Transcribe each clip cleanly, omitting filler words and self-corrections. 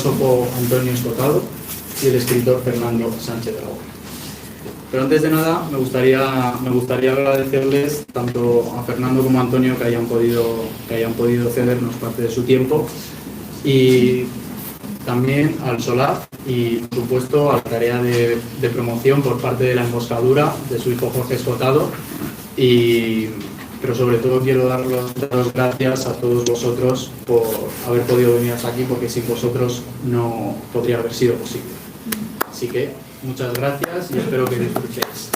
filósofo Antonio Escotado y el escritor Fernando Sánchez Dragón. Pero antes de nada, me gustaría agradecerles tanto a Fernando como a Antonio que hayan podido cedernos parte de su tiempo, y también al SOLAF y, por supuesto, a la tarea de promoción por parte de la emboscadura de su hijo Jorge Escotado. Pero sobre todo quiero dar las gracias a todos vosotros por haber podido venir hasta aquí, porque sin vosotros no podría haber sido posible. Así que muchas gracias y espero que disfrutéis.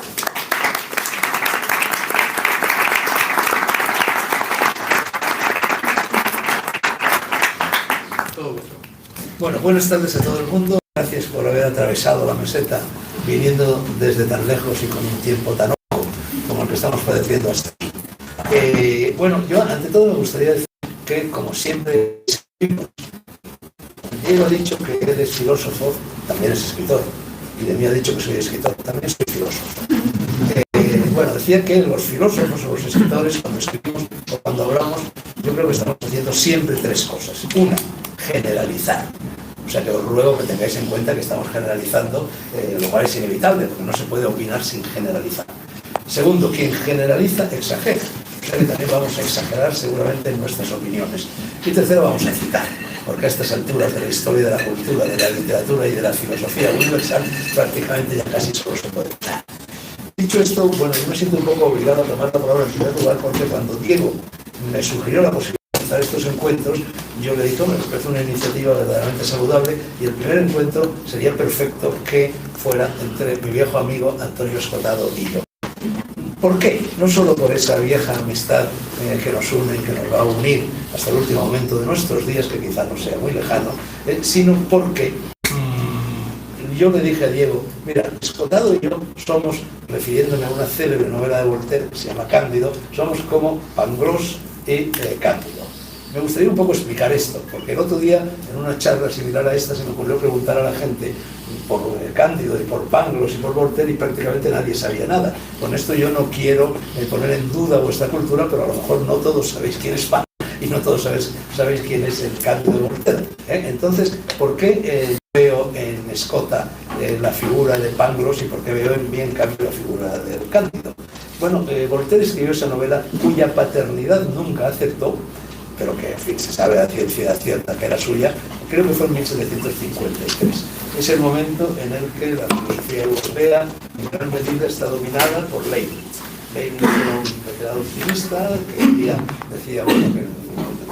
Todo vuestro. Bueno, buenas tardes a todo el mundo. Gracias por haber atravesado la meseta viniendo desde tan lejos y con un tiempo tan ojo como el que estamos padeciendo hasta aquí. Bueno, yo ante todo me gustaría decir que, como siempre, Diego ha dicho que eres filósofo, también es escritor, y de mí ha dicho que soy escritor, también soy filósofo. Bueno, decía que los filósofos o los escritores, cuando escribimos o cuando hablamos, yo creo que estamos haciendo siempre tres cosas. Una, generalizar. O sea que os ruego que tengáis en cuenta que estamos generalizando, lo cual es inevitable, porque no se puede opinar sin generalizar. Segundo, quien generaliza exagera. O sea que también vamos a exagerar seguramente en nuestras opiniones. Y tercero, vamos a citar, porque a estas alturas de la historia de la cultura, de la literatura y de la filosofía universal, prácticamente ya casi solo se puede citar. Dicho esto, bueno, yo me siento un poco obligado a tomar la palabra en primer lugar, porque cuando Diego me sugirió la posibilidad de realizar estos encuentros, yo le dije, me parece una iniciativa verdaderamente saludable, y el primer encuentro sería perfecto que fuera entre mi viejo amigo Antonio Escotado y yo. ¿Por qué? No solo por esa vieja amistad que nos une y que nos va a unir hasta el último momento de nuestros días, que quizá no sea muy lejano, sino porque yo le dije a Diego, mira, Escotado y yo somos, refiriéndome a una célebre novela de Voltaire que se llama Cándido, somos como Pangloss y Cándido. Me gustaría un poco explicar esto, porque el otro día, en una charla similar a esta, se me ocurrió preguntar a la gente por Cándido y por Pangloss y por Voltaire, y prácticamente nadie sabía nada. Con esto yo no quiero poner en duda vuestra cultura, pero a lo mejor no todos sabéis quién es Pangloss y no todos sabéis quién es el Cándido de Voltaire. Entonces, ¿por qué veo en Escota la figura de Pangloss y por qué veo en mí, en cambio, la figura del Cándido? Bueno, Voltaire escribió esa novela cuya paternidad nunca aceptó, pero que, en fin, se sabe a ciencia cierta que era suya. Creo que fue en 1753. Es el momento en el que la filosofía europea en gran medida está dominada por Leibniz. Leibniz era un veterano optimista que decía bueno, que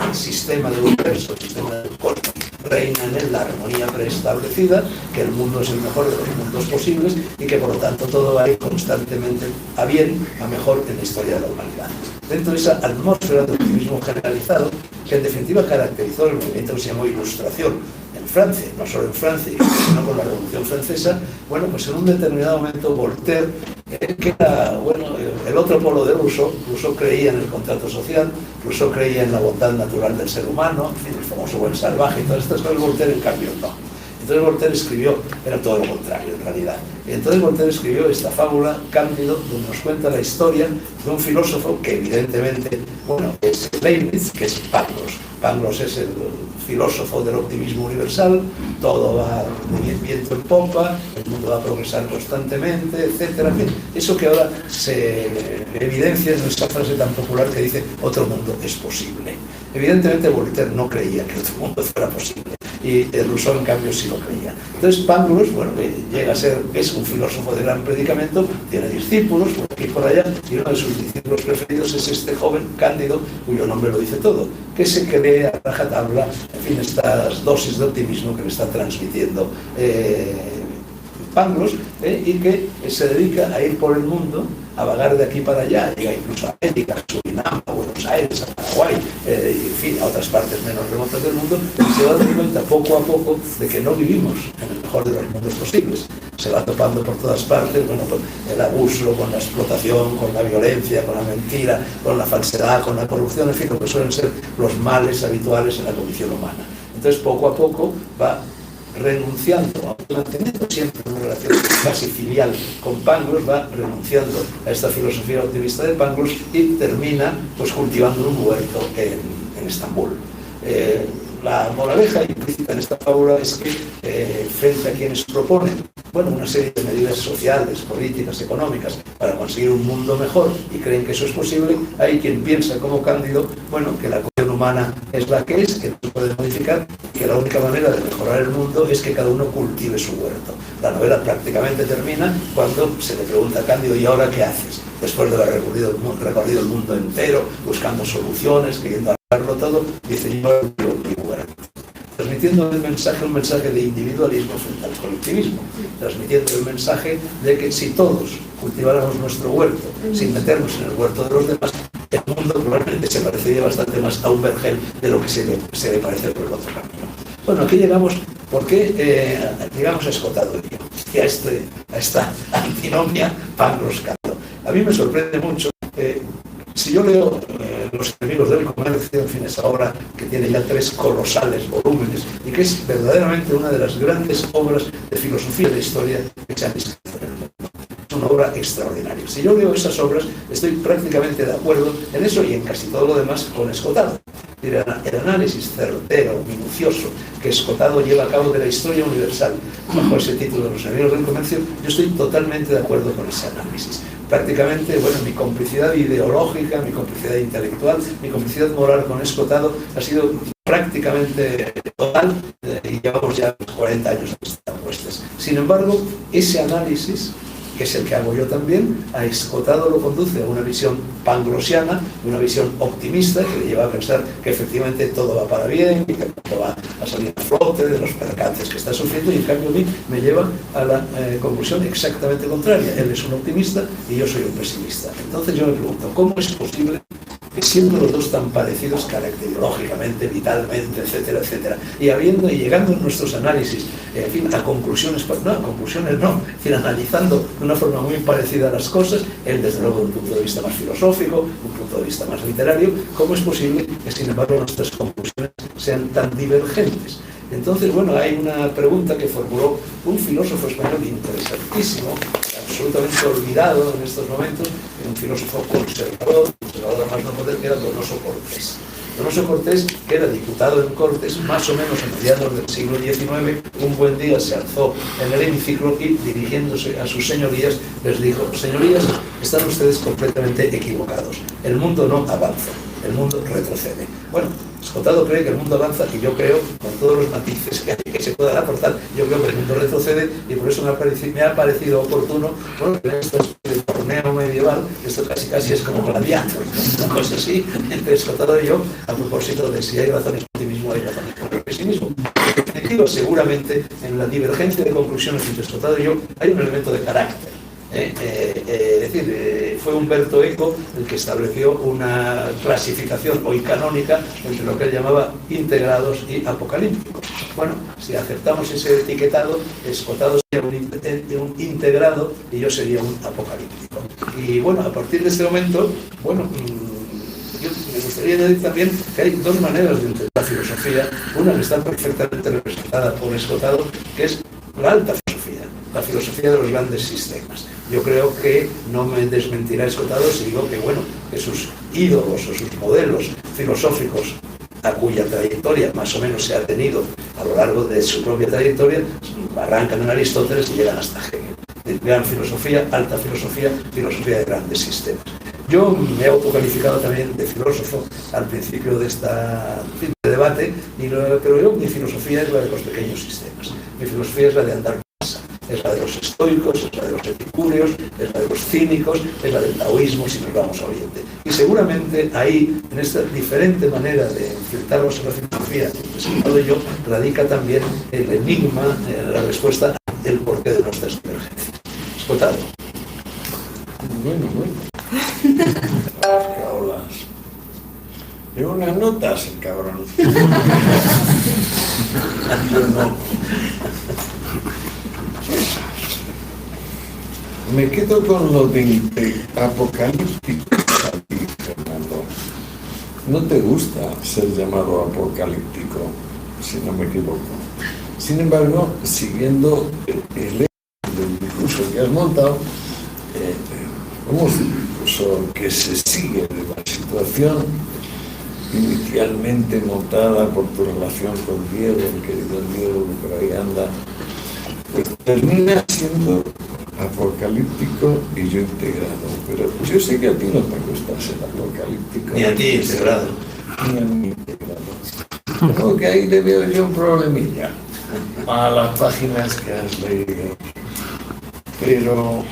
el sistema del universo, el sistema del cosmos, reina en él la armonía preestablecida, que el mundo es el mejor de los mundos posibles y que por lo tanto todo va a ir constantemente a bien, a mejor en la historia de la humanidad. Dentro de esa atmósfera de optimismo generalizado, que en definitiva caracterizó el movimiento que se llamó Ilustración en Francia, no solo en Francia, sino con la Revolución Francesa, bueno, pues en un determinado momento Voltaire, que era, bueno, el otro polo de Rousseau creía en el contrato social, Rousseau creía en la bondad natural del ser humano, en fin, el famoso buen salvaje y todas estas cosas, Voltaire en cambio no. Entonces Voltaire escribió, era todo lo contrario en realidad, entonces Voltaire escribió esta fábula, Cándido, donde nos cuenta la historia de un filósofo que evidentemente, bueno, es Leibniz, que es Pangloss. Pangloss es el filósofo del optimismo universal, todo va de viento en popa, el mundo va a progresar constantemente, etc. Eso que ahora se evidencia en esa frase tan popular que dice, otro mundo es posible. Evidentemente Voltaire no creía que otro mundo fuera posible, y Rousseau en cambio sí lo creía. Entonces Pangloss, bueno, llega a ser, es un filósofo de gran predicamento, tiene discípulos por aquí y por allá, y uno de sus discípulos preferidos es este joven Cándido, cuyo nombre lo dice todo, que se cree a rajatabla, en fin, estas dosis de optimismo que le está transmitiendo Pangloss, y que se dedica a ir por el mundo, a vagar de aquí para allá, llega incluso a América, a Surinam, a Buenos Aires, a Paraguay, y en fin, a otras partes menos remotas del mundo, y se va dando cuenta poco a poco de que no vivimos en el mejor de los mundos posibles. Se va topando por todas partes, bueno, con el abuso, con la explotación, con la violencia, con la mentira, con la falsedad, con la corrupción, en fin, lo que suelen ser los males habituales en la condición humana. Entonces, poco a poco va renunciando, manteniendo siempre una relación casi filial con Pangloss, va renunciando a esta filosofía optimista de Pangloss y termina pues cultivando un huerto en Estambul. la moraleja implícita en esta fábula es que frente a quienes proponen, bueno, una serie de medidas sociales, políticas, económicas para conseguir un mundo mejor y creen que eso es posible, hay quien piensa como Cándido, bueno, que la condición humana es la que es, que no se puede modificar, que la única manera de mejorar el mundo es que cada uno cultive su huerto. La novela prácticamente termina cuando se le pregunta a Cándido: ¿y ahora qué haces? Después de haber recorrido el mundo entero, buscando soluciones, queriendo arreglarlo todo, dice: yo cultivo mi huerto. Transmitiendo el mensaje, un mensaje de individualismo frente al colectivismo, transmitiendo el mensaje de que si todos cultiváramos nuestro huerto sin meternos en el huerto de los demás, el mundo probablemente se parecería bastante más a un vergel de lo que se le parece por el otro camino. Bueno, aquí llegamos, ¿por qué llegamos a Escotado y a esta antinomia pan-roscado? A mí me sorprende mucho. Si yo leo Los enemigos del comercio, en fin, esa obra que tiene ya 3 colosales volúmenes y que es verdaderamente una de las grandes obras de filosofía de historia que se han escrito en el mundo. Es una obra extraordinaria. Si yo leo esas obras, estoy prácticamente de acuerdo en eso y en casi todo lo demás con Escotado. El análisis certero, minucioso, que Escotado lleva a cabo de la historia universal bajo ese título de Los enemigos del comercio, yo estoy totalmente de acuerdo con ese análisis. Prácticamente, bueno, mi complicidad ideológica, mi complicidad intelectual, mi complicidad moral con Escotado ha sido prácticamente total y llevamos ya 40 años de estas puestas. Sin embargo, ese análisis, que es el que hago yo también, a Escotado lo conduce a una visión panglosiana, una visión optimista que le lleva a pensar que efectivamente todo va para bien y que todo va a salir a flote de los percances que está sufriendo, y en cambio a mí me lleva a la conclusión exactamente contraria. Él es un optimista y yo soy un pesimista. Entonces yo me pregunto, ¿cómo es posible que siendo los dos tan parecidos caracterológicamente, vitalmente, etcétera, etcétera, y llegando en nuestros análisis, en fin, a conclusiones, pues no, a conclusiones no, en fin, analizando de una forma muy parecida a las cosas, él desde luego de un punto de vista más filosófico, un punto de vista más literario, ¿cómo es posible que sin embargo nuestras conclusiones sean tan divergentes? Entonces, bueno, hay una pregunta que formuló un filósofo español interesantísimo, absolutamente olvidado en estos momentos, un filósofo conservador más no poder, que era Donoso Cortés. Donoso Cortés, que era diputado en Cortes más o menos a mediados del siglo XIX, un buen día se alzó en el hemiciclo y, dirigiéndose a sus señorías, les dijo: señorías, están ustedes completamente equivocados. El mundo no avanza, el mundo retrocede. Bueno, Escotado cree que el mundo avanza y yo creo, con todos los matices que se puedan aportar, yo creo que el mundo retrocede, y por eso me ha parecido oportuno, bueno, que en este torneo medieval, esto casi es como gladiator, una cosa así, entre Escotado y yo, a propósito de si hay razones por optimismo o hay razones por el pesimismo. En definitiva, seguramente en la divergencia de conclusiones entre Escotado y yo hay un elemento de carácter. Es decir, fue Humberto Eco el que estableció una clasificación hoy canónica entre lo que él llamaba integrados y apocalípticos. Bueno, si aceptamos ese etiquetado, Escotado sería un integrado y yo sería un apocalíptico. Y bueno, a partir de este momento, bueno, yo me gustaría añadir también que hay 2 maneras de entender la filosofía. Una que está perfectamente representada por Escotado, que es la alta filosofía, la filosofía de los grandes sistemas. Yo creo que no me desmentirá Escotado si digo que, bueno, que sus ídolos o sus modelos filosóficos, a cuya trayectoria más o menos se ha tenido a lo largo de su propia trayectoria, arrancan en Aristóteles y llegan hasta Hegel. De gran filosofía, alta filosofía, filosofía de grandes sistemas. Yo me he autocalificado también de filósofo al principio de este debate, pero yo, mi filosofía es la de los pequeños sistemas. Mi filosofía es la de andar masa, es la de los estoicos, es la de los epicúreos, es la de los cínicos, es la del taoísmo, si nos vamos a Oriente. Y seguramente ahí, en esta diferente manera de enfrentarnos a la filosofía, Escotado y yo, radica también el enigma, la respuesta del porqué de nuestras divergencias. Escotado. Bueno. Llevo unas notas, el cabrón. Yo no. Me quedo con lo de apocalíptico, Fernando. No te gusta ser llamado apocalíptico, si no me equivoco. Sin embargo, siguiendo el del discurso que has montado, un discurso que se sigue de la situación inicialmente montada por tu relación con Diego, el querido Diego que por ahí anda, pues termina siendo apocalíptico y yo integrado. Pero yo sé que a ti no te gusta ser apocalíptico. Ni a ti integrado. Ni a mí integrado. Creo que ahí le veo yo un problemilla a las páginas que has leído. Pero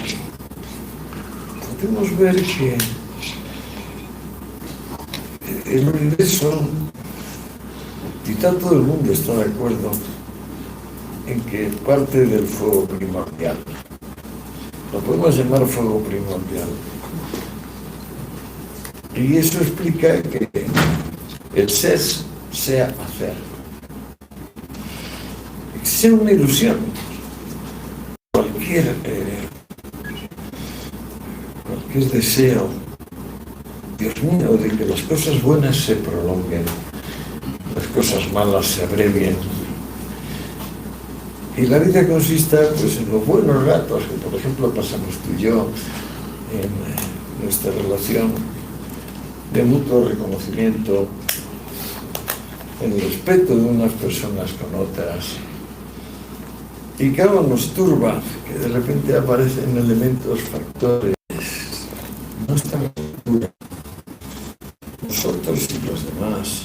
podemos ver que el universo, quizá todo el mundo está de acuerdo en que parte del fuego primordial, lo podemos llamar fuego primordial, y eso explica que el ser sea hacer, que sea una ilusión. Cualquier deseo, Dios mío, de que las cosas buenas se prolonguen, las cosas malas se abrevien, y la vida consista pues en los buenos ratos que por ejemplo pasamos tú y yo en nuestra relación de mutuo reconocimiento, en el respeto de unas personas con otras, y que algo nos turba, que de repente aparecen elementos, factores, no estamos seguros, nosotros y los demás.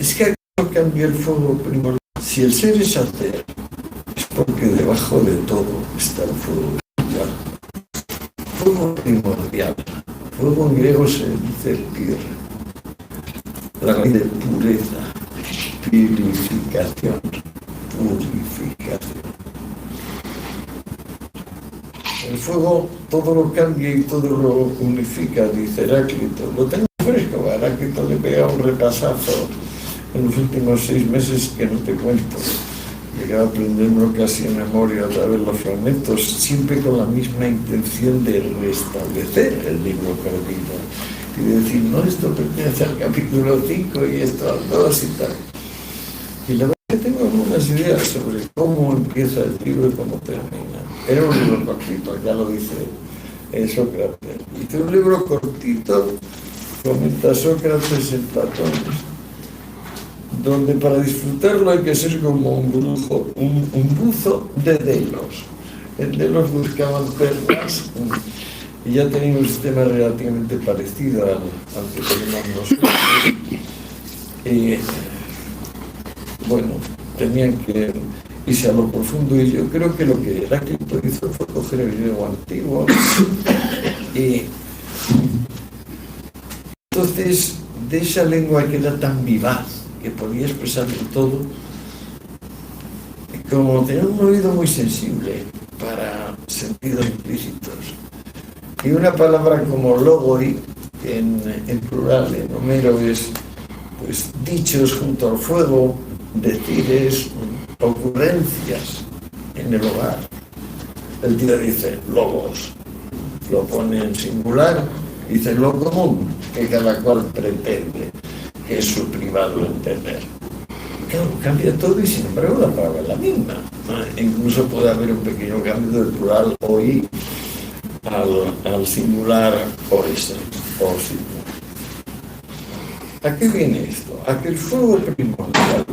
Es que aquí no cambia el fuego primordial. Si el ser es hacer, es porque debajo de todo está el fuego primordial. Fuego primordial. Fuego en griego se dice pir, la raíz de pureza, purificación, purificación. El fuego todo lo cambia y todo lo unifica, dice Heráclito. Lo tengo fresco, a Heráclito le pega un repasazo en los últimos 6 meses que no te cuento. Llegué a aprenderlo casi en memoria a través de los fragmentos, siempre con la misma intención de restablecer el libro perdido y de decir, no, esto pertenece al capítulo 5 y esto al 2 y tal. Y la verdad es que tengo algunas ideas sobre cómo empieza el libro y cómo termina. Era un libro cortito, ya lo dice Sócrates. Dice un libro cortito, comenta Sócrates en Platón, donde para disfrutarlo hay que ser como un brujo, un buzo de Delos. En Delos buscaban perlas y ya tenían un sistema relativamente parecido al que tenemos nosotros. Y bueno, tenían que irse a lo profundo, y yo creo que lo que Heráclito hizo fue coger el griego antiguo y entonces de esa lengua que era tan vivaz, que podía expresarlo todo, como tenía un oído muy sensible para sentidos implícitos, y una palabra como logoi, en plural, en Homero, es pues dichos junto al fuego, decires, ocurrencias en el hogar. El tío dice logos, lo pone en singular, dice lo común, que cada cual pretende que es su privado entender. Claro, cambia todo y sin embargo la palabra es la misma. Incluso puede haber un pequeño cambio del plural oí al singular oíse, o singular. ¿A qué viene esto? A que el fuego primordial,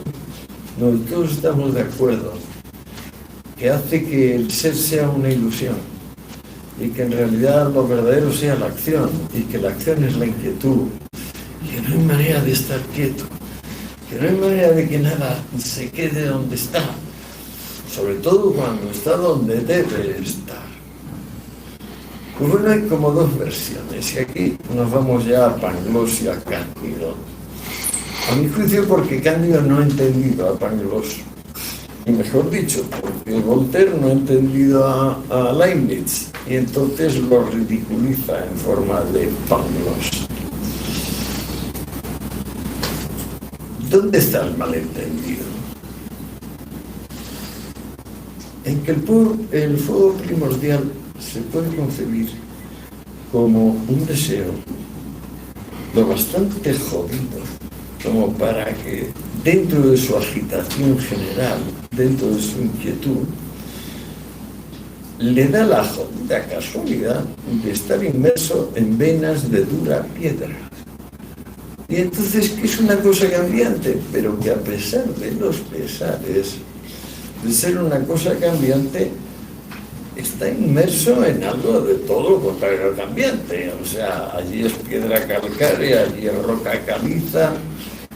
donde todos estamos de acuerdo, que hace que el ser sea una ilusión y que en realidad lo verdadero sea la acción, y que la acción es la inquietud, que no hay manera de estar quieto, que no hay manera de que nada se quede donde está, sobre todo cuando está donde debe estar. Pues bueno, hay como 2 versiones, y aquí nos vamos ya a Pangloss y a Cándido. A mi juicio, porque Cándido no ha entendido a Pangloss, y mejor dicho, porque Voltaire no ha entendido a Leibniz, y entonces lo ridiculiza en forma de Pangloss. ¿Dónde está el malentendido? En que el fuego primordial se puede concebir como un deseo lo bastante jodido como para que dentro de su agitación general, dentro de su inquietud, le da la jodida casualidad de estar inmerso en venas de dura piedra. Y entonces, que es una cosa cambiante, pero que a pesar de los pesares, de ser una cosa cambiante, está inmerso en algo de todo lo contrario al cambiante. O sea, allí es piedra calcárea, allí es roca caliza,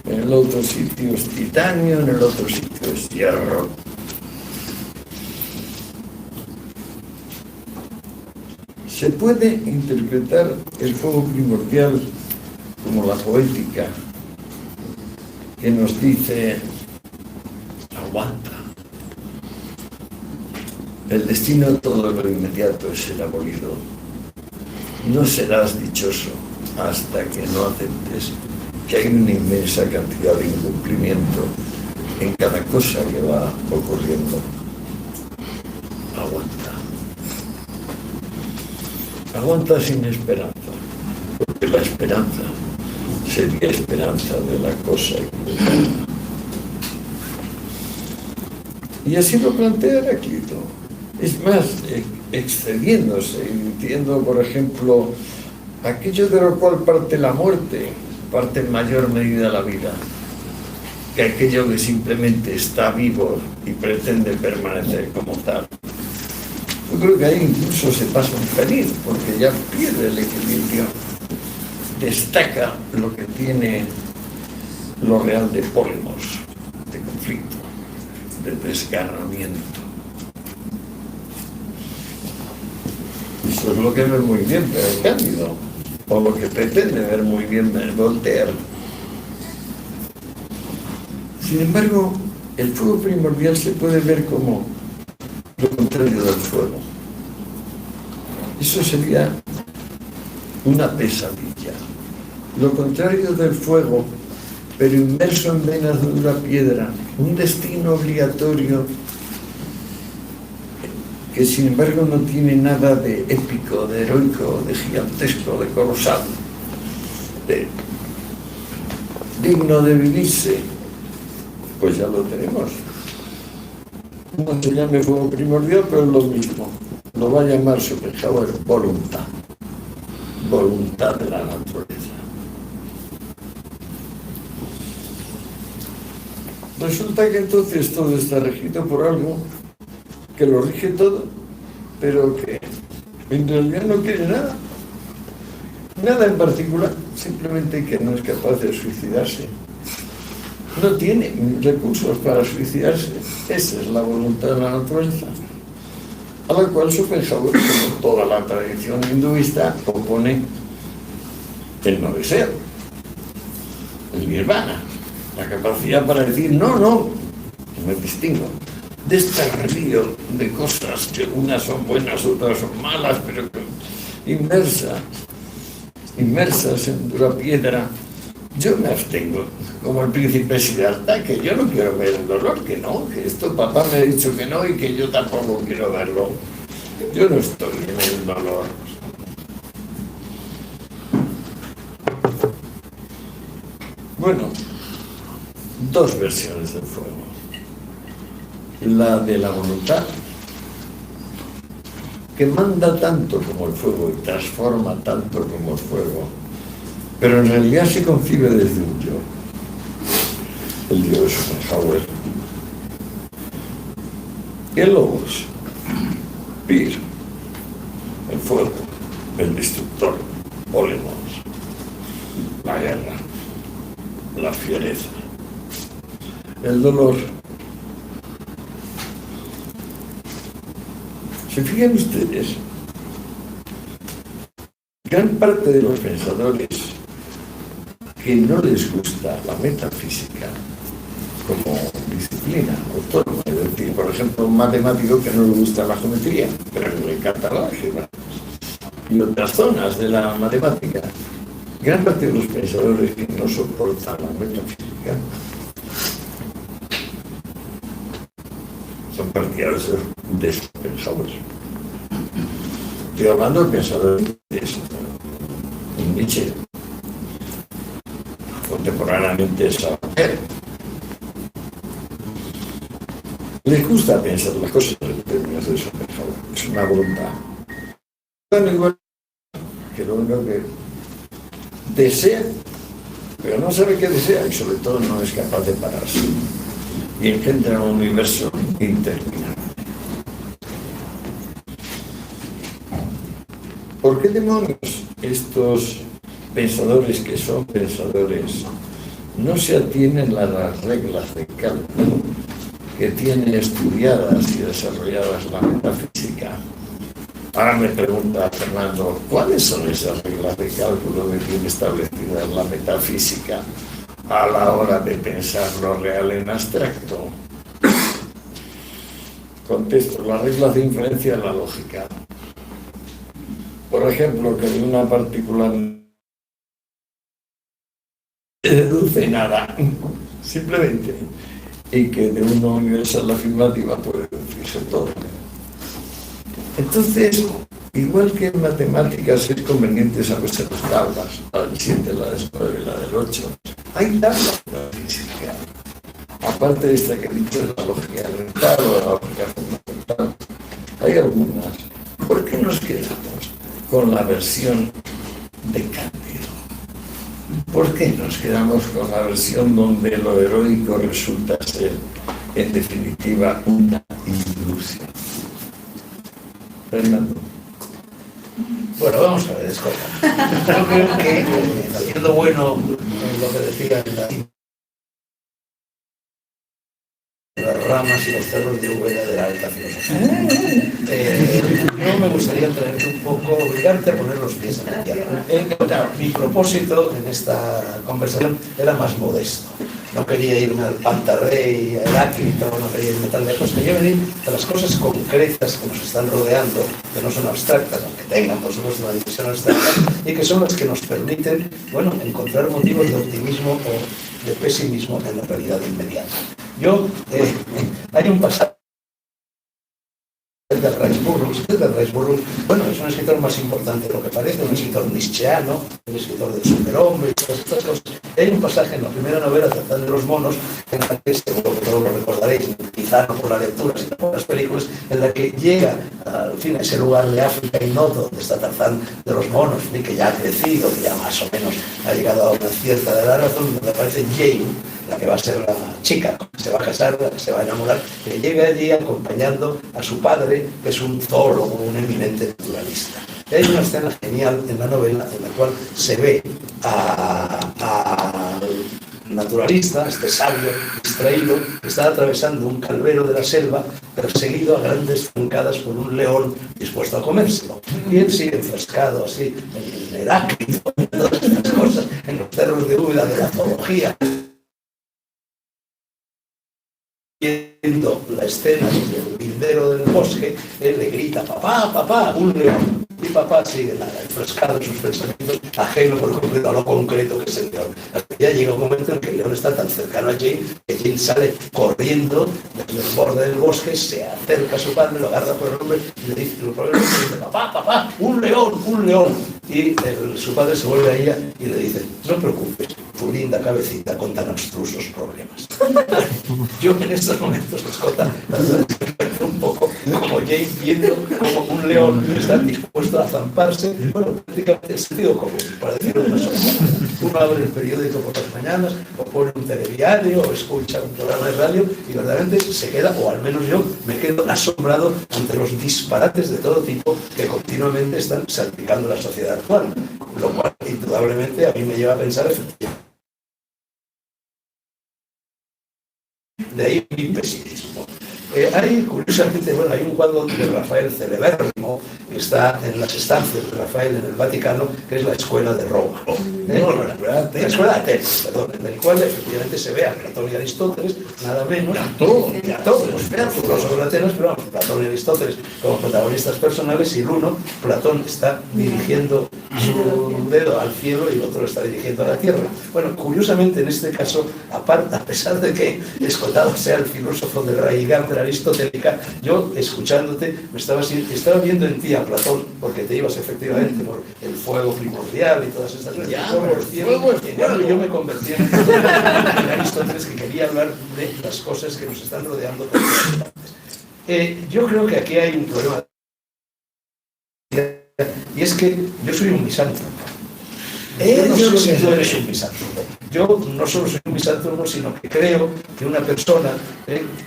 en el otro sitio es titanio, en el otro sitio es hierro. Se puede interpretar el fuego primordial como la poética que nos dice: aguanta. El destino de todo lo inmediato es el abolido. No serás dichoso hasta que no aceptes que hay una inmensa cantidad de incumplimiento en cada cosa que va ocurriendo. Aguanta. Aguanta sin esperanza, porque la esperanza sería esperanza de la cosa equivocada. Y así lo plantea Heráclito. Es más, excediéndose y diciendo, por ejemplo, aquello de lo cual parte la muerte, parte en mayor medida la vida, que aquello que simplemente está vivo y pretende permanecer como tal. Yo creo que ahí incluso se pasa un pelín, porque ya pierde el equilibrio, destaca lo que tiene lo real de pólemos, de conflicto, de desgarramiento. Eso es lo que ve muy bien el Cándido, o lo que pretende ver muy bien Voltaire. Sin embargo, el fuego primordial se puede ver como lo contrario del fuego. Eso sería una pesadilla. Lo contrario del fuego, pero inmerso en venas de dura piedra, un destino obligatorio que sin embargo no tiene nada de épico, de heroico, de gigantesco, de colosal, de digno de vivirse. Pues ya lo tenemos. No se llame fuego primordial, pero es lo mismo. Lo va a llamar Schopenhauer voluntad. Voluntad de la naturaleza. Resulta que entonces todo está regido por algo que lo rige todo, pero que en realidad no quiere nada. Nada en particular, simplemente que no es capaz de suicidarse. No tiene recursos para suicidarse. Esa es la voluntad de la naturaleza, a la cual Schopenhauer, como toda la tradición hinduista, opone el no deseo, el nirvana, la capacidad para decir no me distingo de este río de cosas que unas son buenas, otras son malas, pero inmersas en dura piedra. Yo me abstengo, como el príncipe Siddhartha, que yo no quiero ver el dolor, que no, que esto papá me ha dicho que no y que yo tampoco quiero verlo. Yo no estoy en el dolor. Bueno, dos versiones del fuego. La de la voluntad, que manda tanto como el fuego y transforma tanto como el fuego, pero en realidad se concibe desde un yo, el yo de Schopenhauer. El logos, Pir, el fuego, el destructor, Polemos, la guerra, la fiereza, el dolor. ¿Se fijan ustedes? Gran parte de los pensadores que no les gusta la metafísica como disciplina autónoma, es decir, por ejemplo, un matemático que no le gusta la geometría, pero le encanta la álgebra, y otras zonas de la matemática, gran parte de los pensadores que no soportan la metafísica son partidarios de Schopenhauer. Estoy hablando de pensadores de Nietzsche, contemporáneamente Sartre. Les gusta pensar las cosas en términos de Schopenhauer. una voluntad. Tan igual que lo único que desea, pero no sabe qué desea y sobre todo no es capaz de pararse. Y engendra un universo interminable. ¿Por qué demonios estos pensadores que son pensadores no se atienen a las reglas de cálculo que tiene estudiadas y desarrolladas la metafísica? Ahora me pregunta Fernando, ¿cuáles son esas reglas de cálculo que tiene establecidas la metafísica a la hora de pensar lo real en abstracto? Contesto, las reglas de inferencia de la lógica. Por ejemplo, que de una partícula no se deduce nada, simplemente, y que de una universal afirmativa puede deducirse todo. Entonces, igual que en matemáticas es conveniente saberse las tablas, la del 7, la del 9, la del 8, hay tablas de la física. Aparte de esta que he dicho, de la lógica elemental o de la lógica fundamental, hay algunas. ¿Por qué nos quedamos con la versión de Cándido? ¿Por qué nos quedamos con la versión donde lo heroico resulta ser, en definitiva, una ilusión? Fernando. Bueno, vamos a ver, Escola. Yo creo que, haciendo bueno en lo que decía las ramas y los cerros de Úbeda de la alta filosofía. Yo me gustaría traerte un poco, obligarte a poner los pies en la tierra. Claro, mi propósito en esta conversación era más modesto. No quería irme al Pantarrey, al Heráclito, no quería irme tal lejos. Quería venir a las cosas concretas que nos están rodeando, que no son abstractas, aunque tengan, por supuesto, una dimensión abstracta, y que son las que nos permiten, bueno, encontrar motivos de optimismo o de pesimismo en la realidad inmediata. Hay un pasaje del Reisburg, bueno, es un escritor más importante de lo que parece, un escritor nietzscheano, un escritor del superhombre y todas estas cosas. Hay un pasaje en la primera novela, Tarzán de los monos, en la que seguro que todos lo recordaréis, quizá no por la lectura, sino por las películas, en la que llega al fin a ese lugar de África y no donde está Tarzán de los monos, y que ya ha crecido, que ya más o menos ha llegado a una cierta edad razón, donde aparece Jane, la que va a ser la chica, que se va a casar, la que se va a enamorar, que llega allí acompañando a su padre, que es un zoólogo, un eminente naturalista. Y hay una escena genial en la novela en la cual se ve al naturalista, este sabio distraído, que está atravesando un calvero de la selva, perseguido a grandes zancadas por un león dispuesto a comérselo. Y él sigue enfrascado así en el Heráclito, en todas estas cosas, en los cerros de Úbeda de la zoología. Viendo la escena del lindero del bosque, él le grita: papá, papá, un león. Y papá sigue enfrascado en sus pensamientos, ajeno por completo a lo concreto que es el león. Hasta que ya llega un momento en que el león está tan cercano a Jane que Jane sale corriendo desde el borde del bosque, se acerca a su padre, lo agarra por el hombro y le dice: papá, papá, un león, un león. Y su padre se vuelve a ella y le dice: no te preocupes, tu linda cabecita con tan abstrusos problemas. Yo en estos momentos, Escota, un poco como Jane viendo como un león está dispuesto a zamparse, bueno, prácticamente el sentido común, para decirlo de una sola manera. Uno abre el periódico por las mañanas, o pone un telediario, o escucha un programa de radio, y verdaderamente se queda, o al menos yo, me quedo asombrado ante los disparates de todo tipo que continuamente están salpicando la sociedad actual, lo cual indudablemente a mí me lleva a pensar efectivamente. De ahí mi pesimismo. Hay, curiosamente, bueno, hay un cuadro de Rafael celebérrimo que está en las estancias de Rafael en el Vaticano, que es la Escuela de Roma. La Escuela de Atenas, perdón, en el cual efectivamente se ve a Platón y Aristóteles, nada menos, y a todos los filósofos de Atenas, pero vamos, Platón y Aristóteles como protagonistas personales, y el uno, Platón, está dirigiendo su dedo al cielo y el otro lo está dirigiendo a la tierra. Bueno, curiosamente en este caso, aparte, a pesar de que Escotado sea el filósofo de raigar de la aristotélica, yo, escuchándote, estaba viendo en ti a Platón, porque te ibas efectivamente por el fuego primordial y todas estas cosas. Yo me convertí en Aristóteles, que quería hablar de las cosas que nos están rodeando. Yo creo que aquí hay un problema y es que yo soy un misántropo. Yo no sé si tú eres un misántropo. Yo no solo soy un misántropo, sino que creo que una persona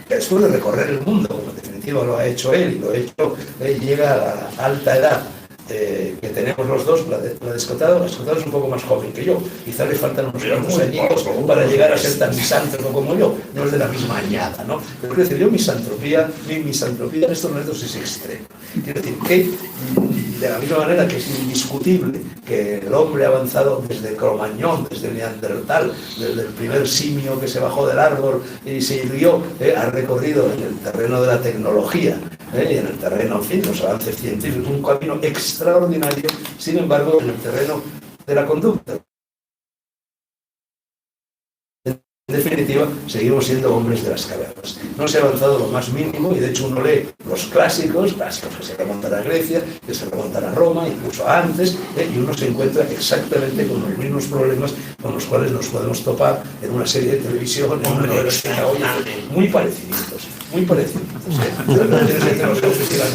después de recorrer el mundo, como en definitiva lo ha hecho él y lo ha hecho, llega a la alta edad que tenemos los dos, la descotado es un poco más joven que yo, quizá le faltan unos cuantos añitos para llegar a ser tan misántropo como yo, no es de la misma añada, ¿no? Pero quiero decir, mi misantropía en estos momentos es extrema. Quiero decir que, de la misma manera que es indiscutible que el hombre ha avanzado desde Cromañón, desde Neandertal, desde el primer simio que se bajó del árbol y se irguió, ha recorrido en el terreno de la tecnología, y en el terreno, en fin, los avances científicos, un camino extraordinario, sin embargo, en el terreno de la conducta. En definitiva, seguimos siendo hombres de las cavernas. No se ha avanzado lo más mínimo y de hecho uno lee los clásicos que se remontan a Grecia, que se remontan a Roma, incluso antes, y uno se encuentra exactamente con los mismos problemas con los cuales nos podemos topar en una serie de televisión, en una novela muy parecidos. Muy parecidos.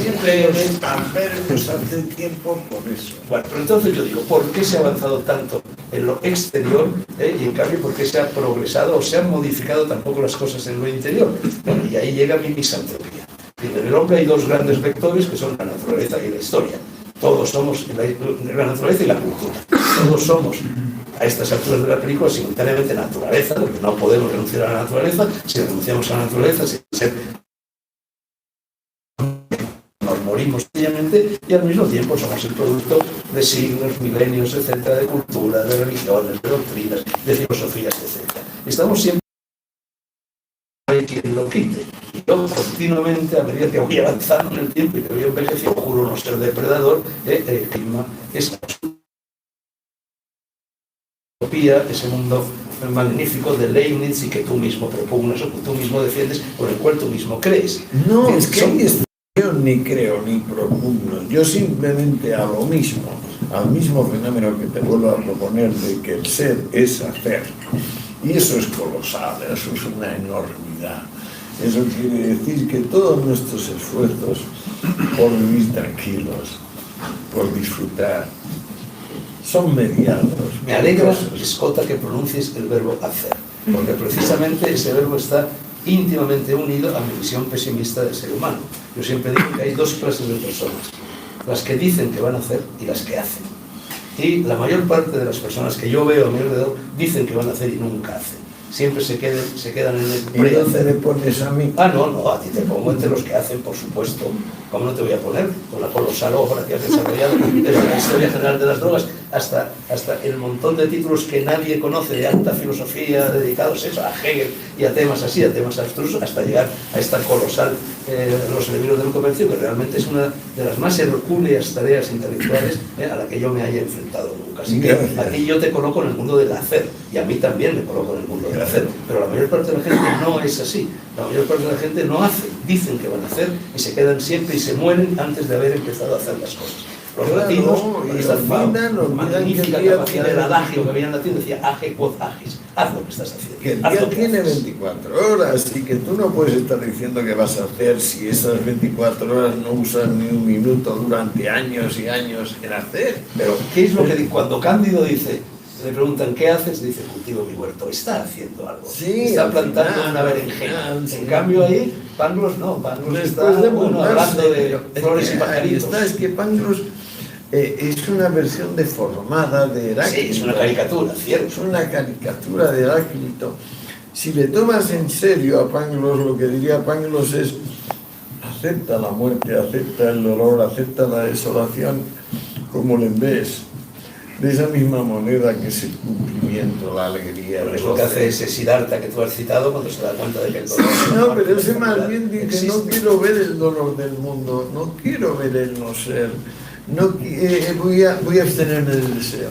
Siempre están verdes hace tiempo por eso. Bueno, pero entonces yo digo, ¿por qué se ha avanzado tanto en lo exterior y en cambio por qué se ha progresado o se han modificado tampoco las cosas en lo interior? Bueno, y ahí llega mi misantropía. En el hombre hay dos grandes vectores que son la naturaleza y la historia. Todos somos la naturaleza y la cultura. Todos somos, a estas alturas de la película, simultáneamente naturaleza, porque no podemos renunciar a la naturaleza. Si renunciamos a la naturaleza, nos morimos sencillamente y al mismo tiempo somos el producto de siglos, milenios, etcétera, de cultura, de religiones, de doctrinas, de filosofías, etcétera. Estamos siempre hay quien lo quite. Y yo continuamente, a medida que voy avanzando en el tiempo y que voy envejeciendo, juro no ser depredador, el clima es ese mundo magnífico de Leibniz y que tú mismo propugnas o que tú mismo defiendes, por el cual tú mismo crees. No, es que yo ni creo ni propugno, yo simplemente a lo mismo, al mismo fenómeno que te vuelvo a proponer de que el ser es hacer. Y eso es colosal, eso es una enormidad. Eso quiere decir que todos nuestros esfuerzos por vivir tranquilos, por disfrutar, son mediados. Me alegra, Escota, que pronuncies el verbo hacer, porque precisamente ese verbo está íntimamente unido a mi visión pesimista del ser humano. Yo siempre digo que hay dos clases de personas, las que dicen que van a hacer y las que hacen. Y la mayor parte de las personas que yo veo a mi alrededor dicen que van a hacer y nunca hacen. Siempre se quedan en el pre-hacer. ¿Y dónde le pones a mí? No, a ti te pongo entre los que hacen, por supuesto. ¿Cómo no te voy a poner? Con la colosal obra que has desarrollado desde la historia general de las drogas hasta el montón de títulos que nadie conoce de alta filosofía dedicados a Hegel y a temas así, a temas abstrusos, hasta llegar a esta colosal Los enemigos del comercio, que realmente es una de las más hercúleas tareas intelectuales a la que yo me haya enfrentado nunca. Así que aquí yo te coloco en el mundo del hacer, y a mí también me coloco en el mundo del hacer, pero la mayor parte de la gente no es así. La mayor parte de la gente no hace, dicen que van a hacer y se quedan siempre y se mueren antes de haber empezado a hacer las cosas. Los latinos, con esta magnífica capacidad del adagio que habían latido, decía age quod agis, haz lo que estás haciendo. Que el día tiene 24 horas y que tú no puedes estar diciendo que vas a hacer si esas 24 horas no usan ni un minuto durante años y años en hacer. Pero, ¿qué es lo que cuando Cándido dice, le preguntan ¿qué haces? Dice, cultivo mi huerto. Está haciendo algo. Sí, está plantando una berenjena. En cambio ahí, Pangloss no. Pangloss está hablando de flores y pajaritos. Es que Pangloss es una versión deformada de Heráclito. Sí, es una caricatura, cierto. Es una caricatura de Heráclito. Si le tomas en serio a Pangloss, lo que diría Pangloss es acepta la muerte, acepta el dolor, acepta la desolación como le ves. De esa misma moneda que es el cumplimiento, la alegría. Pero es lo que hace ese Siddhartha que tú has citado cuando se da cuenta de que el dolor... No, pero ese más bien dice, no quiero ver el dolor del mundo, no quiero ver el no ser, voy a abstenerme del deseo.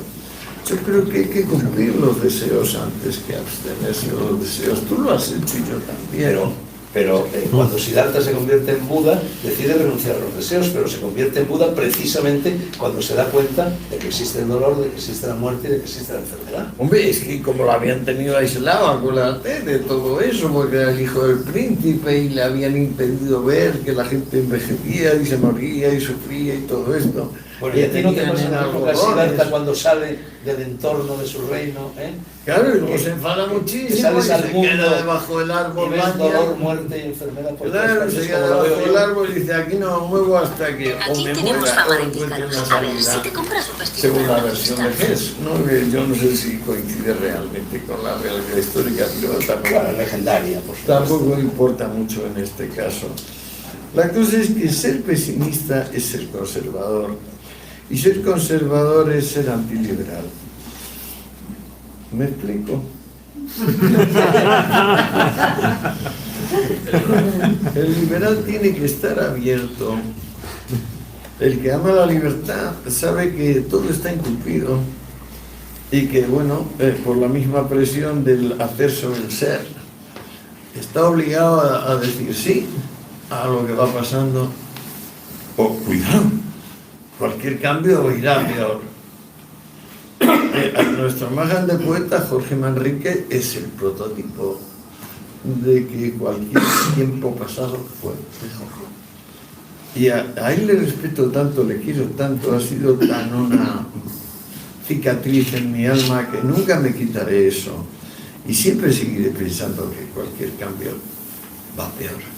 Yo creo que hay que cumplir los deseos antes que abstenerse de los deseos. Tú lo has hecho y yo también. Pero cuando Siddhartha se convierte en Buda, decide renunciar a los deseos, pero se convierte en Buda precisamente cuando se da cuenta de que existe el dolor, de que existe la muerte y de que existe la enfermedad. Hombre, es que como lo habían tenido aislado, acuérdate de todo eso, porque era el hijo del príncipe y le habían impedido ver que la gente envejecía y se moría y sufría y todo esto. Bueno, y a ti no te tenían pasa en lo mismo que a algodones. Siddhartha cuando sale del entorno de su reino, Claro, y luego que- se enfada que muchísimo sales y al se mundo queda debajo del y árbol. ves baña. dolor, muerte y enfermedad por todas Claro, partes, se queda como lo debajo veo del yo. árbol y dice, aquí no me muevo hasta que o Aquí me tenemos muera fama o de encuentre pícaros. una A ver, si salida. te compras un vestido Según la de versión de Hess, ¿no? Yo no sé si coincide realmente con la realidad histórica, pero Claro, tampoco, legendaria, por supuesto. tampoco importa mucho en este caso. La cosa es que ser pesimista es ser conservador, y ser conservador es ser antiliberal. ¿Me explico? El liberal tiene que estar abierto. El que ama la libertad sabe que todo está incumplido y que, bueno, por la misma presión del hacer sobre el ser, está obligado a decir sí a lo que va pasando. O cuidado, cualquier cambio irá a peor. Nuestro más grande poeta, Jorge Manrique, es el prototipo de que cualquier tiempo pasado fue mejor. Y a él le respeto tanto, le quiero tanto, ha sido tan una cicatriz en mi alma que nunca me quitaré eso. Y siempre seguiré pensando que cualquier cambio va peor.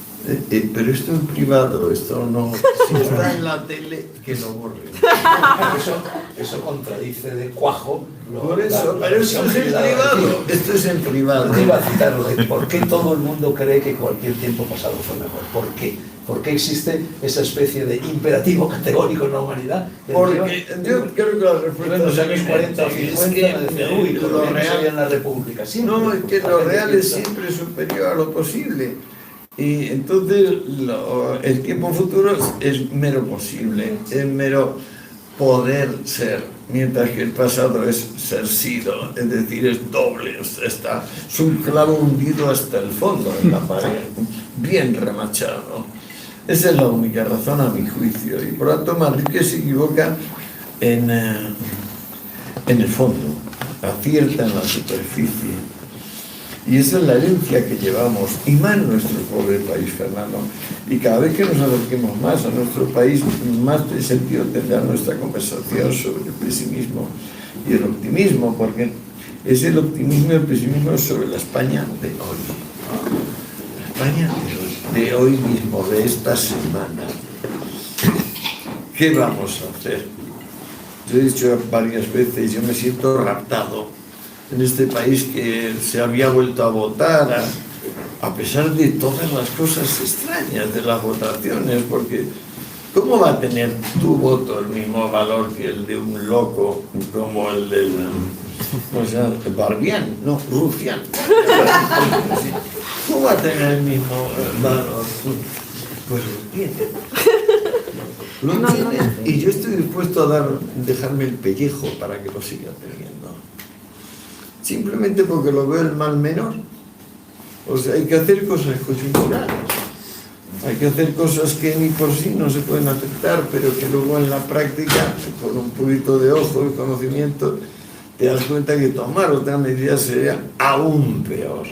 Pero esto en privado, esto no... Si está en la tele, que lo borre. Eso contradice de cuajo. Por eso, pero esto es en privado. Esto es en privado. Te iba a citarlo de por qué todo el mundo cree que cualquier tiempo pasado fue mejor. ¿Por qué? ¿Por qué existe esa especie de imperativo categórico en la humanidad? Porque yo creo que la respuesta En los es años 40 o 50 decía, uy, lo real en la República. No, es que lo real es siempre superior a lo posible. Y entonces el tiempo futuro es mero posible, es mero poder ser, mientras que el pasado es ser sido, es decir, es doble, es un clavo hundido hasta el fondo en la pared, bien remachado. Esa es la única razón a mi juicio, y por lo tanto Manrique se equivoca en el fondo, acierta en la superficie. Y esa es la herencia que llevamos, y más en nuestro pobre país, Fernando. Y cada vez que nos acerquemos más a nuestro país, más sentido tendrá nuestra conversación sobre el pesimismo y el optimismo, porque es el optimismo y el pesimismo sobre la España de hoy. La España de hoy mismo, de esta semana. ¿Qué vamos a hacer? Yo he dicho varias veces, yo me siento raptado en este país que se había vuelto a votar, a pesar de todas las cosas extrañas de las votaciones, porque ¿cómo va a tener tu voto el mismo valor que el de un loco como el del, Barbián, no, Rufián? ¿Cómo va a tener el mismo valor? Pues lo tiene. Y yo estoy dispuesto a dejarme el pellejo para que lo siga teniendo. Simplemente porque lo veo el mal menor. O sea, hay que hacer cosas coyunturales. Hay que hacer cosas que ni por sí no se pueden aceptar, pero que luego en la práctica, con un poquito de ojo y conocimiento, te das cuenta que tomar otra medida sería aún peor.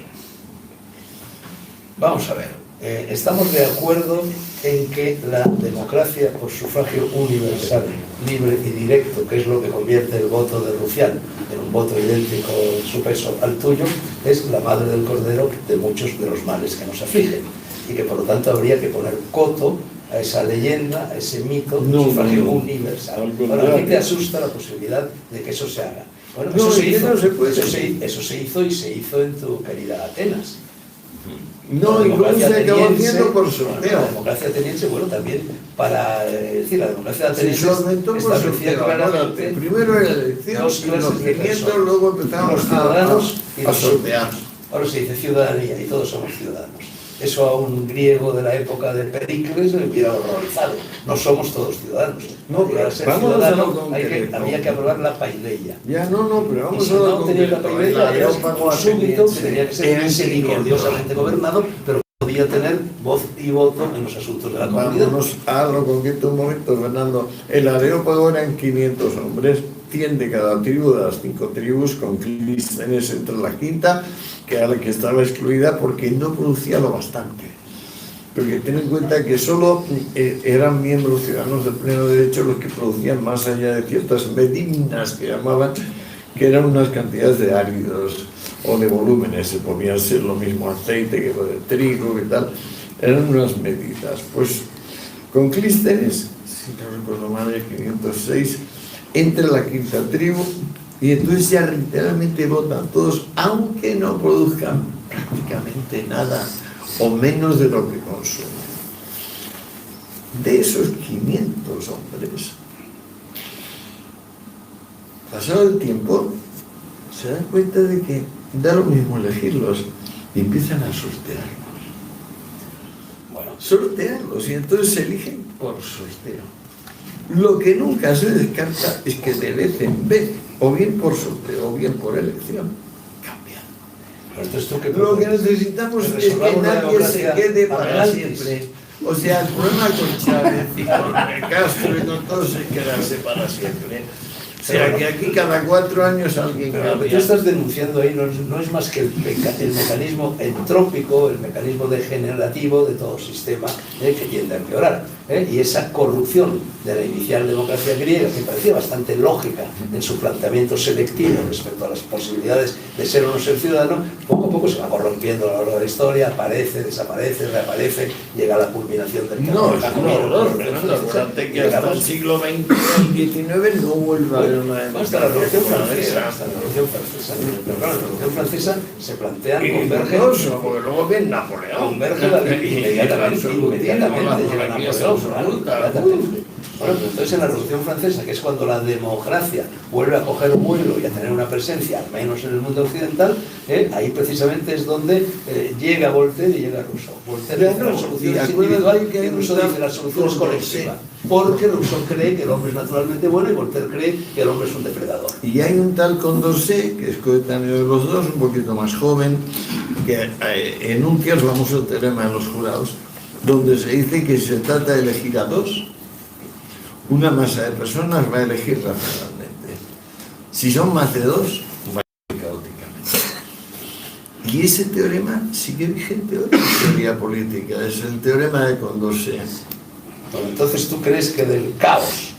Vamos a ver. Estamos de acuerdo en que la democracia por sufragio universal, libre y directo, que es lo que convierte el voto de Rufián en un voto idéntico en su peso al tuyo, es la madre del cordero de muchos de los males que nos afligen. Y que por lo tanto habría que poner coto a esa leyenda, a ese mito de sufragio universal. Ahora, ¿a ti te asusta la posibilidad de que eso se haga? Bueno, No, eso se hizo, no se puede. eso se hizo y se hizo en tu querida Atenas. No, y luego se acabó haciendo por La sorteo. democracia ateniense, bueno, también para decir, la democracia ateniense Se solventó por establecía sorteo. claramente Primero era la elección, dos y los clases de 500, personas. luego empezamos Los ciudadanos y a los sortear. Ahora se dice ciudadanía y todos somos ciudadanos. Eso a un griego de la época de Pericles le hubiera horrorizado. No somos todos ciudadanos. No, Para ser vámonos a lo ciudadano concreto. había que aprobar la paileia. Ya no, pero Y vamos si a lo no tenías la concreto. El paileia, eras Areópago un súbdito que ateniense tenía que ser eran misericordiosamente 500. gobernado, pero podía tener voz y voto en los asuntos de la comunidad. Vámonos a lo concreto un momento, Fernando. El Areópago eran 500 hombres, 100 de cada tribu, de las 5 tribus, con Clístenes entre la quinta, que era la que estaba excluida porque no producía lo bastante. Porque ten en cuenta que solo eran miembros ciudadanos de pleno derecho los que producían más allá de ciertas medinas que llamaban, que eran unas cantidades de áridos o de volúmenes, se podían ser lo mismo aceite que lo de trigo y tal, eran unas medidas. Pues con Clístenes, si no recuerdo mal, en 506, entra la quinta tribu y entonces ya literalmente votan todos, aunque no produzcan prácticamente nada o menos de lo que consumen. De esos 500 hombres, pasado el tiempo, se dan cuenta de que da lo mismo elegirlos y empiezan a sortearlos. Bueno, sortearlos y entonces se eligen por sorteo. Lo que nunca se descarta es que de vez en vez, o bien por sorteo o bien por elección, cambian. Entonces, ¿tú qué Lo que necesitamos es que nadie se quede para siempre. O sea, el problema con Chávez y con Castro y con todos es quedarse para siempre. O sea, que aquí cada 4 años alguien Pero lo que tú cambia. estás denunciando ahí no es más que el mecanismo entrópico, el mecanismo degenerativo de todo sistema que tiende a empeorar. Y esa corrupción de la inicial democracia griega, que parecía bastante lógica en su planteamiento selectivo respecto a las posibilidades de ser o no ser ciudadano, poco a poco se va corrompiendo a lo largo de la historia, aparece, desaparece, reaparece, llega a la culminación del No, camino. acuérdate que hasta el siglo XX y XIX no vuelve a haber una Hasta la Revolución Francesa, Pero claro, en la Revolución Francesa se plantean convergen, porque luego ven Napoleón. converge inmediatamente llega Napoleón, inmediatamente. Bueno, pues entonces en la Revolución Francesa, que es cuando la democracia vuelve a coger un vuelo y a tener una presencia, al menos en el mundo occidental, ahí precisamente es donde llega Voltaire y llega Rousseau. Voltaire dice la solución es individual y Rousseau dice la solución es colectiva. Porque Rousseau cree que el hombre es naturalmente bueno y Voltaire cree que el hombre es un depredador. Y hay un tal Condorcet, que es coetáneo de los dos, un poquito más joven, que enuncia el famoso teorema de los jurados, donde se dice que se trata de elegir a dos. Una masa de personas va a elegir racionalmente. Si son más de dos, va a elegir caóticamente. Y ese teorema sigue vigente hoy en la teoría política, es el teorema de Condorcet. Bueno, entonces tú crees que del caos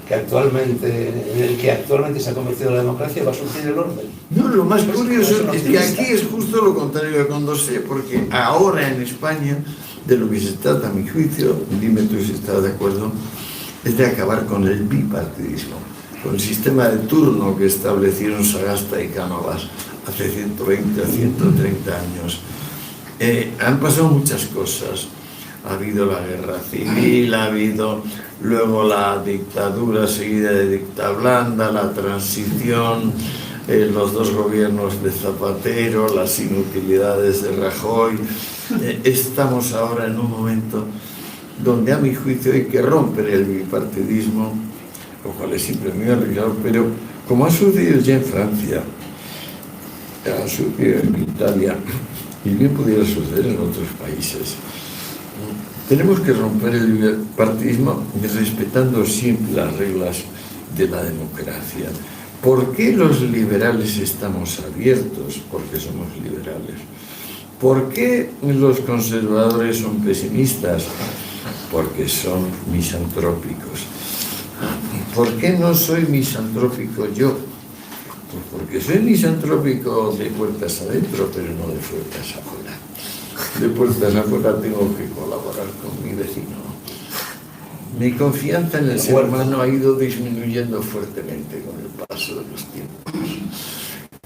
en el que actualmente se ha convertido la democracia va a surgir el orden. No, lo más Pues, curioso es es que aquí es justo lo contrario de Condorcet, porque ahora en España, de lo que se trata, a mi juicio, dime tú si estás de acuerdo, es de acabar con el bipartidismo, con el sistema de turno que establecieron Sagasta y Cánovas hace 120 o 130 años. Han pasado muchas cosas. Ha habido la guerra civil, ha habido luego la dictadura seguida de dictadura blanda, la transición, los dos gobiernos de Zapatero, las inutilidades de Rajoy. Estamos ahora en un momento donde a mi juicio hay que romper el bipartidismo, lo cual es siempre muy arriesgado, pero como ha sucedido ya en Francia, ha sucedido en Italia, y bien pudiera suceder en otros países, tenemos que romper el bipartidismo respetando siempre las reglas de la democracia. ¿Por qué los liberales estamos abiertos? Porque somos liberales. ¿Por qué los conservadores son pesimistas? Porque son misantrópicos. ¿Por qué no soy misantrópico yo? Pues porque soy misantrópico de puertas adentro, pero no de puertas afuera. De puertas afuera tengo que colaborar con mi vecino. Mi confianza en el ser humano ha ido disminuyendo fuertemente con el paso de los tiempos.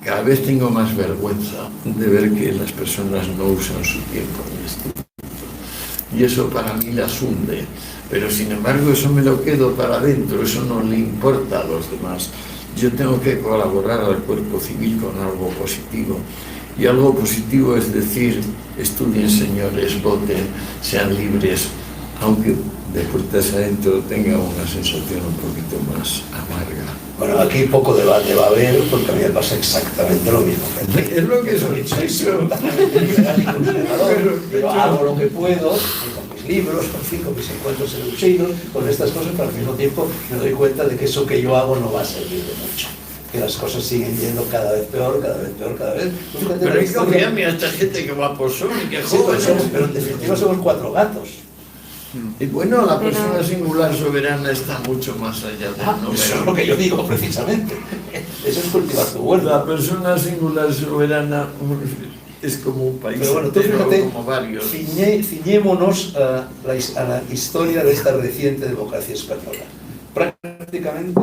Cada vez tengo más vergüenza de ver que las personas no usan su tiempo en este. Y eso para mí las hunde, pero sin embargo eso me lo quedo para adentro, eso no le importa a los demás. Yo tengo que colaborar al cuerpo civil con algo positivo, y algo positivo es decir, estudien señores, voten, sean libres, aunque de puertas adentro tenga una sensación un poquito más amarga. Bueno, aquí poco debate va a haber, porque a mí me pasa exactamente lo mismo. Es lo que soy totalmente liberal y conservador, pero hago lo que puedo, con mis libros, con mis encuentros elusinos, con estas cosas, pero al mismo tiempo me doy cuenta de que eso que yo hago no va a servir de mucho. que las cosas siguen yendo cada vez peor, cada vez peor, cada vez. Pero hay que confiarme a esta gente que guapos son y que Sí, jóvenes. pero en definitiva somos 4 gatos. Y bueno, la persona singular soberana está mucho más allá del Eso es lo número. que yo digo precisamente. Eso es cultivar tu huerta. La persona singular soberana es como un país Pero bueno, tú entero, fíjate, como varios. ciñémonos a la historia de esta reciente democracia española. Prácticamente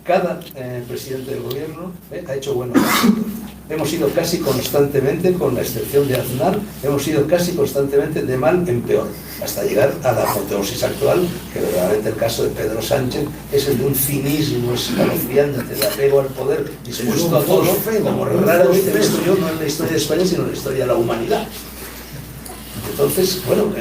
cada presidente del gobierno ha hecho buenos asuntos. Hemos ido casi constantemente, con la excepción de Aznar, hemos ido casi constantemente de mal en peor, hasta llegar a la apoteosis actual, que verdaderamente el caso de Pedro Sánchez es el de un cinismo escalofriante, de apego al poder, dispuesto a todo, como rara vez he visto yo, no en la historia de España, sino en la historia de la humanidad. Entonces, bueno,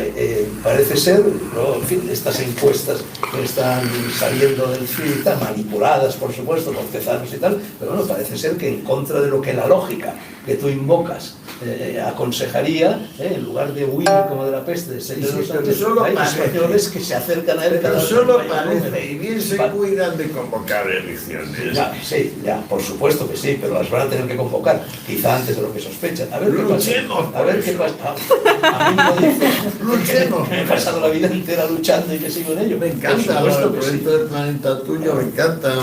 parece ser, ¿no? En fin, estas encuestas que están saliendo del CIVITA, manipuladas, por supuesto, por tezanos y tal, pero bueno, parece ser que en contra de lo que la lógica que tú invocas aconsejaría, en lugar de huir como de la peste de Pedro Sánchez, hay españoles que se acercan a él cada Pero vez solo con mayor número. parece, y bien se cuidan de convocar elecciones. Ya, sí, ya, por supuesto que sí, pero las van a tener que convocar, quizá antes de lo que sospechan. A ver qué pasa. Luchemos A ver por qué eso. pasa. A mí me lo dicen. Luchemos. Me he pasado la vida entera luchando y que sigo en ello. Me encanta Por el supuesto que sí. proyecto del planeta tuyo, me encanta.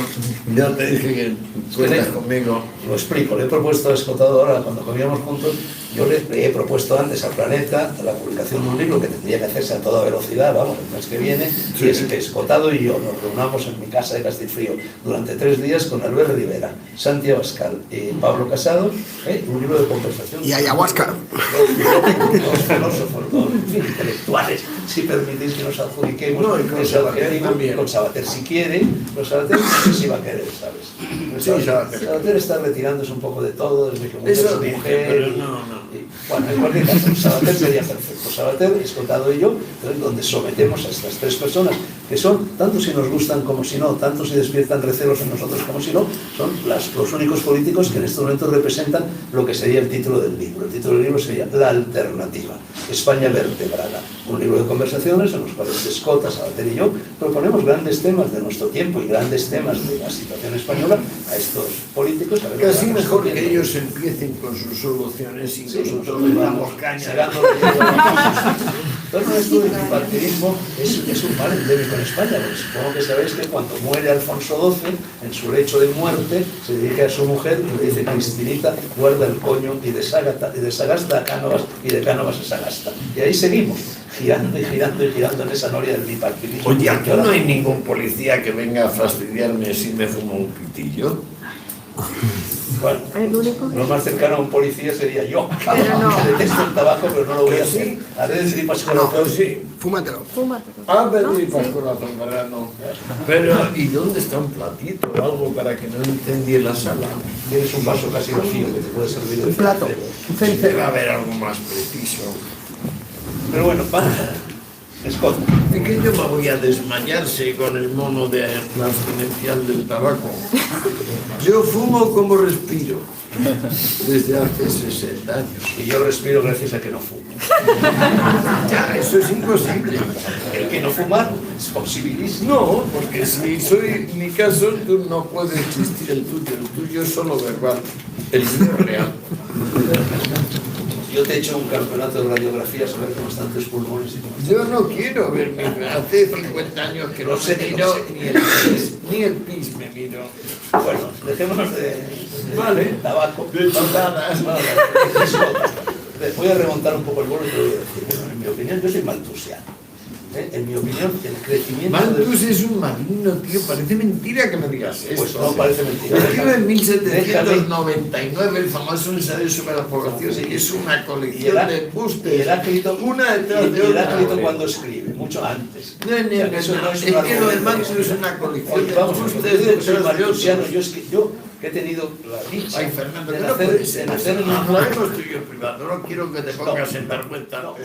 Ya te dije que cuentas conmigo. Lo explico, le he propuesto a Escotado ahora, cuando comíamos juntos, yo le he propuesto antes al Planeta la publicación de un libro que tendría que hacerse a toda velocidad, vamos, el mes que viene, y es que Escotado y yo nos reunamos en mi casa de Castilfrío durante 3 días con Albert Rivera, Santi Abascal y Pablo Casado, un libro de conversación. Y ayahuasca. Dos filósofos, dos intelectuales, si permitís que nos adjudiquemos No, y con ese Sabater adjetivo, también. con Sabater si quiere, con Sabater no sé si va a querer, ¿sabes? Sí, Sabater. Sabater está retirándose un poco de todo, desde que murió Eso su dice, mujer. pero no. Bueno, en cualquier caso, Sabater sería perfecto. Sabater, Escotado y yo, entonces, donde sometemos a estas 3 personas, que son, tanto si nos gustan como si no, tanto si despiertan recelos en nosotros como si no, son los únicos políticos que en estos momentos representan lo que sería el título del libro. El título del libro sería La Alternativa, España vertebrada. Un libro de conversaciones en los cuales Escota, Sabater y yo proponemos grandes temas de nuestro tiempo y grandes temas de la situación española a estos políticos. A ver, Casi vamos mejor viendo. que ellos empiecen con sus soluciones y Sí, nosotros le damos caña. Entonces, esto del bipartidismo es un mal endémico en España, porque supongo que sabéis que cuando muere Alfonso XII, en su lecho de muerte, se dirige a su mujer y le dice: Cristinita, guarda el coño y de Sagasta a Cánovas y de Cánovas a Sagasta. Y ahí seguimos, girando y girando y girando en esa noria del bipartidismo. Oye, aquí no hay ningún policía que venga a fastidiarme si me fumo un pitillo. Bueno, El único lo más cercano a un policía sería yo. Pero no. Que detesto el tabaco, pero no lo voy a hacer. Haré de tripas con Pero sí. Fúmatelo. fúmatelo. Ah, pero ¿No? y para Sí. corazón verano. Pero, ¿y dónde está un platito o algo para que no incendie la sala? Tienes un vaso casi vacío que te puede servir de Un plato. cenicero. Debe haber algo más preciso. Pero bueno, vamos. Scott. Es que yo me voy a desmayarse con el mono de la abstinencial del tabaco. Yo fumo como respiro. Desde hace 60 años. Y yo respiro gracias a que no fumo. Ya, eso es imposible. El que no fumar es posibilísimo. No, porque si soy mi caso, tú no puede existir el tuyo es solo verbal, el mío es real. Yo te he hecho un campeonato de radiografía sobre cómo están tus pulmones y cómo están. Yo no quiero verme, hace 50 años que no Lo sé, me lo miro, sé. ni el pis me miro. Bueno, dejémonos de Vale. tabaco. De chutadas. Vamos a voy a remontar un poco el vuelo y te voy a decir, bueno, en mi opinión, yo soy maltusiano. En mi opinión, el crecimiento Malthus es un marino, tío, parece mentira que me digas esto. Pues no parece mentira. Escribe en Déjame. 1799 el famoso ensayo sobre la población y es una colección de Y embustes. Heráclito, Una detrás de y otra. Heráclito cuando escribe, mucho antes. No, O sea, que eso no es un que lo argumento de Malthus que- es una colección Oye, de vamos, embustes yo digo que soy detrás de maltusiano, otros. yo que he tenido la dicha Ay, Fernando, de que no nacer, puede ser. de nacer en un Hablaremos tú y yo privado, no quiero que te pongas en vergüenza. No.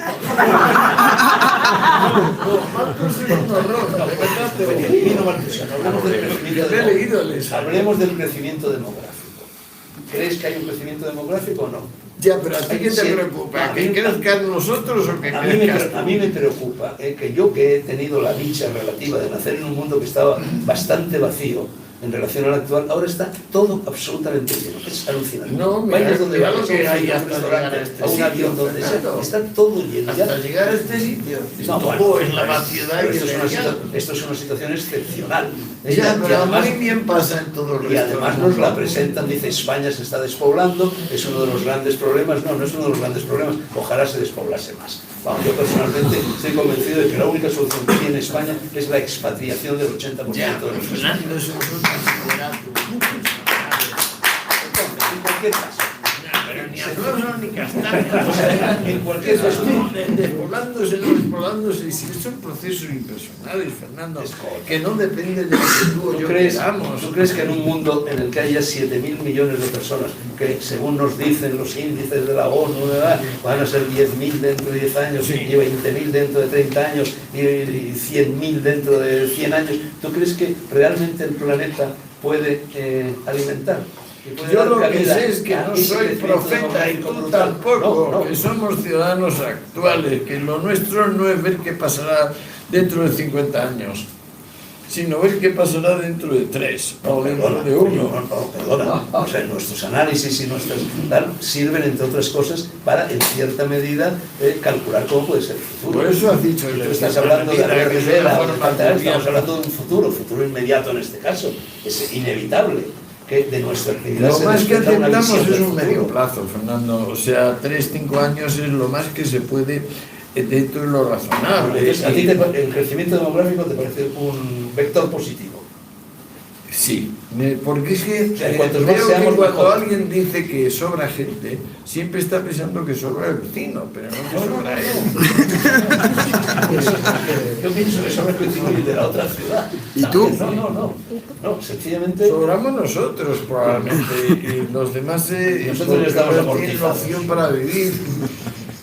Malthus es un horror, de verdad te lo digo. Divino maltusiano. Yo he leído el ensayo. Hablemos del crecimiento demográfico. ¿Crees que hay un crecimiento demográfico o no? Ya, pero ¿a ti qué te Sí. preocupa? ¿Que crezcan nosotros o que A mí crezcas tú? me preocupa que yo, que he tenido la dicha relativa de nacer en un mundo que estaba bastante vacío, en relación al actual, ahora está todo absolutamente lleno. Es alucinante. No, mira, vayas donde mira vayas, lo que a un hay sitio, a un hasta restaurante, llegar a este a un sitio, avión, donde sea, Fernando. está todo lleno. Hasta llegar a este sitio. No, Esto es la vaciedad pero que esto es una situación excepcional. Ya, Y pero además- muy bien pasa en todo el resto. y además nos la presentan, dice España se está despoblando, es uno de los grandes problemas. No, no es uno de los grandes problemas, ojalá se despoblase más. Vamos, yo personalmente estoy convencido de que la única solución que tiene España es la expatriación del 80% Ya, de los españoles. Fernando, eso es un considerato. Entonces, en cualquier caso, Pero ni aplausos ni castañas. en cualquier caso, Despoblándose, si son procesos impersonales, Fernando, Es correcto. que no dependen de lo que tú o ¿tú yo crees, queramos. ¿tú crees que en un mundo en el que haya 7.000 millones de personas, que según nos dicen los índices de la ONU, ¿verdad?, van a ser 10.000 dentro de 10 años, Sí. y 20.000 dentro de 30 años, y 100.000 dentro de 100 años, ¿tú crees que realmente el planeta puede alimentar? Y puede Yo dar lo que cabida sé es que a no ese soy crecimiento profeta y demográfico tú brutal? tampoco, No, no. que somos ciudadanos actuales, que lo nuestro no es ver qué pasará dentro de 50 años, sino ver qué pasará dentro de 3 o dentro de 1. Perdona. O sea, nuestros análisis y nuestras tal sirven, entre otras cosas, para, en cierta medida, calcular cómo puede ser el futuro. Por eso has dicho Tú que estás hablando de Albert que es Rivera, una o de forma Pantaleón, estamos curiosa. hablando de un futuro inmediato en este caso. Es inevitable que de nuestra actividad Lo se más que desprenda una aceptamos visión es del un medio futuro. plazo, Fernando. O sea, 3-5 años es lo más que se puede dentro de lo razonable. Entonces, ¿a ti el crecimiento demográfico te parece un vector positivo? Sí, porque es que O sea, cuantos más veo seamos, que cuando mejor. alguien dice que sobra gente, siempre está pensando que sobra el vecino, pero no que sobra él. Yo pienso que son el de la otra ciudad. ¿Y tú? No, sencillamente. Sobramos nosotros probablemente y los demás Nosotros ya estamos tienen amortizados. opción para vivir.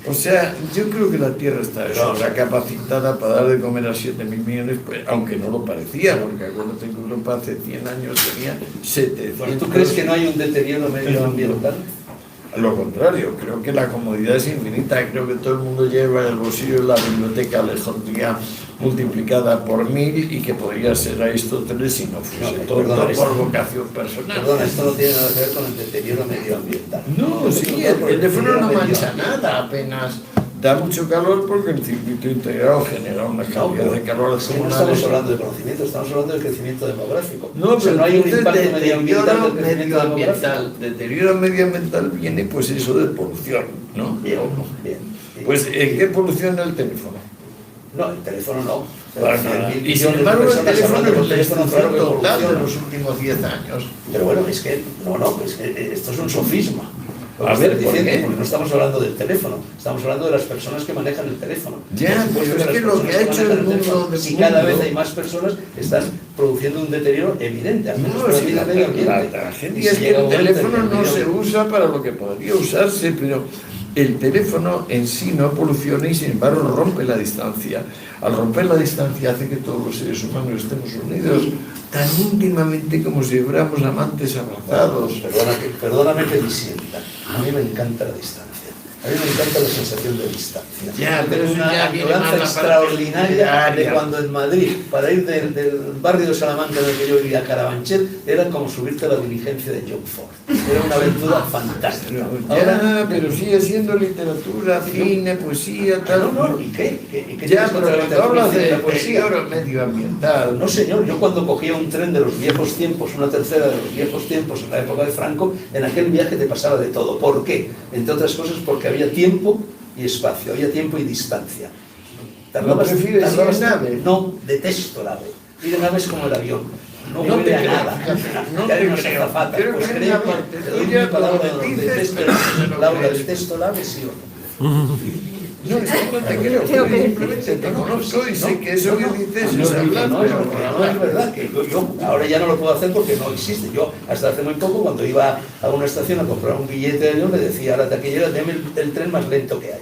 O sea, yo creo que la Tierra está capacitada para dar de comer a 7.000 millones, pues, aunque no lo parecía, porque acuérdate que Europa hace 100 años tenía 700. ¿Tú crees que no hay un deterioro medioambiental? Lo contrario, creo que la comodidad es infinita. Creo que todo el mundo lleva en el bolsillo la biblioteca Alejandría multiplicada por 1000 y que podría ser Aristóteles si no fuese No, todo perdona, por vocación personal. Perdona, esto no tiene nada que ver con el deterioro medioambiental. No, sí, el teléfono no mancha nada, apenas da mucho calor porque el circuito integrado genera una cantidad de calor No acumulada. estamos hablando de conocimiento, estamos hablando de crecimiento demográfico. No, O sea, pero no hay un entonces impacto medioambiental del crecimiento medioambiental. demográfico. Deterioro medioambiental viene pues eso de polución, ¿no? Bien, bien. Pues ¿en qué poluciona el teléfono? No, el teléfono no. Para nada. 100.000 Y sin millones de embargo el personas teléfono hablando es por la teléfono, claro extinción que total de evoluciona. los últimos 10 años. Pero bueno, es que es que esto es un sofisma. Lo que A ver, estoy ¿por diciendo, qué? porque no estamos hablando del teléfono, estamos hablando de las personas que manejan el teléfono. Ya, Por supuesto pero es que las lo que personas ha hecho manejan el mundo teléfono, del si cada mundo- vez hay más personas, están produciendo un deterioro evidente, al menos No, para si el la medio ambiente. tragedia Y es si que llega el un momento en teléfono que el no medio se usa para lo que podría usarse, pero el teléfono en sí no evoluciona y sin embargo rompe la distancia. Al romper la distancia hace que todos los seres humanos estemos unidos tan íntimamente como si fuéramos amantes abrazados. Perdóname que disienta. A mí me encanta la distancia. A mí me encanta la sensación de distancia. Ya, pero eso una ya viene añoranza más la parte extraordinaria de diaria. cuando en Madrid, para ir del barrio de Salamanca en el que yo vivía a Carabanchel, era como subirte a la diligencia de John Ford. Era una aventura fantástica. Ya, pero sigue siendo literatura, cine, poesía, tal. No, ¿y qué? ¿Y qué Ya, tienes pero contra la cuando hablas literatura y de la poesía? deterioro medioambiental. No, señor, yo cuando cogía un tren de los viejos tiempos, una tercera de los viejos tiempos en la época de Franco, en aquel viaje te pasaba de todo. ¿Por qué? Entre otras cosas porque había tiempo y espacio, había tiempo y distancia. ¿No prefieres ir en nave? No, detesto el ave. Ir en ave es como el avión. No No huele te a creo, nada. no Ya hay te unas creo. azafatas. Creo Pues que en créeme, una parte te doy tuya mi palabra lo de honor. dices, Detesto pero el no ave. lo Laura, crees. detesto el ave, sí o no. No, es que no te creo, simplemente te conozco y sé que eso que dices es hablar, No es verdad, que yo ahora ya no lo puedo hacer porque no existe. Yo hasta hace muy poco, cuando iba a una estación a comprar un billete de avión, le decía a la taquillera, deme el tren más lento que haya.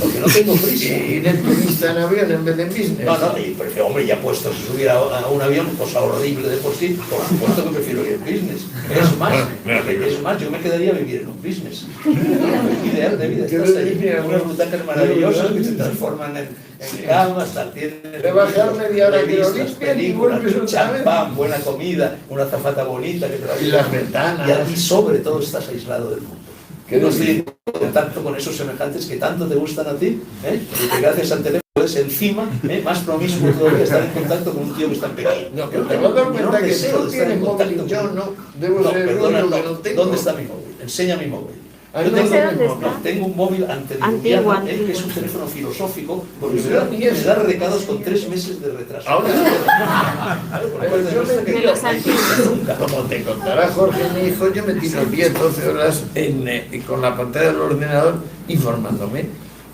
porque no tengo prisa. Y de turista en avión en vez de business. No, y prefiero, hombre, ya puesto si subiera a un avión, cosa horrible de por sí, por supuesto que prefiero ir en business. Es más, yo me quedaría a vivir en un business. Ideal de vida. Estás ahí, unas butacas maravillosas que se transforman en camas, tienes Trabajar media hora que lo revistas, limpian y películas, vuelves otra vez. champán, buena comida, una azafata bonita que te la Y las ventanas. y aquí sobre todo estás aislado del mundo. ¿Qué No decir? estoy en contacto con esos semejantes que tanto te gustan a ti, y que gracias al teléfono puedes encima, más promiscuo todavía, estar en contacto con un tío que está en Pekín. No, pero te vas a dar cuenta No que deseo tú de estar tienes en contacto móvil, yo con- no. Debo No, ser el perdona, único que no. no tengo. ¿Dónde está mi móvil? Enseña mi móvil. Ah, Yo no tengo, sé dónde no, está. tengo un móvil antediluviano, Antiguo. que es un teléfono filosófico, porque Pues me da, ni me eso. da recados con 3 meses de retraso. Ahora De los antiguos. como te contará Jorge, mi hijo, yo me tiro 10, 12 horas con la pantalla del ordenador informándome.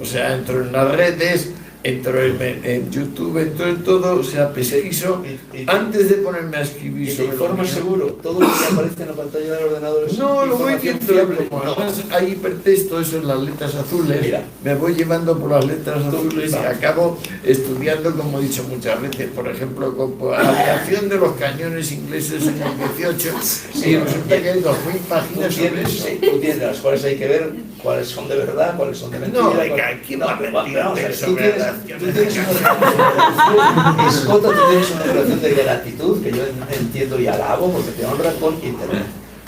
O sea, entro en las redes, entro en YouTube, entro en todo, o sea, pesquiso antes de ponerme a escribir Y te sobre informas lo mío. seguro, todo lo que aparece en la pantalla del ordenador es No, lo voy información viendo, fiable. como No. además hay hipertexto, eso en las letras azules, Mira. me voy llevando por las letras azules y va. acabo estudiando, como he dicho muchas veces, por ejemplo, con la aviación de los cañones ingleses en el 18, y resulta que hay 2000 Tú páginas sobre tienes, eso. sí, tú tienes las cuales hay que ver cuáles son de verdad, cuáles son de mentira. No, cuáles- venga, ¿quién va a mentir vamos a ver, de tú tienes sobre Escota, tú tienes una relación de gratitud que yo entiendo y alabo porque te honra con Internet.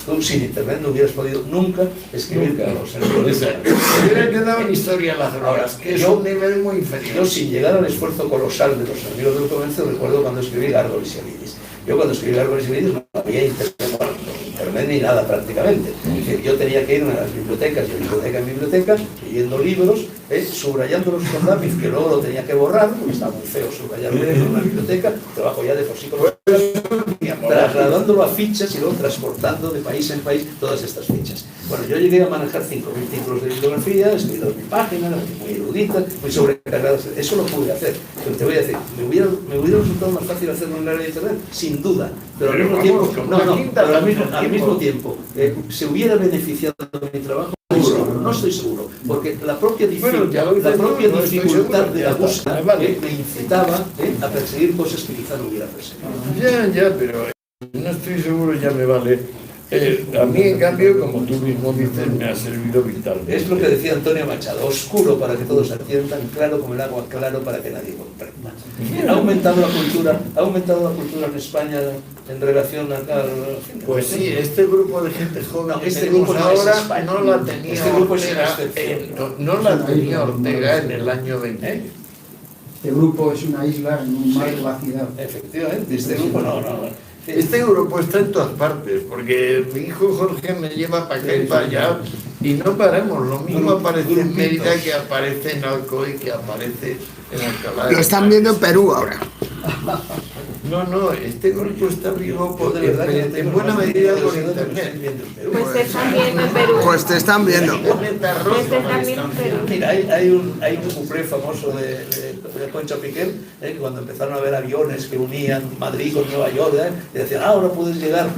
Tú sin Internet no hubieras podido nunca escribir Nunca. los errores. Me hubiera quedado en historia las horas, que es Yo- un nivel muy Yo, inferior. sin llegar al esfuerzo colosal de los amigos del comercio, recuerdo cuando escribí Gárgoles y Eliris. Yo cuando escribí Gárgoles y Eliris no había internet ni nada prácticamente. Es decir, yo tenía que irme a las bibliotecas, de biblioteca en biblioteca, leyendo libros, subrayándolos con lápiz, que luego lo tenía que borrar, porque estaba muy feo subrayar en una biblioteca, trabajo ya de por sí con trasladándolo a fichas y luego transportando de país en país todas estas fichas. Bueno, yo llegué a manejar 5.000 títulos de bibliografía, escribí 2.000 páginas, muy eruditas, muy sobrecargadas. Eso lo pude hacer. Pero te voy a decir, me hubiera resultado más fácil hacerlo en la era de Internet, sin duda. Pero al Pero mismo vamos, tiempo, como no, una quinta pero al parte mismo del tiempo, se hubiera beneficiado de mi trabajo. No estoy seguro, porque la propia, Bueno, ya lo dices la propia tú, no estoy dificultad seguro, de ya la está, búsqueda vale. me incitaba a perseguir cosas que quizá no hubiera perseguido. Ya, pero no estoy seguro, ya me vale. A mí, en cambio, como tú mismo dices, me ha servido vitalmente. Es lo que decía Antonio Machado: oscuro para que todos atiendan, claro como el agua, claro para que nadie comprenda. ¿Ha aumentado la cultura en España en relación a Pues sí, este grupo de gente joven No, que este tenemos grupo no es ahora España. no la tenía Este grupo es Ortega, una excepción. no la tenía Ortega en el año 20. Este grupo es una isla en un mar de vacidad. Efectivamente, este grupo no. Este grupo está en todas partes, porque mi hijo Jorge me lleva para acá y para allá y no paramos. Lo mismo aparece en Mérida que aparece en Alcoy, que aparece en Alcalá. Lo están viendo en Perú ahora. No, este grupo está vivo Yo de verdad que no en tengo buena más medida idea por de lo que estoy internet. viendo en Perú. Pues te están viendo en Perú. Pues te están viendo. Internet arroja Este la también en distancia. Perú. Mira, hay un cuplé famoso de Concha Piquer, que cuando empezaron a haber aviones que unían Madrid con Nueva York, y decían, ahora puedes llegar,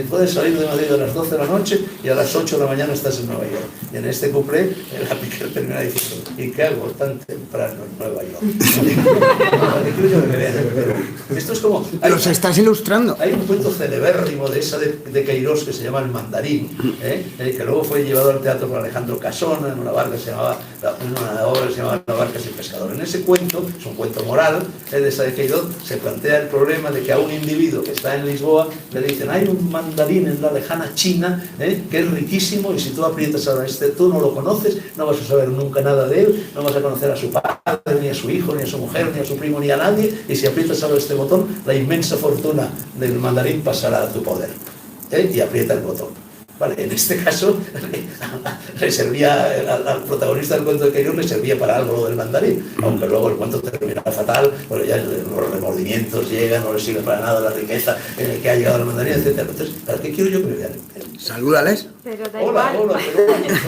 puedes salir de Madrid a las 12 de la noche y a las 8 de la mañana estás en Nueva York. Y en este cuplé, la Piquer termina diciendo, ¿y qué hago tan temprano en Nueva York? Esto es como... Los estás ilustrando. Hay un cuento celebérrimo de esa de Queirós que se llama El Mandarín, que luego fue llevado al teatro por Alejandro Casona en una obra que se llamaba La barca sin pescador. En ese cuento, es un cuento moral, de esa de Queirós, se plantea el problema de que a un individuo que está en Lisboa le dicen, hay un mandarín en la lejana China que es riquísimo y si tú aprietas ahora tú no lo conoces, no vas a saber nunca nada de él, no vas a conocer a su padre, ni a su hijo, ni a su mujer, ni a su primo, ni a nadie, y si aprietas ahora este botón, la inmensa fortuna del mandarín pasará a tu poder. Y aprieta el botón. Vale, en este caso le servía al protagonista del cuento de Queirós, le servía para algo lo del mandarín, aunque luego el cuento termina fatal, pero ya los remordimientos llegan, no le sirve para nada la riqueza en el que ha llegado el mandarín, etc. Entonces, ¿para qué quiero yo que me vean? Salúdales. Pero da Hola, igual.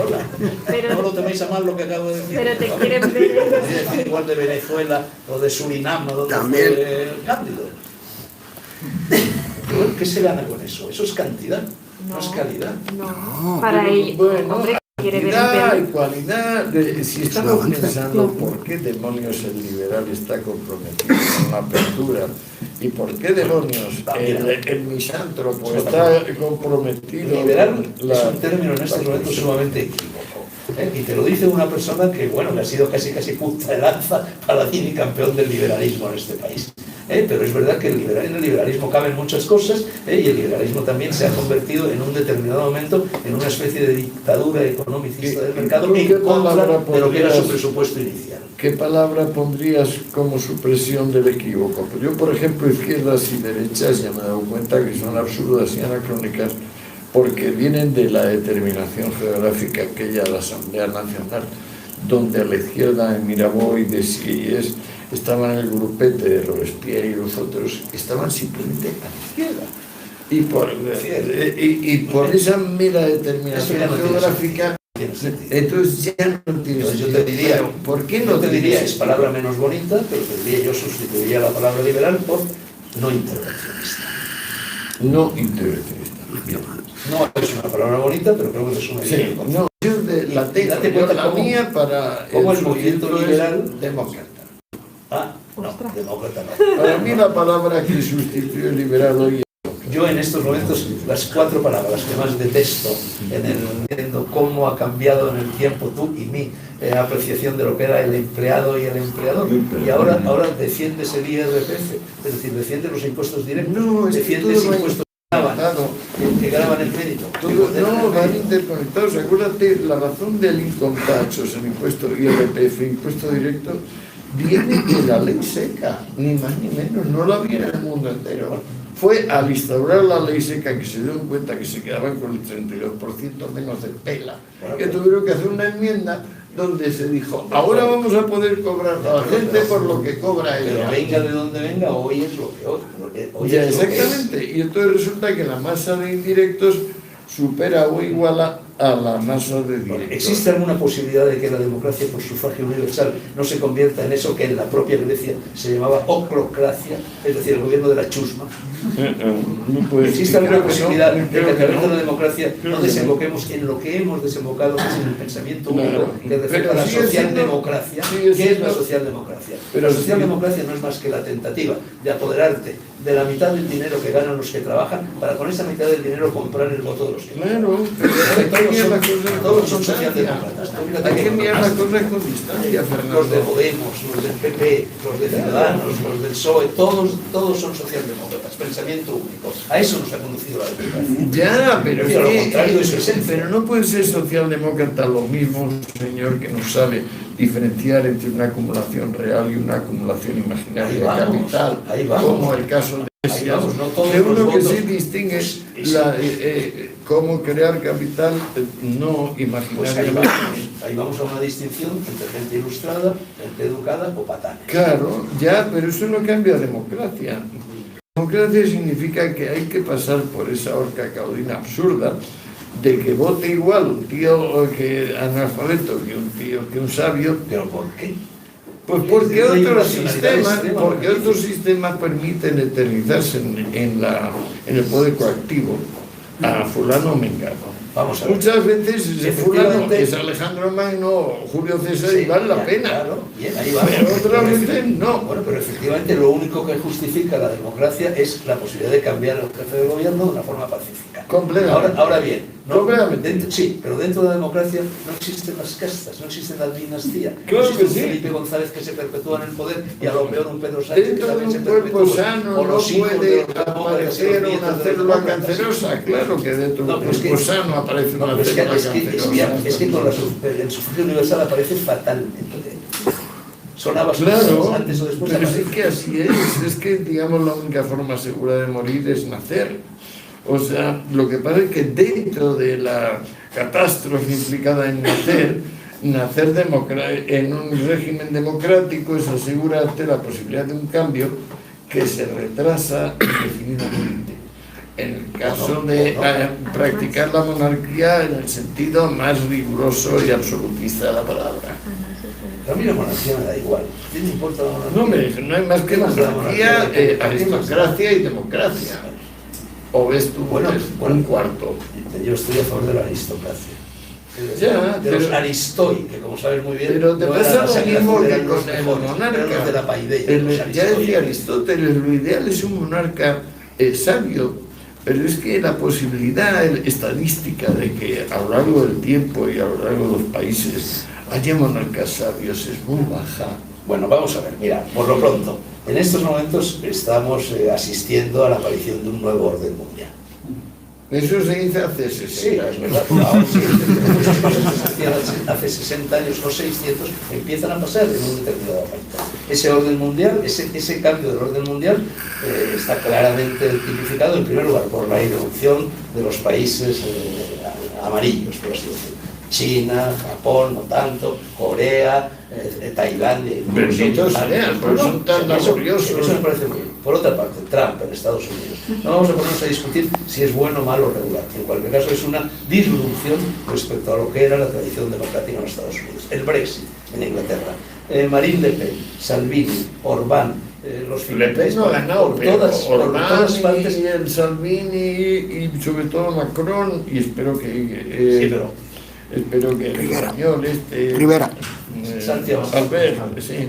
hola. Pero- No lo toméis a mal lo que acabo de decir. Pero te quieren ver. Podría decir igual de Venezuela o de Surinam o donde También. fue Cándido. ¿Qué se gana con eso? Eso es cantidad, no es calidad. No, para ellos. Bueno, Hombre, quiere ver cantidad en y cualidad. Si estamos pensando por qué demonios el liberal está comprometido con la apertura y por qué demonios el misántropo está comprometido Liberal con es un término en este momento sumamente equívoco. Y te lo dice una persona que, bueno, que ha sido casi punta de lanza, paladín y campeón del liberalismo en este país. Pero es verdad que en el liberalismo caben muchas cosas, y el liberalismo también se ha convertido en un determinado momento en una especie de dictadura economicista del mercado en contra de lo que era su presupuesto inicial. ¿Qué palabra pondrías como supresión del equívoco? Pues yo, por ejemplo, izquierdas y derechas ya me he dado cuenta que son absurdas y anacrónicas porque vienen de la determinación geográfica aquella de la Asamblea Nacional, donde a la izquierda en Mirabeau y de Sieyès estaban el grupete de Robespierre y los otros, estaban simplemente a la izquierda. Y por esa mera determinación geográfica, entonces ya no tiene sentido. Yo te diría, ¿por qué no te diría? Es palabra menos bonita, pero te diría, yo sustituiría la palabra liberal por no intervencionista. No intervencionista. No es una palabra bonita, pero creo que es una idea. Sí, no, yo la tengo, la mía para como el movimiento liberal demócrata. No, demócrata no. Para mí la palabra que sustituye el liberal hoy es... Yo en estos momentos, las 4 palabras que más detesto viendo cómo ha cambiado en el tiempo tú y mi apreciación de lo que era el empleado y el empleador. Y ahora defiendes el IRPF, es decir, defiendes los impuestos directos, no, defiendes impuestos que graban el crédito. No, van interconectados. Acuérdate, la razón del income tax, o sea, el impuesto IRPF, impuesto directo, viene de la ley seca, ni más ni menos, no la había en el mundo entero. Fue al instaurar la ley seca que se dieron cuenta que se quedaban con el 32% menos de pela, que tuvieron que hacer una enmienda donde se dijo, ahora vamos a poder cobrar a la gente por lo que cobra ella. Pero venga de donde venga, hoy es lo que hoy ya, exactamente, y entonces resulta que la masa de indirectos supera o iguala a la masa de directos. ¿Existe alguna posibilidad de que la democracia por sufragio universal no se convierta en eso que en la propia Grecia se llamaba oclocracia, es decir, el gobierno de la chusma? ¿Existe alguna posibilidad de que a través de la democracia no desemboquemos en lo que hemos desembocado, que es en el pensamiento único, que refleja la socialdemocracia? ¿Qué es la socialdemocracia? La socialdemocracia no es más que la tentativa de apoderarte de la mitad del dinero que ganan los que trabajan para con esa mitad del dinero comprar el voto de los que todos son socialdemócratas. Hay que mirar las cosas con distancia, Fernando. Los de Podemos, los del PP, los de Ciudadanos, los del PSOE, todos son socialdemócratas, pensamiento único. A eso nos ha conducido la democracia. Ya, pero es lo contrario de su esencia. Pero no puede ser socialdemócrata lo mismo, señor, que no sabe diferenciar entre una acumulación real y una acumulación imaginaria de capital, como el caso de de uno que sí distingue cómo crear capital no imaginario. Pues ahí vamos a una distinción entre gente ilustrada, gente educada o patana. Claro, ya, pero eso no cambia democracia. Democracia significa que hay que pasar por esa horca caudina absurda de que vote igual un tío que analfabeto que un sabio. ¿Pero por qué? Pues porque otros sistemas permiten eternizarse en el poder coactivo a fulano o mengano. Vamos a ver. Muchas veces ese fulano es Alejandro Magno, Julio César, y vale la pena. Claro, bien, ahí va. Pero otras veces no. Bueno, pero efectivamente lo único que justifica la democracia es la posibilidad de cambiar al jefe de gobierno de una forma pacífica. Completamente. Ahora bien, completamente. sí, pero dentro de la democracia no existen las castas, no existe la dinastía. Claro no existe que sí. un Felipe González que se perpetúa en el poder y a lo peor un Pedro Sánchez Dentro que de también se un cuerpo perpetúa. sano no puede aparecer una célula cancerosa. Claro que dentro de un cuerpo sano aparece una célula cancerosa. Es que con el sufragio universal aparece fatalmente. Sonaba claro, antes o después. Pero es que así es que digamos la única forma segura de morir es nacer. O sea, lo que pasa es que dentro de la catástrofe implicada en nacer en un régimen democrático es asegurarte la posibilidad de un cambio que se retrasa indefinidamente. En el caso de practicar la monarquía en el sentido más riguroso y absolutista de la palabra. A mí la monarquía me da igual. ¿Qué me importa la monarquía? No hay más que monarquía, aristocracia y democracia. ¿O ves tú un cuarto? Yo estoy a favor de la aristocracia. Ya, de los pero- aristoi, que como sabes muy bien, Pero te no pasa eran lo las mismo eran que los con el mejores, eran los de monarca. la paideia, los Ya aristoi. decía Aristóteles, lo ideal es un monarca sabio, pero es que la posibilidad estadística de que a lo largo del tiempo y a lo largo de los países haya monarcas sabios es muy baja. Bueno, vamos a ver, mira, por lo pronto, en estos momentos estamos asistiendo a la aparición de un nuevo orden mundial. Eso se dice hace 60 Sí, es años. verdad. Ahora sí, muchas cosas que se hacían hace 60 años o 600 empiezan a pasar en un determinado momento. Ese orden mundial, ese cambio del orden mundial está claramente tipificado en primer lugar por la irrupción de los países amarillos, por así decirlo. China, Japón, no tanto, Corea, Tailandia. Benditos sean, pero son tan laboriosos. Eso me parece muy bien. Por otra parte, Trump en Estados Unidos. No vamos a ponernos a discutir si es bueno, malo o regular. En cualquier caso, es una disrupción respecto a lo que era la tradición democrática en los Estados Unidos. El Brexit en Inglaterra. Marine Le Pen, Salvini, Orbán, los Le Pen no ha ganado, por pero todas Orbán partes. y el Salvini y sobre todo Macron, y espero que Sí, pero espero que el Rivera. español Rivera. Santiago. Albert, sí,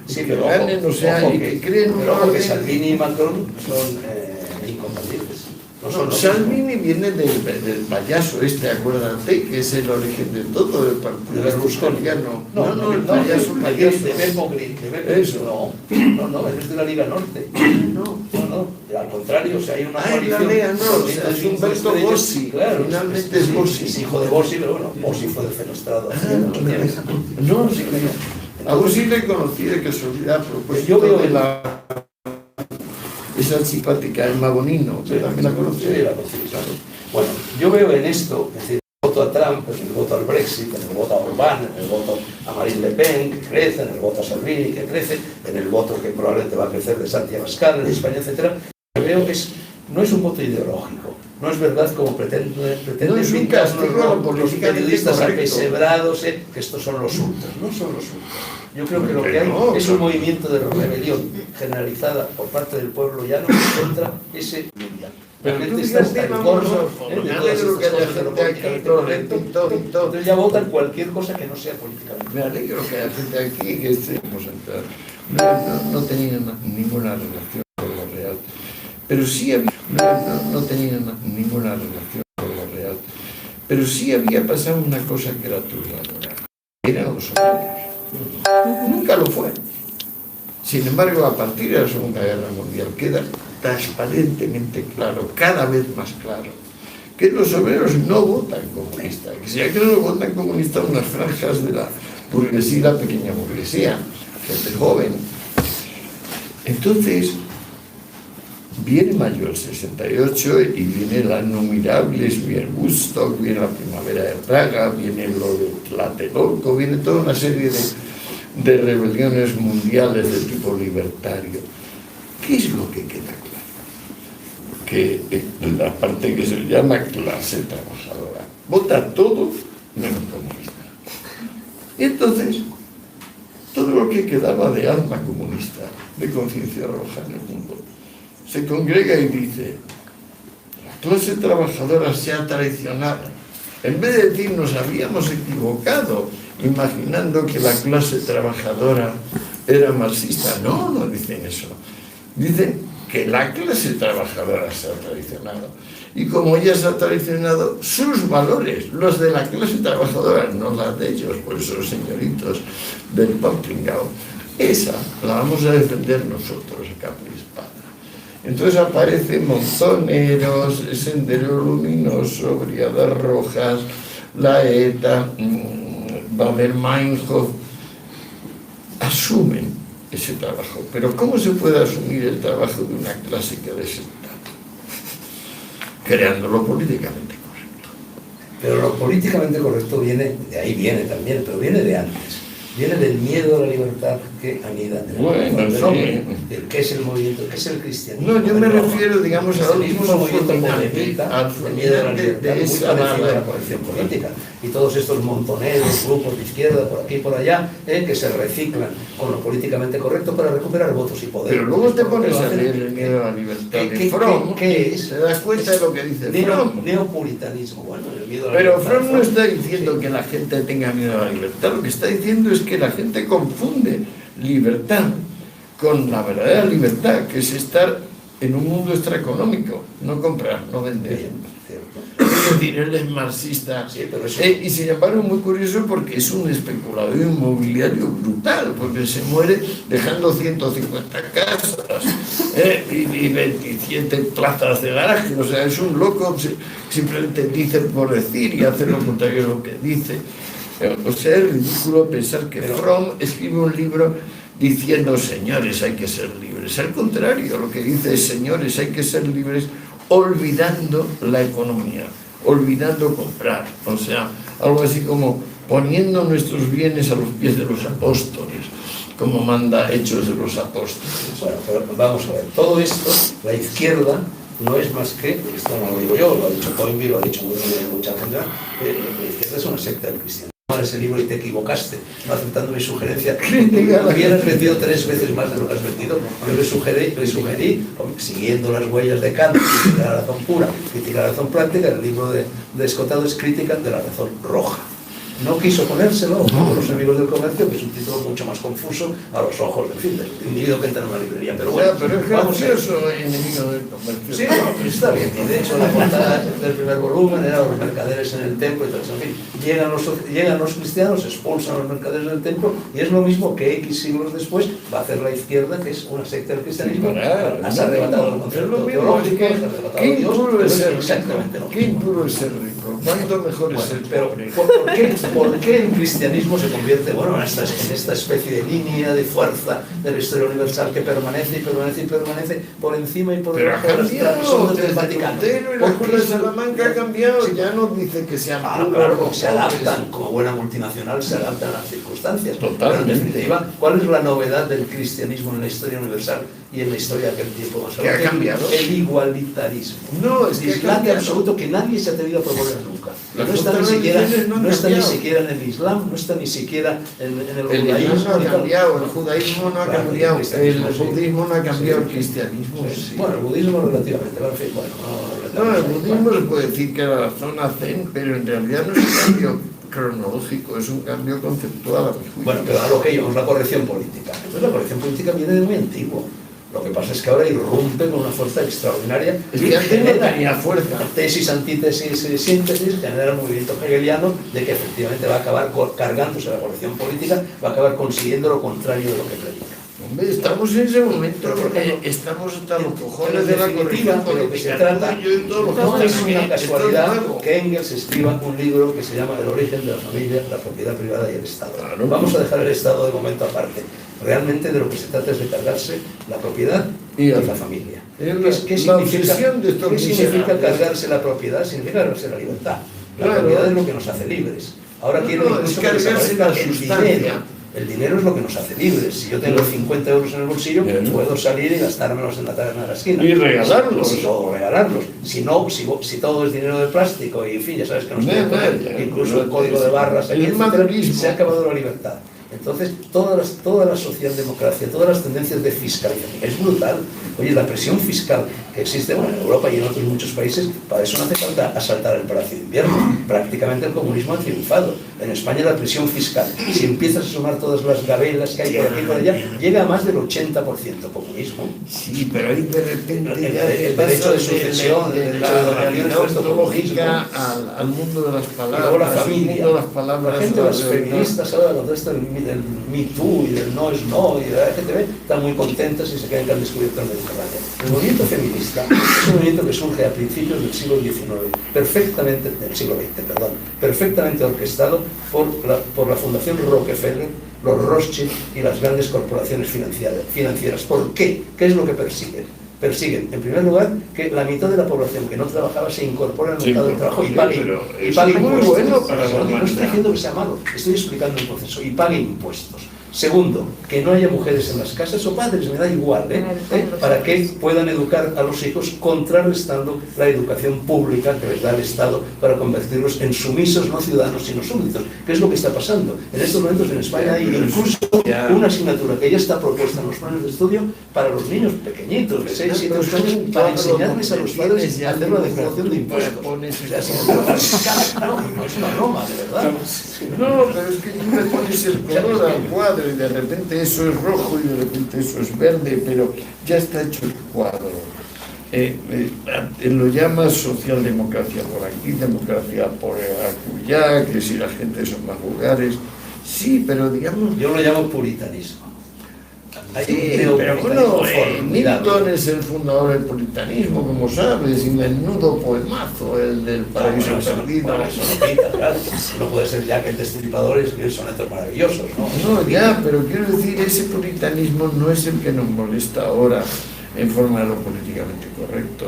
Sí, que pero ganen, o sea, ojo y que creen un pero ojo que orden. Salvini y Macron son incompatibles. No son los Salvini viene del payaso este, acuérdate, que es el origen de todo el de partido Berlusconi. italiano. No, el payaso, de payaso. Beppo Grillo, de Beppo Eso. Grillo. No, él es de la Liga Norte. No, al contrario, o sea, hay una Ah, es la coalición. Liga, no, con o sea, es 5 Umberto estrellas. Bossi, Claro, finalmente es Bossi. Es hijo de Bossi, pero bueno, Bossi fue defenestrado. No, sí, a vos sí le conocí de casualidad, pues Yo veo de esa simpática Emma Bonino, que también la conocí. Sí, la conocí, claro. Bueno, yo veo en esto, es decir, el voto a Trump, en el voto al Brexit, en el voto a Orbán, en el voto a Marine Le Pen, que crece, en el voto a Salvini, que crece, en el voto que probablemente va a crecer de Santiago Abascal, en España, etcétera. Lo que veo no es un voto ideológico, no es verdad como pretende No es un castigo a lo los políticamente periodistas correcto. apesebrados, que estos son los ultras, no son los ultras. Yo creo que lo que hay No, es un no. movimiento de rebelión generalizada por parte del pueblo llano contra ese mundial. Pero La tú gente está fíjate, hasta el vamos, gorro, me de todas alegro que estas haya cosas de lo gente aquí, políticamente todo, correcto. todo. Entonces ya votan cualquier cosa que no sea políticamente. Me alegro que haya gente aquí que estemos a entrar. No tenía ninguna relación con lo real. Pero sí había, no tenía ninguna relación con lo real. Pero sí había pasado una cosa que era turbadora. Eran los obreros. Nunca lo fue. Sin embargo, a partir de la Segunda Guerra Mundial queda transparentemente claro, cada vez más claro, que los obreros no votan comunista, que si aquí no votan comunista unas franjas de la burguesía y la pequeña burguesía, gente joven. Entonces, viene mayo del 68 y viene la Numirables, viene Woodstock, viene la Primavera de Praga, viene lo de Tlatelolco, viene toda una serie de rebeliones mundiales de tipo libertario. ¿Qué es lo que queda claro? Que la parte que se llama clase trabajadora vota todo menos comunista. Y entonces, todo lo que quedaba de alma comunista, de conciencia roja en el mundo, se congrega y dice: la clase trabajadora se ha traicionado. En vez de decir nos habíamos equivocado imaginando que la clase trabajadora era marxista, no dicen eso. Dicen que la clase trabajadora se ha traicionado. Y como ella se ha traicionado, sus valores, los de la clase trabajadora, no las de ellos, por esos señoritos del Pampingao, esa la vamos a defender nosotros a capa y espada. Entonces aparecen montoneros, Sendero Luminoso, Brigadas Rojas, la ETA, Bader-Meinhof, asumen ese trabajo. Pero ¿cómo se puede asumir el trabajo de una clase que ha desertado? Creándolo políticamente correcto. Pero lo políticamente correcto viene, de ahí viene también, pero viene de antes. viene del miedo a la libertad que anida en el Bueno, corazón del sí. hombre. ¿Qué es el movimiento? ¿Qué es el cristianismo? No, yo me Bueno, refiero, digamos, el al cristianismo es un último movimiento fulminante, polemista, al el miedo a la fulminante libertad, de muy esa parecido a la bala. corrección política. Y todos estos montoneros, grupos de izquierda, por aquí y por allá, que se reciclan con lo políticamente correcto para recuperar votos y poder. Pero luego te Esto pones lo a hacen- leer el miedo a la libertad ¿Qué- de qué- Fromm qué y es? te das cuenta de lo que dice Fromm. Neopuritanismo, bueno, el miedo a la Pero libertad. Fromm no está diciendo que la gente tenga miedo a la libertad, lo que está diciendo es que la gente confunde libertad con la verdadera libertad, que es estar en un mundo extraeconómico, no comprar, no vender. Bien, cierto. Es decir, él es marxista. Sí, pero eso- Y sin embargo, muy curioso porque es un especulador inmobiliario brutal, porque se muere dejando 150 casas y 27 plazas de garaje. O sea, es un loco, simplemente dice por decir y hace lo contrario de lo que dice. O sea, es ridículo pensar que Fromm escribe un libro diciendo, señores, hay que ser libres. Al contrario, lo que dice es, señores, hay que ser libres, olvidando la economía, olvidando comprar. O sea, algo así como poniendo nuestros bienes a los pies de los apóstoles, como manda Hechos de los Apóstoles. Bueno, pero vamos a ver, todo esto, la izquierda no es más que, esto no lo digo yo, lo ha dicho Toynbee, lo ha dicho mucha gente, la izquierda es una secta del cristianismo. Ese libro y te equivocaste, no aceptando mi sugerencia. Hubieras vendido 3 veces más de lo que has vendido. Yo le sugerí, siguiendo las huellas de Kant, crítica de la razón pura, crítica de la razón práctica, el libro de Escotado es crítica de la razón roja. No quiso ponérselo, como los amigos del comercio, que es un título mucho más confuso a los ojos, en fin, del individuo que entra en una librería. Pero bueno, Pero es vamos a ver. gracioso enemigo del comercio. Sí, no, pues está bien. Y de hecho, la portada del primer volumen era los mercaderes en el templo y todo eso. En fin, llegan los cristianos, expulsan a los mercaderes del templo y es lo mismo que X siglos después va a hacer la izquierda, que es una secta del cristianismo. Has arrebatado el concepto teológico, has arrebatado a ¿Qué Dios, impuro pero es es ser rico? exactamente lo ¿Qué mismo. impuro es ser rico? ¿Cuánto mejor es Bueno, ser pero pobre? ¿por qué el cristianismo se convierte en esta especie de línea de fuerza de la historia universal que permanece y permanece y permanece por encima y por Pero ha debajo de las cambiado, tradiciones del desde Vaticano? Lutero y la ¿Por Escuela qué de es- Salamanca ha cambiado, ya no dice que sean puros claro, o porque se pobres. adaptan, como buena multinacional, se adaptan a las circunstancias. Totalmente. Pero, en definitiva, ¿cuál es la novedad del cristianismo en la historia universal y en la historia de aquel tiempo? Más ¿Qué ha cambiado? El igualitarismo. No, es que ha Dislate cambiado. absoluto que nadie se ha atrevido a proponer nunca. Las No está, ni otras siquiera, religiones no han no está ni cambiado. siquiera en el Islam, no está ni siquiera en el El judaísmo. Islam no y ha tal. cambiado, el judaísmo no ha Claro, cambiado, el cristianismo sí. budismo no ha cambiado, Sí. el cristianismo sí. Bueno, el budismo relativamente, pero en fin, bueno, No, el budismo se puede decir que era la zona zen, pero en realidad no es un cambio cronológico, es un cambio conceptual a mi juicio. Bueno, pero a lo que íbamos, la corrección política. Entonces la corrección política viene de muy antiguo. Lo que pasa es que ahora irrumpe con una fuerza extraordinaria. Es que antes no tenía fuerza. Tesis, antítesis, síntesis, genera el movimiento hegeliano de que efectivamente va a acabar cargándose la corrección política, va a acabar consiguiendo lo contrario de lo que predica. Hombre, estamos en ese momento, Pero, por ejemplo, estamos hasta los Pero cojones en de la definitiva, corrección de lo que se política. trata, Tú y yo y todos los que no están es aquí, una esto es casualidad nuevo. que Engels escriba un libro que se llama El origen de la familia, la propiedad privada y el Estado. Claro. Vamos a dejar el Estado de momento aparte. Realmente de lo que se trata es de cargarse la propiedad y la familia. ¿Qué la obsesión de estos ¿Qué significa miserables? cargarse la propiedad? Significa cargarse la libertad. La Claro. propiedad es lo que nos hace libres. Ahora No, quiero no, incluso es que cargarse desaparezca la el sustancia. dinero. El dinero es lo que nos hace libres. Si yo tengo 50 euros en el bolsillo, Claro. puedo salir y gastármelos en la taberna de la esquina. Y regalarlos. O regalarlos. Si no, si todo es dinero de plástico y en fin, ya sabes que nos No, tiene que no, poner ya, incluso no, el código de barras, el aquí, etcétera, madurismo. se ha acabado la libertad. Entonces, toda la socialdemocracia, todas las tendencias de fiscalización, es brutal. Oye, la presión fiscal que existe bueno, en Europa y en otros muchos países, para eso no hace falta asaltar el Palacio de Invierno. Prácticamente el comunismo ha triunfado. En España la presión fiscal, si empiezas a sumar todas las gabelas que hay por aquí y por allá, llega a más del 80% comunismo. Sí, pero ahí de repente El ya te derecho de pasas sucesión, de el derecho de la donaciones, realidad todo esto ontológica comunismo. al mundo de las Y palabras. luego la al familia, mundo de las palabras. la gente, a la las realidad. feministas ahora con todo esto del Me Too y del no es no y de la LGTB están muy contentas y se creen que han descubierto el Mediterráneo. El movimiento feminista es un movimiento que surge a principios del siglo XIX, del siglo XX, perdón, perfectamente orquestado por la Fundación Rockefeller, los Rothschild y las grandes corporaciones financieras. ¿Por qué? ¿Qué es lo que persiguen? persiguen, en primer lugar, que la mitad de la población que no trabajaba se incorpore al Sí, mercado del pero- trabajo y sí, pague, pero y eso pague es muy impuestos. bueno para la No estoy humanidad. diciendo que sea malo, estoy explicando el proceso, y pague impuestos. Segundo, que no haya mujeres en las casas o padres, me da igual, para que puedan educar a los hijos contrarrestando la educación pública que les da el Estado para convertirlos en sumisos, no ciudadanos, sino súbditos. ¿Qué es lo que está pasando? En estos momentos en España hay incluso una asignatura que ya está propuesta en los planes de estudio para los niños pequeñitos, de 6, 7, 8 años, para enseñarles a los padres a hacer la declaración de impuestos. O sea, si no es una broma, de verdad. No, pero es que tú le pones el color al cuadro y de repente eso es rojo y de repente eso es verde, pero ya está hecho el cuadro. Lo llamas socialdemocracia por aquí, democracia por acullá, que si la gente son más vulgares. Sí, pero digamos... Yo lo llamo puritanismo. Hay Sí, un pero neopuritanismo bueno, formidable. Milton es el fundador del puritanismo, como sabes, y menudo poemazo, el del paraíso perdido. Bueno, eso no quita, claro. No puede ser ya que el Destripador escribe sonetos maravillosos, ¿no? No, ya, pero quiero decir, ese puritanismo no es el que nos molesta ahora en forma de lo políticamente correcto.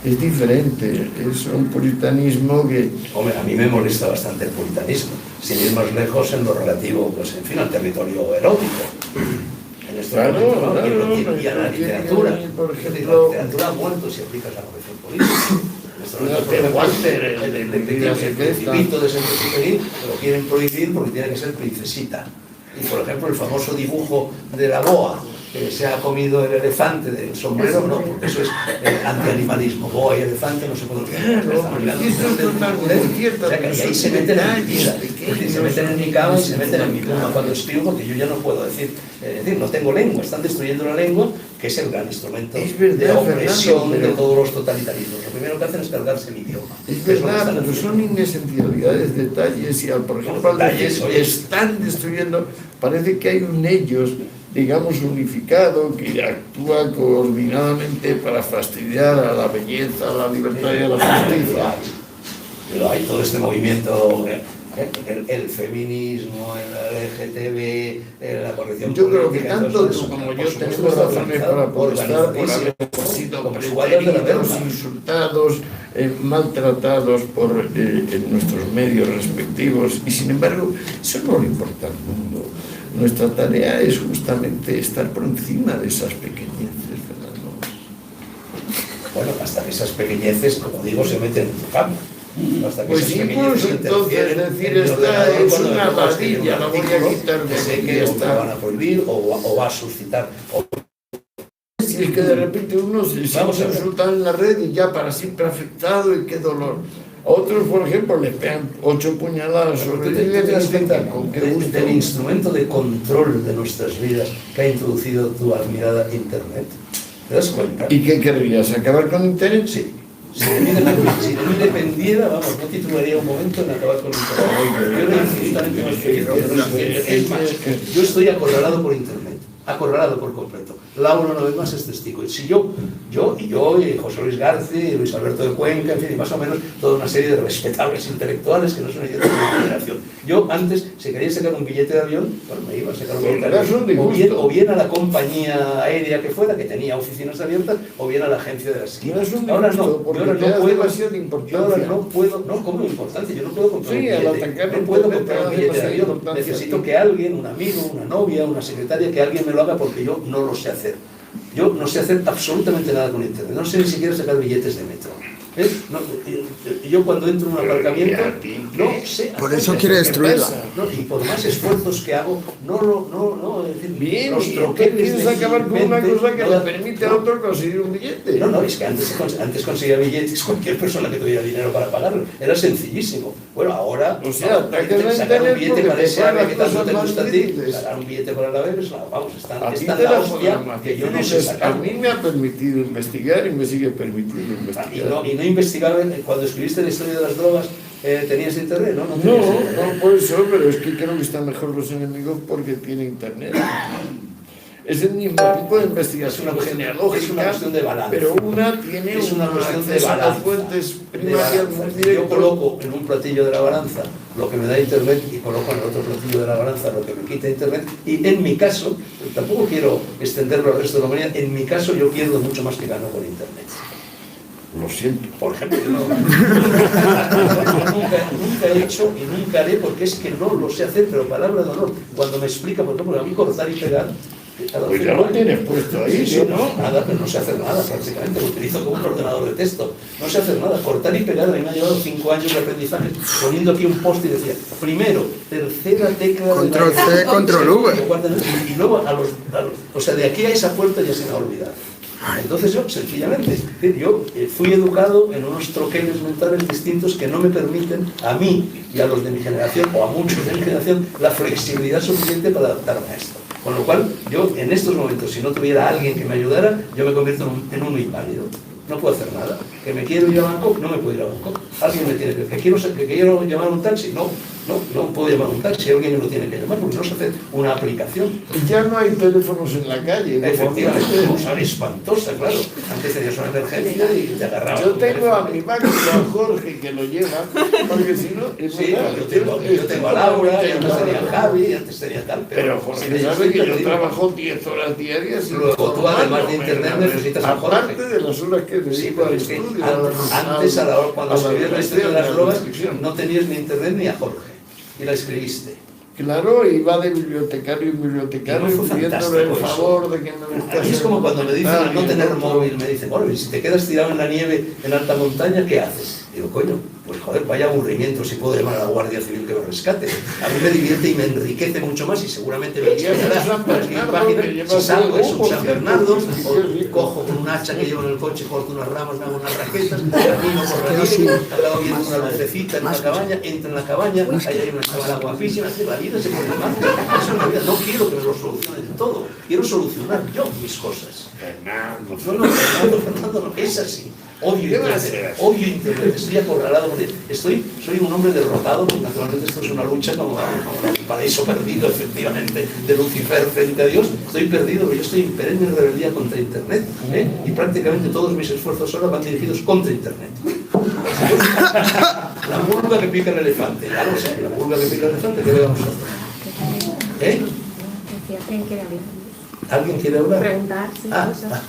Es diferente, es un puritanismo que... Hombre, a mí me molesta bastante el puritanismo, sin ir más lejos en lo relativo, pues en fin, al territorio erótico. En este Claro, momento, ¿no? claro, Y a la pero literatura. tiene que venir, por Es decir, ejemplo- la literatura ha muerto si aplicas la corrección política. En este momento, por Pero ejemplo, Walter, el Principito de Saint-Exupéry lo quieren prohibir porque tiene que ser princesita. Y por ejemplo, el famoso dibujo de la boa, que se ha comido el elefante del sombrero, no, porque eso es antianimalismo. Boa y elefante no se puede olvidar. Claro, porque esto es totalmente cierto, O sea, que pero ahí son se meten en mi detalles vida, pequeños, se meten en mi cama y se meten en mi pluma claro. cuando escribo, porque yo ya no puedo decir, no tengo lengua, están destruyendo la lengua, que es el gran instrumento Es verdad, de opresión Fernando, pero- de todos los totalitarismos. Lo primero que hacen es cargarse el idioma. Es Que lo que verdad, están pero haciendo. son inesencialidades, detalles, y por ejemplo, al detalles, decir oye. están destruyendo, parece que hay un ellos, digamos, unificado, que actúa coordinadamente para fastidiar a la belleza, a la libertad y a la justicia. Pero hay todo este movimiento, el feminismo, el LGTB, la corrección Yo creo que política, tanto entonces, tú como por yo supuesto, tenemos está razones para protestar por haber sido como escuadras de la preteridos, guerra. insultados, maltratados por en nuestros medios respectivos, y sin embargo, eso no le importa al mundo. Nuestra tarea es justamente estar por encima de esas pequeñeces, Fernando. Bueno, hasta que esas pequeñeces, como digo, se meten en tu cama. Hasta que Pues esas sí, pequeñeces pues entonces interfieren decir en el esta ordenador es cuando una me pongo a escribir ladilla, un la voy a artículo quitar de que sé aquí, que ya o me está. van a prohibir o va a suscitar. Si es que de repente uno se Vamos a ver. insulta en la red y ya para siempre afectado, y qué dolor. A otros, por ejemplo, les pegan 8 puñaladas sobre ¿Tú el te das dicen, cuenta con qué gusto. del instrumento de control de nuestras vidas que ha introducido tu admirada Internet? ¿Te das cuenta? ¿Y qué querrías? ¿Acabar con Internet? Sí. Si de mí dependiera, vamos, no titularía un momento en acabar con Internet. Yo era infinitamente más feliz que no sé. Es más, yo estoy acorralado por Internet, acorralado por completo. Laura, una vez más, es testigo. Si yo y José Luis García y Luis Alberto de Cuenca, en fin, y más o menos toda una serie de respetables intelectuales que no son de mi generación. Yo antes, si quería sacar un billete de avión, bueno, me iba a sacar un billete de avión, o bien a la compañía aérea que fuera, que tenía oficinas abiertas, o bien a la agencia de la esquina. Ahora no, yo ahora no puedo, yo ahora no puedo, no como importante, yo no puedo comprar un Sí, al billete, atacar no puedo Internet comprar un da billete de demasiada avión, importancia. necesito que alguien, un amigo, una novia, una secretaria, que alguien me lo haga porque yo no lo sé hacer. Yo no sé hacer absolutamente nada con Internet, no sé ni siquiera sacar billetes de metro. No, yo cuando entro en un aparcamiento no sé Por hacer eso eso. quiere ¿Qué destruirla. pasa? No, y por más esfuerzos que hago, es decir, Bien, los y troqueles quieres de acabar con una 20, cosa que no, le permite a otro conseguir un billete. no, es que antes conseguía billetes cualquier persona que tuviera dinero para pagarlo. Era sencillísimo. Bueno, ahora... O sea, atacas a sacar un Internet billete porque para te ese pagan ave que las tanto te cosas gusta a más ti, difíciles. sacar un billete para el ave, pues vamos, A ti está te la la hostia forma que yo no sé a sacar. mí me ha permitido investigar y me sigue permitiendo investigar. Y no investigaba, cuando escribiste la historia de las drogas, ¿tenías internet? No, No, tenías internet. no por eso, pero es que creo que están mejor los enemigos porque tienen internet. Es el mismo tipo de investigación genealógica, es una cuestión de balance. pero una tiene Es una un cuestión de acceso a las balanza. fuentes De primarias balanza. muy Yo directos. coloco en un platillo de la balanza lo que me da internet y coloco en el otro platillo de la balanza lo que me quita internet, y en mi caso tampoco quiero extenderlo al resto de la humanidad. En mi caso yo pierdo mucho más que gano con internet. Lo siento. Por ejemplo, yo nunca he hecho y nunca haré, porque es que no lo sé hacer, pero palabra de honor. Cuando me explica, por ejemplo, a mí cortar y pegar, Pues ya lo tienes puesto ahí, sí, ¿no? nada, pero no sé hacer nada prácticamente, lo utilizo como un ordenador de texto. No sé hacer nada, cortar y pegar, a mí me ha llevado 5 años de aprendizaje, poniendo aquí un post y decía, primero, tercera tecla... Control C, control V. Y luego, o sea, de aquí a esa puerta ya se me ha olvidado. Entonces yo, sencillamente, yo fui educado en unos troqueles mentales distintos que no me permiten a mí y a los de mi generación, o a muchos de mi generación, la flexibilidad suficiente para adaptarme a esto. Con lo cual, yo en estos momentos, si no tuviera alguien que me ayudara, yo me convierto en un inválido. No puedo hacer nada. Que me quiero ir a Bangkok, no me puedo ir a Bangkok. Alguien me tiene que quiero llamar un taxi, no puedo llamar un taxi, alguien me lo tiene que llamar porque no se hace una aplicación. Y ya no hay teléfonos en la calle. ¿no? Efectivamente, es una espantosa, claro. Antes tenías una emergencia y te agarrabas. Yo tengo a mi máquina, a Jorge, que lo lleva, porque si no... es Sí, verdad, yo tengo a Laura, y antes tenía a Javi, y antes tenía tal, Pero Jorge sabe que yo trabajo 10 horas diarias. Luego tú, además de internet, necesitas a Jorge. Aparte de las horas que Sí, dedico pero al es que estudio. antes, a la hora, cuando escribías la historia de las globas, reflexión. no tenías ni internet ni a Jorge. Y la escribiste. Claro, iba de bibliotecario en bibliotecario Y no fue pidiéndole el fantástico favor de que me buscase. A mí es como cuando me dicen Ah, no y tener el otro. móvil, me dicen, bueno, y si te quedas tirado en la nieve en alta montaña, ¿qué haces? Digo, coño, pues joder, vaya aburrimiento si puedo llamar a la Guardia Civil que me rescate. A mí me divierte y me enriquece mucho más y seguramente me llevas a San Bernardo, que llevas si salgo es un por San cierto, Bernardo, sí, sí, o sí. cojo con un hacha que llevo en el coche, corto unas ramas, me hago unas raquetas, camino por la nieve, al lado viendo una lucecita en una cabaña, entro en la cabaña, ahí hay una chavala guapísima, la vida se pone mal. Eso es la vida. No quiero que me lo solucionen todo, quiero solucionar yo mis cosas. Fernando. No, Fernando, no, es así. Odio internet, estoy acorralado, soy un hombre derrotado, porque naturalmente esto es una lucha como el paraíso perdido, efectivamente, de Lucifer frente a Dios. Estoy perdido, pero yo estoy en perenne rebeldía contra internet, y prácticamente todos mis esfuerzos ahora van dirigidos contra internet. La pulga que pica el elefante, ya lo sé, la pulga que pica el elefante, ¿qué le vamos a hacer? ¿Alguien quiere hablar? Preguntar, sí, cosas.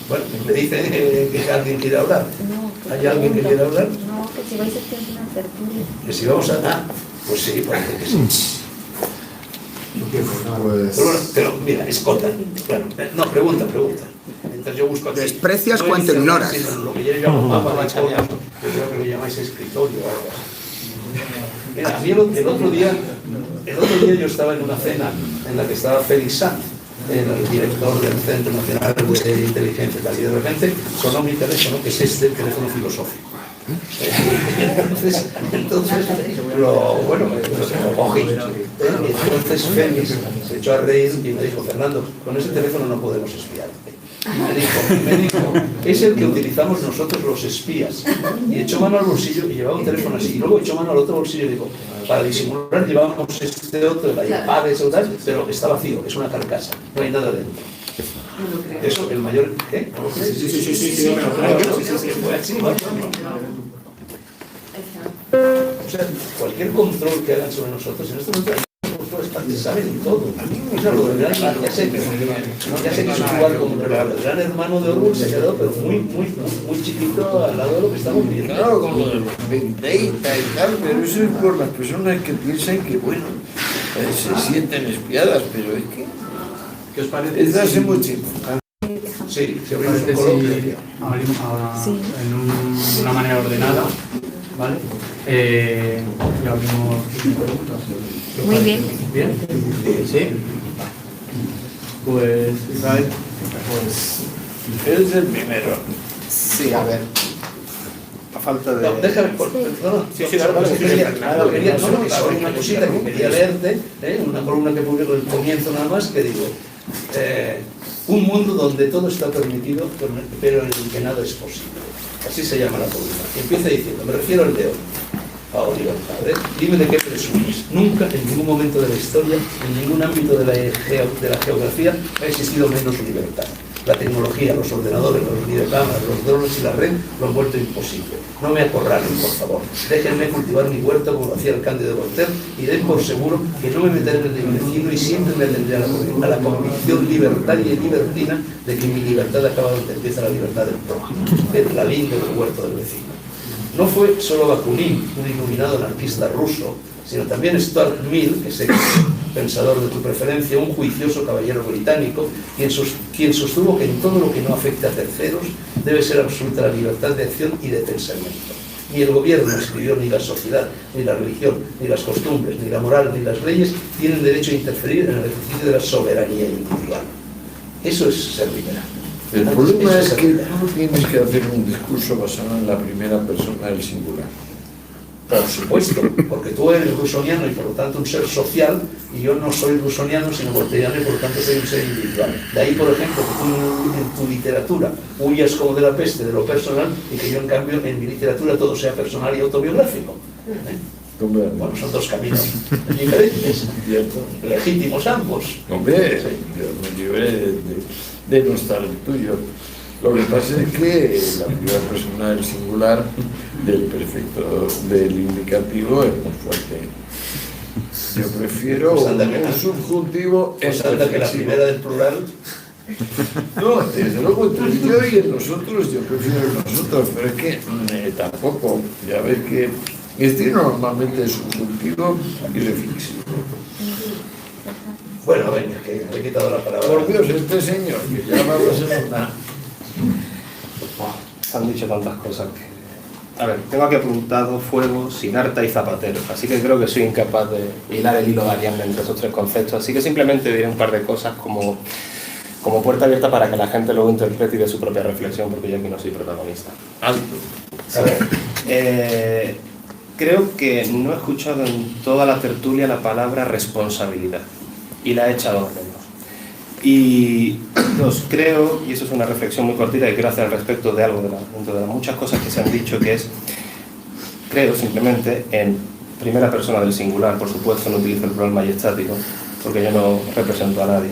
Bueno, me dicen que alguien quiere hablar. No, ¿Hay alguien que quiere hablar? No, que si vais a hacer una tertulia. Que si vamos a... pues sí, parece que sí. Pero mira, escota. Bueno, no, pregunta. Mientras yo busco aquí. Desprecias No cuanto en ignoras. sino lo que yo llamo mapa machado, yo creo que lo llamáis escritorio o algo así. Mira, a mí el otro día yo estaba en una cena en la que estaba Félix Sanz, el director del Centro Nacional de Inteligencia, y de repente sonó mi teléfono, que es el teléfono filosófico. Entonces lo cogí. Entonces Félix se echó a reír y me dijo, Fernando, con ese teléfono no podemos espiarte. Me dijo, es el que utilizamos nosotros los espías. Y echó mano al bolsillo y llevaba un teléfono así. Y luego echó mano al otro bolsillo y dijo, para disimular llevábamos este otro, la iPad, eso tal, pero está vacío, es una carcasa, no hay nada dentro. Eso, el mayor... ¿Qué? Sí, fue así, ¿no? O sea, cualquier control que hagan sobre nosotros, en este momento saben todo. Claro, ya sé que es igual como el gran hermano de Orwell se ha quedado, pero muy chiquito al lado de lo que estamos viendo. Claro, con lo de los Big Data y tal, pero eso es por las personas que piensan que, bueno, se sienten espiadas, pero es que... ¿Qué os parece? Es darse mucho. Sí, se ¿Qué os abrimos parece un si coloquio. abrimos ahora Sí. en una manera ordenada? ¿Vale? Y abrimos preguntas. ¿Qué os Muy parece? bien. ¿Bien? ¿Sí? Pues, Israel, pues... Es el primero. Sí, a ver. A falta de... No, déjame, una cosita que quería leerte, una columna que publico en el comienzo nada más, que digo, un mundo donde todo está permitido, pero en el que nada es posible. Así se llama la columna. Y empieza diciendo, me refiero al de hoy. Ahora, dime de qué presumes. Nunca, en ningún momento de la historia, en ningún ámbito de la geografía, ha existido menos libertad. La tecnología, los ordenadores, los videocámaras, los drones y la red lo han vuelto imposible. No me acorralen, por favor. Déjenme cultivar mi huerto como lo hacía el Cándido Voltaire y den por seguro que no me meteré en el de mi vecino y siempre me atendré a la convicción libertaria y libertina de que mi libertad acaba donde empieza la libertad del prójimo, en la línea del huerto del vecino. No fue solo Bakunin, un iluminado anarquista ruso, sino también Stuart Mill, que es el pensador de tu preferencia, un juicioso caballero británico, quien sostuvo que en todo lo que no afecte a terceros debe ser absoluta la libertad de acción y de pensamiento. Ni el gobierno escribió, ni la sociedad, ni la religión, ni las costumbres, ni la moral, ni las leyes tienen derecho a interferir en el ejercicio de la soberanía individual. Eso es ser liberal. El problema es que tú tienes que hacer un discurso basado en la primera persona del singular. Por supuesto, porque tú eres rusoniano y por lo tanto un ser social, y yo no soy rusoniano sino voltairiano y por lo tanto soy un ser individual. De ahí, por ejemplo, que tú en tu literatura huyas como de la peste de lo personal y que yo en cambio en mi literatura todo sea personal y autobiográfico. Bueno, son dos caminos diferentes, legítimos ambos. Hombre, yo me libré de no estar el tuyo. Lo que pasa es que la primera persona del singular, del perfecto, del indicativo es muy fuerte. Yo prefiero un subjuntivo en que la reflexivo. primera del plural. No, desde luego entre yo y el nosotros, yo prefiero el nosotros, pero es que tampoco, ya ves que este normalmente es subjuntivo y reflexivo. Bueno, venga, que me he quitado la palabra. Por Dios, este señor, que ya vamos a una... Han dicho tantas cosas que... A ver, tengo aquí apuntado fuego, Siddhartha y Zapatero, así que creo que soy incapaz de hilar el hilo de Ariadna entre esos tres conceptos, así que simplemente diré un par de cosas como puerta abierta para que la gente luego interprete y dé su propia reflexión, porque yo aquí no soy protagonista. Alto. A ver, creo que no he escuchado en toda la tertulia la palabra responsabilidad, y la he echado de menos. Y dos, creo, y eso es una reflexión muy cortita que quiero hacer al respecto de algo, dentro de las muchas cosas que se han dicho, que es, creo simplemente en primera persona del singular, por supuesto no utilizo el plural majestático, porque yo no represento a nadie,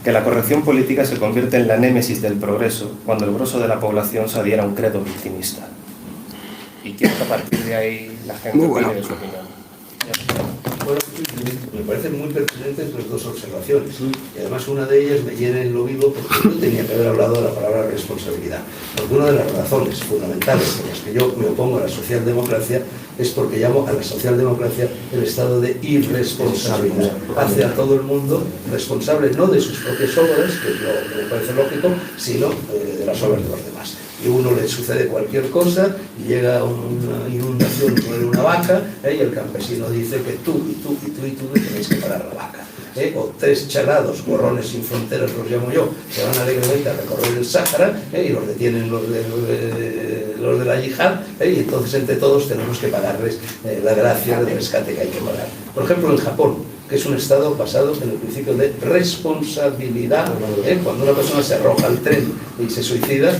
que la corrección política se convierte en la némesis del progreso cuando el grosso de la población se adhiera a un credo victimista. Y quiero que a partir de ahí la gente tiene su opinión. Bueno, me parecen muy pertinentes las dos observaciones y además una de ellas me llena el oído porque yo tenía que haber hablado de la palabra responsabilidad. Porque una de las razones fundamentales por las que yo me opongo a la socialdemocracia es porque llamo a la socialdemocracia el estado de irresponsabilidad. Hace a todo el mundo responsable no de sus propias obras, que es lo que me parece lógico, sino de las obras de los demás. Y a uno le sucede cualquier cosa y llega una inundación de una vaca y el campesino dice que tú tenéis que parar la vaca. O tres chalados, gorrones sin fronteras los llamo yo, se van alegremente a recorrer el Sáhara y los detienen los de la yihad y entonces entre todos tenemos que pagarles la gracia del rescate que hay que pagar. Por ejemplo, en Japón, que es un estado basado en el principio de responsabilidad. Cuando una persona se arroja al tren y se suicida,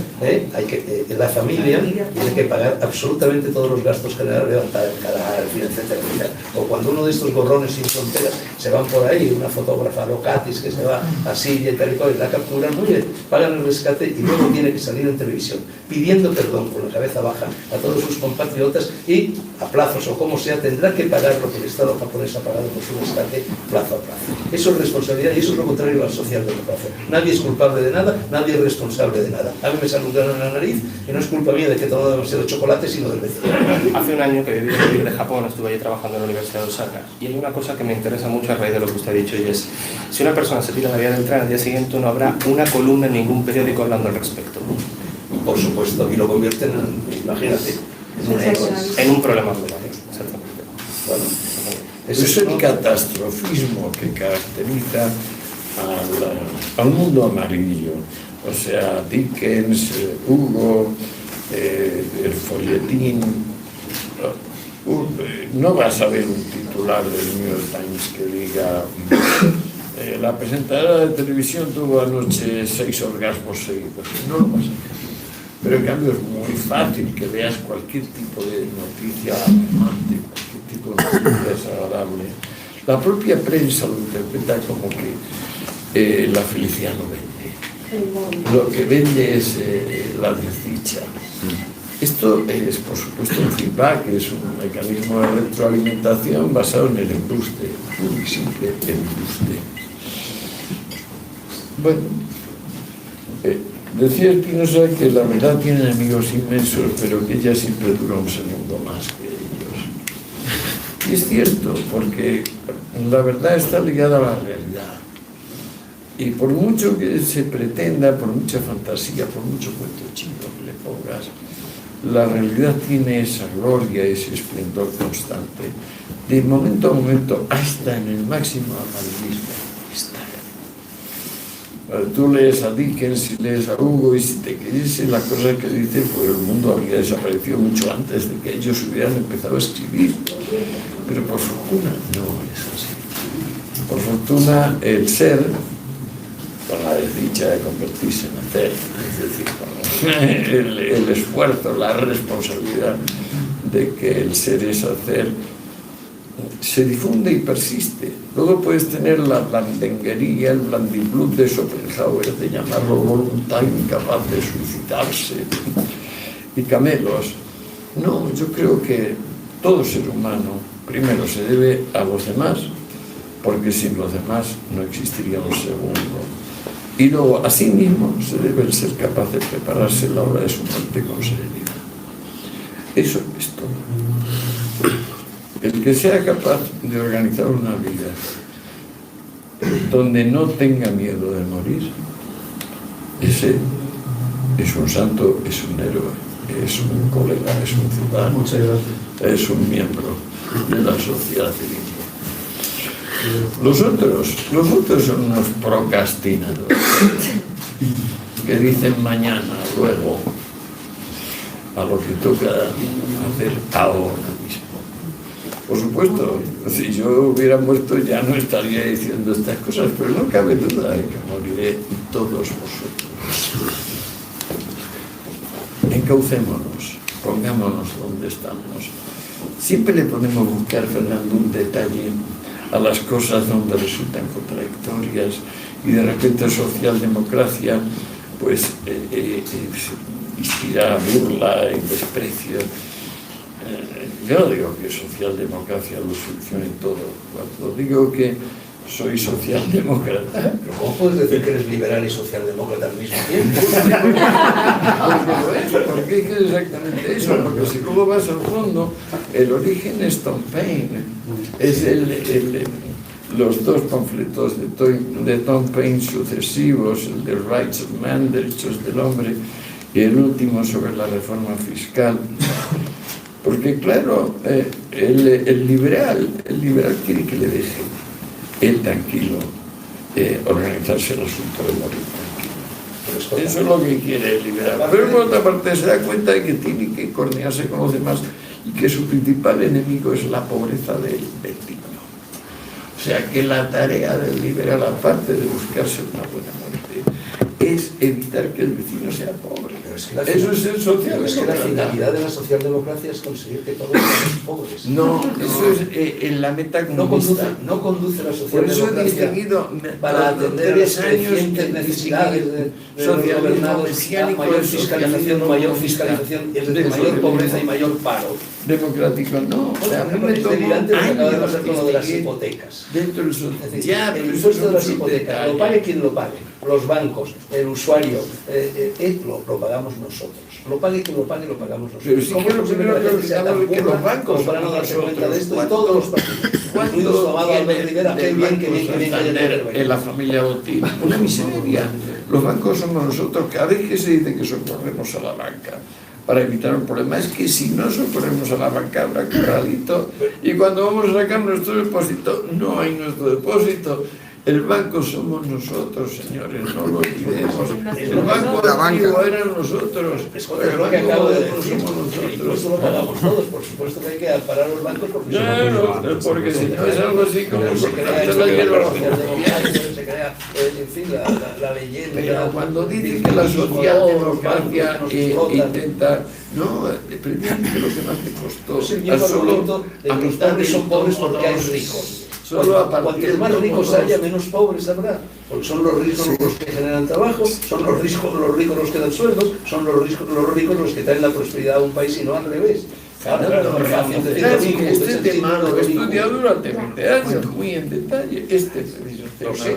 la familia tiene que pagar absolutamente todos los gastos generales, levantar el cadáver, etcétera, etcétera. O cuando uno de estos gorrones sin fronteras se van por ahí, una fotógrafa Locatis que se va así y tal y cual, y la capturan, muy bien, pagan el rescate y luego tiene que salir en televisión pidiendo perdón con la cabeza baja a todos sus compatriotas y a plazos o como sea tendrá que pagar lo que el Estado japonés ha pagado por su rescate plazo a plazo. Eso es responsabilidad y eso es lo contrario a la socialdemocracia. Nadie es culpable de nada, nadie es responsable de nada. A mí me saludaron en la nariz y no es culpa mía de que he tomado demasiado chocolate, sino del vecino. Hace un año que viví de Japón, estuve allí trabajando en la Universidad de Osaka y hay una cosa que me interesa mucho a raíz de lo que usted ha dicho y es, si una persona se tira la vía del tren al día siguiente no habrá una columna en ningún periódico hablando al respecto. Por supuesto, y lo convierten en, imagínate, en un problema global. Exactamente. Bueno, es el catastrofismo que caracteriza al mundo amarillo. O sea, Dickens, Hugo, el folletín. No vas a ver un titular del New York Times que diga la presentadora de televisión tuvo anoche 6 orgasmos seguidos. No lo vas a ver. Pero en cambio es muy fácil que veas cualquier tipo de noticia alarmante, cualquier tipo de noticia desagradable. La propia prensa lo interpreta como que la felicidad no vende. lo que vende es la desdicha. Esto es, por supuesto, un feedback, es un mecanismo de retroalimentación basado en el embuste, muy simple embuste. Bueno, decía Spinoza que la verdad tiene enemigos inmensos, pero que ella siempre dura un segundo más que ellos. Y es cierto, porque la verdad está ligada a la realidad. Y por mucho que se pretenda, por mucha fantasía, por mucho cuento chino que le pongas, la realidad tiene esa gloria, ese esplendor constante. De momento a momento, hasta en el máximo amarillismo, está. Tú lees a Dickens y lees a Hugo y si te creyese la cosa que dice, pues el mundo habría desaparecido mucho antes de que ellos hubieran empezado a escribir. Pero por fortuna no es así. Por fortuna el ser, con la desdicha de convertirse en hacer, es decir, con el esfuerzo, la responsabilidad de que el ser es hacer, se difunde y persiste. Luego puedes tener la blandenguería, el blandiblut de Schopenhauer, de llamarlo voluntad incapaz de suicidarse, y camelos. No, yo creo que todo ser humano primero se debe a los demás, porque sin los demás no existiría un segundo. Y luego a sí mismo se debe el ser capaz de prepararse la hora de su muerte con serenidad. Eso es todo. El que sea capaz de organizar una vida donde no tenga miedo de morir, ese es un santo, es un héroe, es un colega, es un ciudadano, Muchas gracias. es un miembro de la sociedad civil. Los otros son unos procrastinadores que dicen mañana, luego, a lo que toca hacer ahora mismo. Por supuesto, si yo hubiera muerto ya no estaría diciendo estas cosas, pero no cabe duda de que moriré todos vosotros. Encaucémonos, pongámonos donde estamos. Siempre le podemos buscar, Fernando, un detalle a las cosas donde resultan contradictorias y de repente socialdemocracia pues inspira burla y desprecio. Yo no digo que socialdemocracia lo solucione todo. Cuando digo que soy socialdemócrata, ¿Cómo puedes decir que eres liberal y socialdemócrata al mismo tiempo? porque es exactamente eso, porque si luego vas al fondo, el origen es Tom Paine, es los dos panfletos de Tom Paine sucesivos, el de Rights of Man, Derechos del Hombre, y el último sobre la reforma fiscal. Porque claro, el liberal quiere que le deje él tranquilo organizarse el asunto de morir tranquilo. Eso es lo que quiere el liberal. Pero por otra parte se da cuenta de que tiene que coordinarse con los demás y que su principal enemigo es la pobreza del niño. O sea que la tarea del liberal, aparte de buscarse una buena muerte, es evitar que el vecino sea pobre. Eso es el social. Es que la finalidad de la socialdemocracia es conseguir que todos seamos pobres. No, eso es en la meta comunista. No conduce la Por eso he socialdemocracia distinguido para atender las crecientes necesidades de los gobernados, mayor fiscalización, es decir, mayor pobreza y mayor paro. Democrático, no. O sea, a mí me Es tomó delirante lo que acaba de años pasar con lo de las distinguir hipotecas. dentro del social. Es decir, Ya, el pero eso impuesto de es las un hipotecas, detalle. lo pague quien lo pague, los bancos, el usuario, lo pagamos nosotros. Lo pague quien lo pague, lo pagamos nosotros. Pero sí ¿Cómo que es lo posible primero que la que gente sea tan olvidamos es que burra los bancos como para no somos darse cuenta de nosotros? esto? Y todos los partidos, incluido su amado Albert Rivera, qué bien que haya en la familia Botín. Una miseria. Los bancos somos nosotros. Cada vez que se dice que socorremos a la banca para evitar un problema, es que si no socorremos a la banca habrá corralito y cuando vamos a sacar nuestro depósito no hay nuestro depósito. El banco somos nosotros, señores, no lo olvidemos. El banco antiguo eran nosotros. Es lo que acabo de decir. Somos Incluso nosotros. lo pagamos todos, por supuesto que hay que parar los bancos porque Claro, porque si no es algo así como se crea se esto, la que hierba. la socialdemocracia, se crea, en fin, la leyenda. Pero cuando dice que la socialdemocracia intenta... No, precisamente lo que más me costó. Es el viejo argumento de que los pobres son pobres porque hay ricos. Solo a partir Cuantos de más ricos todos- haya, menos pobres habrá. Porque son los ricos los que generan trabajo, son los ricos los que dan sueldos, son los ricos los que traen la prosperidad a un país y no al revés. Claro, Ahora, es fácil decir verás lo que mismo, este usted tema entiende lo he mismo. estudiado durante 20 años, muy en detalle, este preciso tema. Lo sé.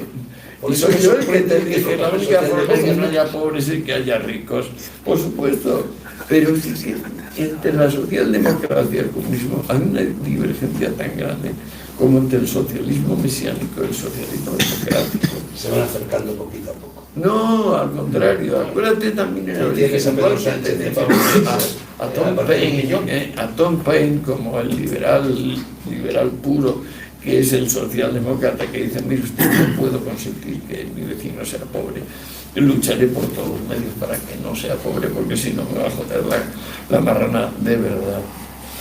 Por Y eso soy me yo el que sorprende te que dije, la los única forma de que no socialdemócratas- haya pobres es que haya ricos, por supuesto. Pero sí, sí, entre la socialdemocracia y el comunismo hay una divergencia tan grande como entre el socialismo mesiánico y el socialismo democrático. Se van acercando poquito a poco. No, al contrario, acuérdate también en el Tiene que origen ser Pedro igual que Sánchez de te Pablo decía Iglesias. a Tom Paine como el liberal puro, que es el socialdemócrata, que dice, mire usted, no puedo consentir que mi vecino sea pobre, lucharé por todos los medios para que no sea pobre, porque si no me va a joder la marrana de verdad.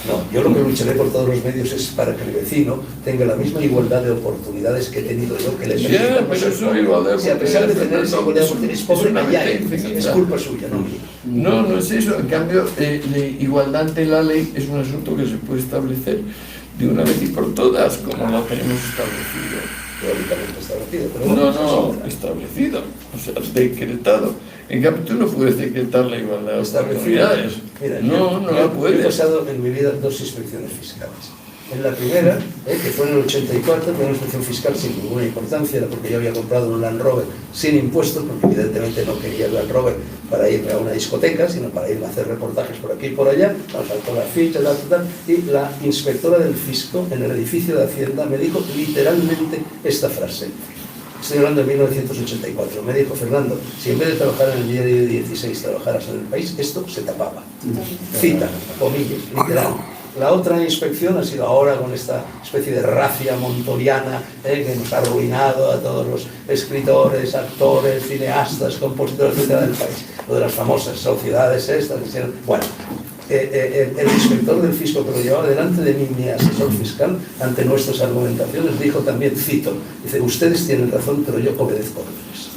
No, yo lo que lucharé por todos los medios es para que el vecino tenga la misma igualdad de oportunidades que he tenido yo, que le Ya, permita no pero ser eso pobre. igualdad de Si a pesar de tener esa igualdad de oportunidades pobre, una allá mentira es infinita. culpa suya, no mía. No, no es eso. En cambio, la igualdad ante la ley es un asunto que se puede establecer de una vez y por todas, como lo tenemos establecido. Teóricamente establecido, pero bueno, eso es No, otra. establecido, o sea, decretado. En cambio, tú no puedes decretar la igualdad de Establecido. oportunidades. Mira, No, no la He puedes. pasado en mi vida 2 inspecciones fiscales. En la primera, que fue en el 84, fue una inspección fiscal sin ninguna importancia, era porque yo había comprado un Land Rover sin impuestos, porque evidentemente no quería el Land Rover para irme a una discoteca, sino para irme a hacer reportajes por aquí y por allá, me faltó la ficha, y la inspectora del fisco en el edificio de Hacienda me dijo literalmente esta frase. Estoy hablando de 1984. Me dijo, Fernando, si en vez de trabajar en el diario 16 trabajaras en el país, esto se tapaba. Cita, comillas, literal. La otra inspección ha sido ahora con esta especie de racia montoriana que nos ha arruinado a todos los escritores, actores, cineastas, compositores, etc. del país. Lo de las famosas sociedades estas que hicieron. Bueno, el inspector del fisco que lo llevaba delante de mí, mi asesor fiscal, ante nuestras argumentaciones, dijo también, cito, dice, ustedes tienen razón, pero yo obedezco órdenes.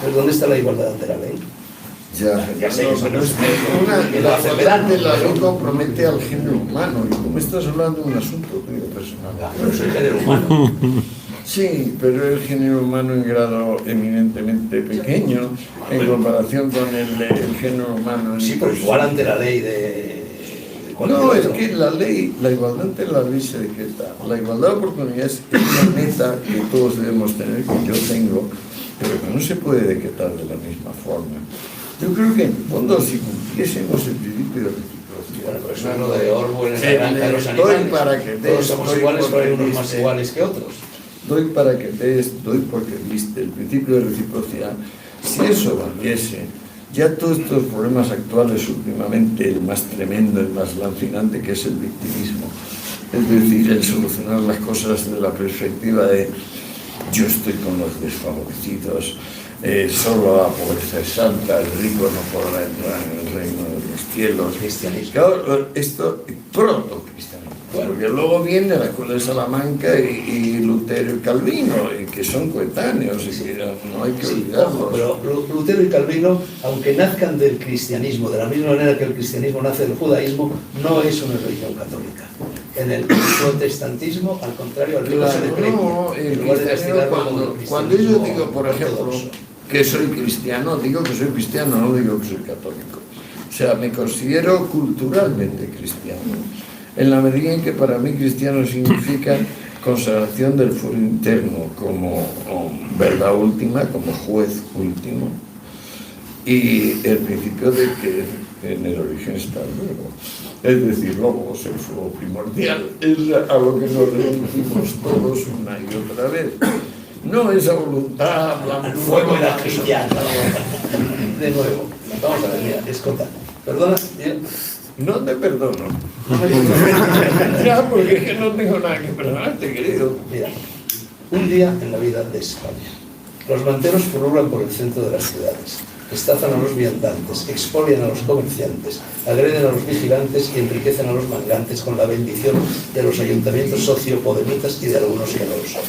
Pues, ¿dónde está la igualdad ante la ley? Ya sé No, que pero es es una que lo la hace igualdad de verano. la ley compromete al género humano, y tú me estás hablando de un asunto tuyo personal. Pero soy género humano. Sí, pero el género humano en grado eminentemente pequeño en comparación con el género humano. Sí, pero igual ante la ley de No, es que la ley, la igualdad ante la ley se decreta. La igualdad de oportunidades es una meta que todos debemos tener, que yo tengo, pero que no se puede decretar de la misma forma. Yo creo que en el fondo, si cumpliésemos el principio de reciprocidad, Bueno, pero eso es lo de Orwell en la granja de los Estoy animales. para que Todos des, somos doy iguales, pero hay porque unos más diste. iguales que otros. Doy para que des, doy porque viste, el principio de reciprocidad. Si eso valiese, ya todos estos problemas actuales últimamente, el más tremendo, el más lancinante, que es el victimismo, es decir, el solucionar las cosas de la perspectiva de yo estoy con los desfavorecidos, solo la pobreza es santa, el rico no podrá entrar en el reino de los cielos. Cristianismo. Claro, esto es proto-cristianismo. Porque luego viene la escuela de Salamanca y Lutero y Calvino, y que son coetáneos, y que no hay que Sí, olvidarlos. ojo, pero Lutero y Calvino, aunque nazcan del cristianismo, de la misma manera que el cristianismo nace del judaísmo, no es una religión católica. En el protestantismo, al contrario, al menos se le premia, No, el en lugar de cristianismo, castigarlo como el cuando yo cristianismo digo, por ejemplo, ortodoxo. que soy cristiano, digo que soy cristiano, no digo que soy católico. O sea, me considero culturalmente cristiano, en la medida en que para mí cristiano significa consagración del fuero interno como verdad última, como juez último, y el principio de que en el origen está el verbo. Es decir, logos, el fuego primordial, es a lo que nos remitimos todos una y otra vez. No esa voluntad El blanca. fuego era cristiano. De nuevo, vamos a ver, mira, escolta. Perdona, No te perdono. Ya, porque es que no tengo nada que perdonarte, querido. mira, un día en la vida de España. Los manteros pululan por el centro de las ciudades, estafan a los viandantes, expolian a los comerciantes, agreden a los vigilantes y enriquecen a los mangantes con la bendición de los ayuntamientos sociopodemitas y de algunos que no lo son.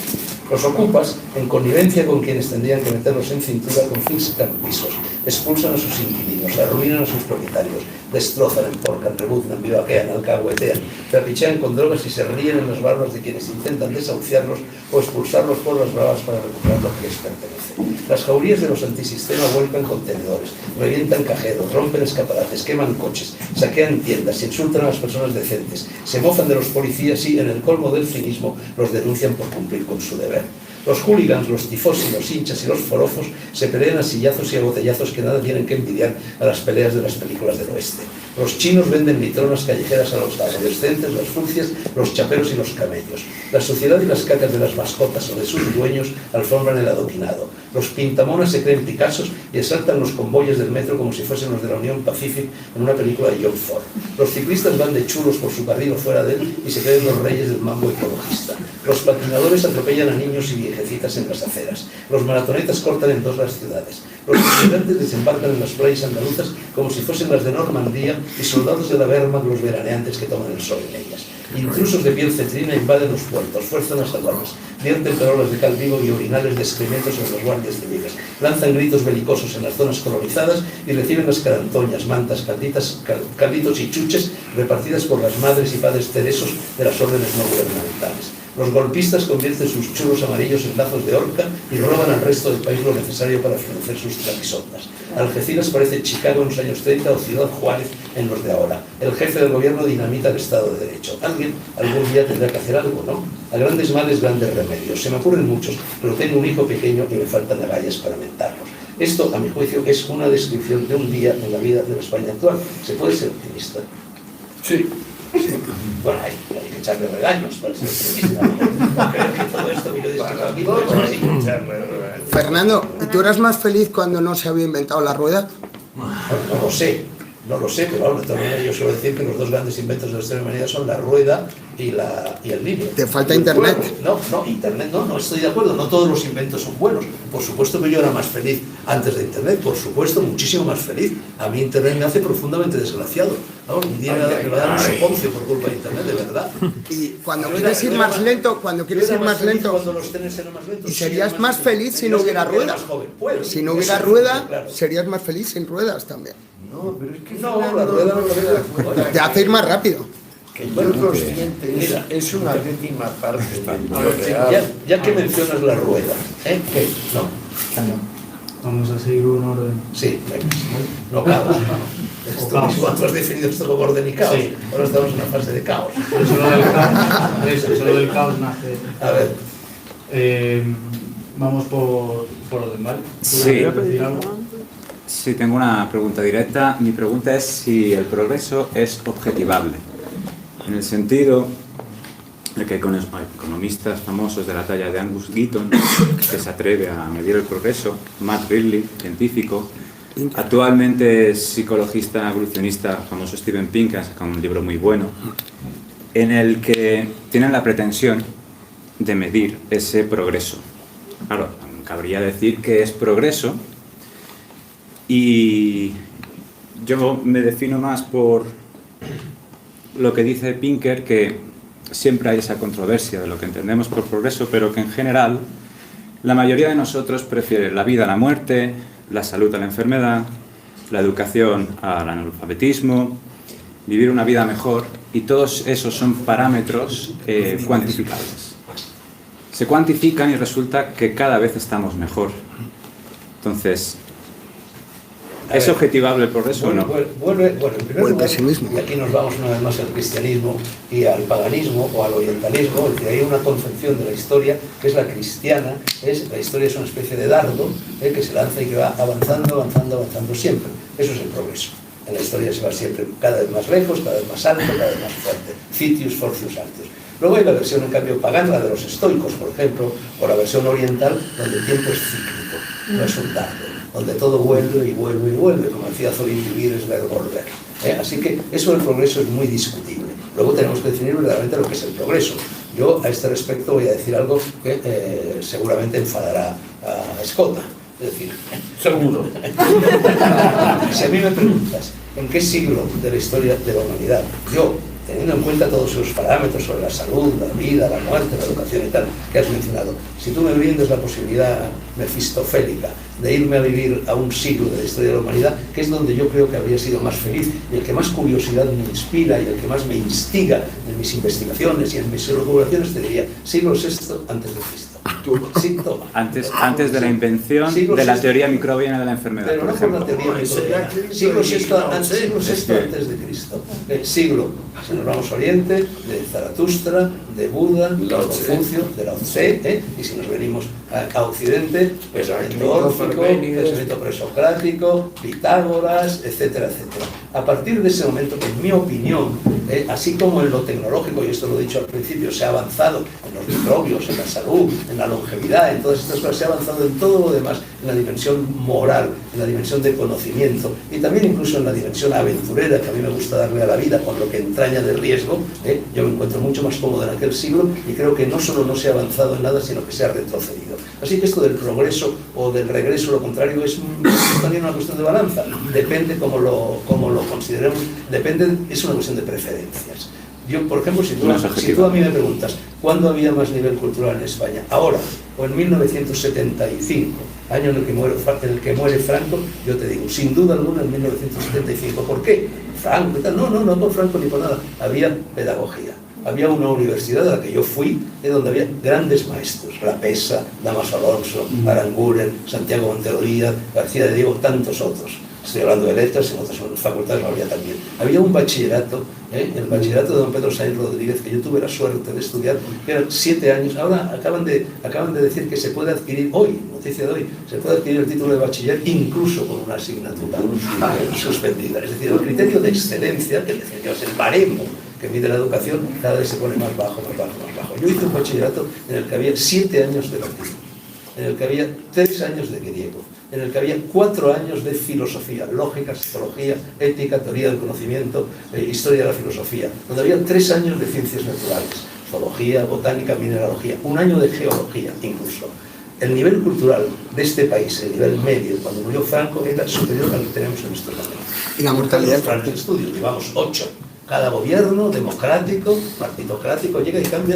Los ocupas en connivencia con quienes tendrían que meterlos en cintura con fins campisos, expulsan a sus inquilinos, arruinan a sus propietarios, destrozan, emporcan, rebuznan, vivaquean, alcahuetean, perrichean con drogas y se ríen en las barbas de quienes intentan desahuciarlos o expulsarlos por las bravas para recuperar lo que les pertenece. Las jaurías de los antisistema vuelcan contenedores, revientan cajeros, rompen escaparates, queman coches, saquean tiendas, insultan a las personas decentes, se mofan de los policías y, en el colmo del cinismo, los denuncian por cumplir con su deber. Los hooligans, los tifosi, los hinchas y los forofos se pelean a sillazos y a botellazos que nada tienen que envidiar a las peleas de las películas del oeste. Los chinos venden litronas callejeras a los adolescentes, las furcias, los chaperos y los camellos. La suciedad y las cacas de las mascotas o de sus dueños alfombran el adoquinado. Los pintamonas se creen Picassos y asaltan los convoyes del metro como si fuesen los de la Unión Pacific en una película de John Ford. Los ciclistas van de chulos por su carril o fuera de él y se creen los reyes del mambo ecologista. Los patinadores atropellan a niños y viejecitas en las aceras. Los maratonetas cortan en dos las ciudades. Los inmigrantes desembarcan en las playas andaluzas como si fuesen las de Normandía y soldados de la Wehrmacht los veraneantes que toman el sol en ellas. Intrusos de piel cetrina invaden los puertos, fuerzan las aduanas, vierten perolas de cal vivo y orinales de excrementos en los guardias civiles, lanzan gritos belicosos en las zonas colonizadas y reciben las carantoñas, mantas, calditos y chuches repartidas por las madres y padres teresos de las órdenes no gubernamentales. Los golpistas convierten sus churros amarillos en lazos de horca y roban al resto del país lo necesario para financiar sus trapisondas. Algeciras parece Chicago en los años 30 o Ciudad Juárez en los de ahora. El jefe del gobierno dinamita el Estado de Derecho. Alguien algún día tendrá que hacer algo, ¿no? A grandes males, grandes remedios. Se me ocurren muchos, pero tengo un hijo pequeño y me faltan agallas para mentarlos. Esto, a mi juicio, es una descripción de un día en la vida de la España actual. ¿Se puede ser optimista? Sí. Bueno, hay que echarle regaños para ser optimista. No creo que todo esto periodístico aquí no es así. Fernando, ¿tú eras más feliz cuando no se había inventado la rueda? No lo sé, pero bueno, de todas maneras yo suelo decir que los dos grandes inventos de la historia de la humanidad son la rueda y el libro. ¿Te falta internet? Internet no estoy de acuerdo, no todos los inventos son buenos. Por supuesto que yo era más feliz antes de internet, por supuesto, muchísimo más feliz. A mí internet me hace profundamente desgraciado. Ahora, un día me va a dar un soponcio por culpa de internet, de verdad. Y cuando quieres ir más lento, cuando los trenes eran más lentos. ¿Y serías más feliz si no hubiera rueda? Si no hubiera rueda, serías más feliz sin ruedas también. No, pero es que No, la rueda no lo veo. Te hace ir más rápido. que yo consciente es una décima parte de lo real. Ya que mencionas la rueda, ¿qué? No. Vamos a seguir un orden. Sí, venga. No caos. Tú has definido esto como orden y caos. Sí. Ahora estamos en una fase de caos. Pero solo del caos nace. A ver. Vamos por orden, ¿vale? Sí. ¿Quieres decir algo? Sí, tengo una pregunta directa. Mi pregunta es si el progreso es objetivable, en el sentido de que con economistas famosos de la talla de Angus Deaton, que se atreve a medir el progreso, Matt Ridley, científico, actualmente psicologista evolucionista famoso Steven Pinker, ha sacado un libro muy bueno, en el que tienen la pretensión de medir ese progreso. Claro, cabría decir que es progreso, y yo me defino más por lo que dice Pinker, que siempre hay esa controversia de lo que entendemos por progreso, pero que en general la mayoría de nosotros prefiere la vida a la muerte, la salud a la enfermedad, la educación al analfabetismo, vivir una vida mejor, y todos esos son parámetros cuantificables. Se cuantifican y resulta que cada vez estamos mejor. Entonces, ¿es objetivable el progreso o no? Bueno, en primer lugar, pesimismo. y aquí nos vamos una vez más al cristianismo y al paganismo o al orientalismo, es decir, hay una concepción de la historia que es la cristiana, la historia es una especie de dardo que se lanza y que va avanzando siempre. Eso es el progreso. En la historia se va siempre cada vez más lejos, cada vez más alto, cada vez más fuerte. Citius, fortius, artius. Luego hay la versión, en cambio, pagana, la de los estoicos, por ejemplo, o la versión oriental, donde el tiempo es cíclico, no es un dardo, donde todo vuelve y vuelve y vuelve, como decía Zorin, vivir es ver volver. Así que eso del progreso es muy discutible. Luego tenemos que definir verdaderamente lo que es el progreso. Yo a este respecto voy a decir algo que seguramente enfadará a Escota. Es decir, seguro. Si a mí me preguntas en qué siglo de la historia de la humanidad yo teniendo en cuenta todos esos parámetros sobre la salud, la vida, la muerte, la educación y tal, que has mencionado, si tú me brindas la posibilidad mefistofélica de irme a vivir a un siglo de la historia de la humanidad, que es donde yo creo que habría sido más feliz, y el que más curiosidad me inspira y el que más me instiga en mis investigaciones y en mis elucubraciones, te diría, siglo VI antes de Cristo. Sí, toma. Antes de la invención de la teoría microbiana de la enfermedad, pero por no ejemplo. por la teoría microbiana. Siglo VI antes de Cristo. Siglo, si nos vamos a Oriente, de Zaratustra, de Buda, de Confucio, de Lao Tse, y si nos venimos a Occidente, pensamiento órfico, pensamiento presocrático, Pitágoras, etcétera, etcétera. A partir de ese momento, en mi opinión, así como en lo tecnológico, y esto lo he dicho al principio, se ha avanzado en los microbios, en la salud, en la longevidad, en todas estas cosas, se ha avanzado en todo lo demás, en la dimensión moral, en la dimensión de conocimiento, y también incluso en la dimensión aventurera, que a mí me gusta darle a la vida, con lo que entraña de riesgo. Yo me encuentro mucho más cómodo en aquel siglo, y creo que no solo no se ha avanzado en nada, sino que se ha retrocedido. Así que esto del progreso o del regreso, lo contrario, es también una cuestión de balanza. Depende cómo lo consideremos, es una cuestión de preferencias. Yo, por ejemplo, si tú a mí me preguntas ¿cuándo había más nivel cultural en España? ¿Ahora o en 1975, año en el que muere Franco? Yo te digo, sin duda alguna en 1975. ¿Por qué? Franco y tal. No por Franco ni por nada. Había pedagogía. Había una universidad a la que yo fui, donde había grandes maestros, Lapesa, Damaso Alonso, Aranguren, Santiago Montero Díaz, García de Diego, tantos otros. Estoy hablando de letras, en otras facultades lo había también. Había un bachillerato, el bachillerato de don Pedro Sáenz Rodríguez, que yo tuve la suerte de estudiar, que eran 7 años. Ahora acaban de decir que se puede adquirir hoy, noticia de hoy, se puede adquirir el título de bachiller incluso con una asignatura suspendida. Es decir, el criterio de excelencia, que es el baremo que mide la educación, cada vez se pone más bajo, más bajo, más bajo. Yo hice un bachillerato en el que había 7 años de latín, en el que había 3 años de griego, en el que había 4 años de filosofía, lógica, psicología, ética, teoría del conocimiento, historia de la filosofía, donde había 3 años de ciencias naturales, zoología, botánica, mineralogía, 1 año de geología incluso. El nivel cultural de este país, el nivel medio, cuando murió Franco, era superior al que tenemos en estos momentos. Y la mortalidad. Los planes de estudio, llevamos 8. Cada gobierno democrático, partitocrático, llega y cambia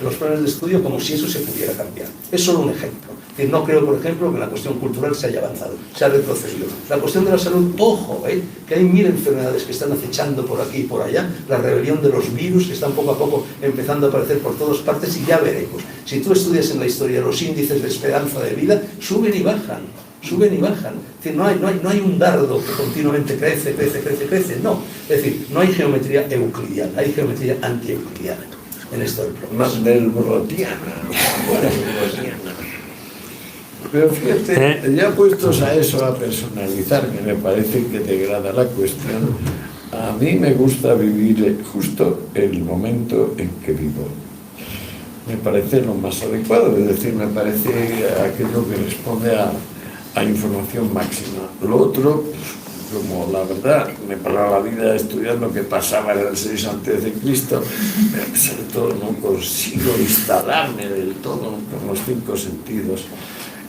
los planes de estudio como si eso se pudiera cambiar. Es solo un ejemplo. Es decir, no creo, por ejemplo, que la cuestión cultural se haya avanzado, se ha retrocedido. La cuestión de la salud, ojo, que hay 1000 enfermedades que están acechando por aquí y por allá, la rebelión de los virus que están poco a poco empezando a aparecer por todas partes, y ya veremos. Si tú estudias en la historia los índices de esperanza de vida, suben y bajan. Suben y bajan. Es decir, no hay un dardo que continuamente crece, no. Es decir, no hay geometría euclidiana, hay geometría anti-euclidiana en esto del problema. Mandelbrottiana. Pero fíjate, ya puestos a eso, a personalizar, que me parece que degrada la cuestión, a mí me gusta vivir justo el momento en que vivo. Me parece lo más adecuado, es decir, me parece aquello que responde a información máxima. Lo otro, como la verdad, me paraba la vida estudiando qué pasaba en el 6 a.C., pero sobre todo no consigo instalarme del todo con los 5 sentidos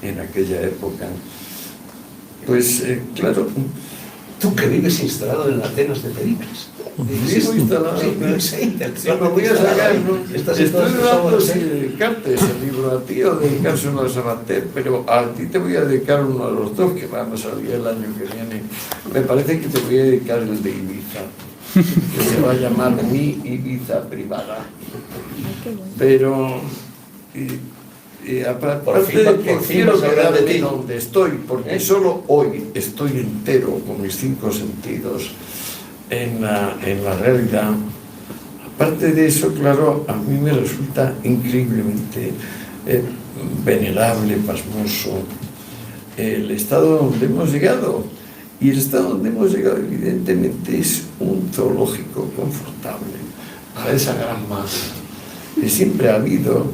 en aquella época. Pues claro. Tú que vives instalado en Atenas de Pericles. Vivo instalado. Sí, me voy a sacar. Estoy dando Descartes, el libro a ti, o dedicárselo a Sabater, pero a ti te voy a dedicar uno de los dos que van a salir el año que viene. Me parece que te voy a dedicar el de Ibiza, que se va a llamar Mi Ibiza Privada. Pero aparte de que quiero quedarme donde estoy, porque solo hoy estoy entero con mis 5 sentidos en la realidad. Aparte de eso, claro, a mí me resulta increíblemente venerable, pasmoso el estado donde hemos llegado. Y el estado donde hemos llegado, evidentemente, es un zoológico confortable para esa gran masa que siempre ha habido,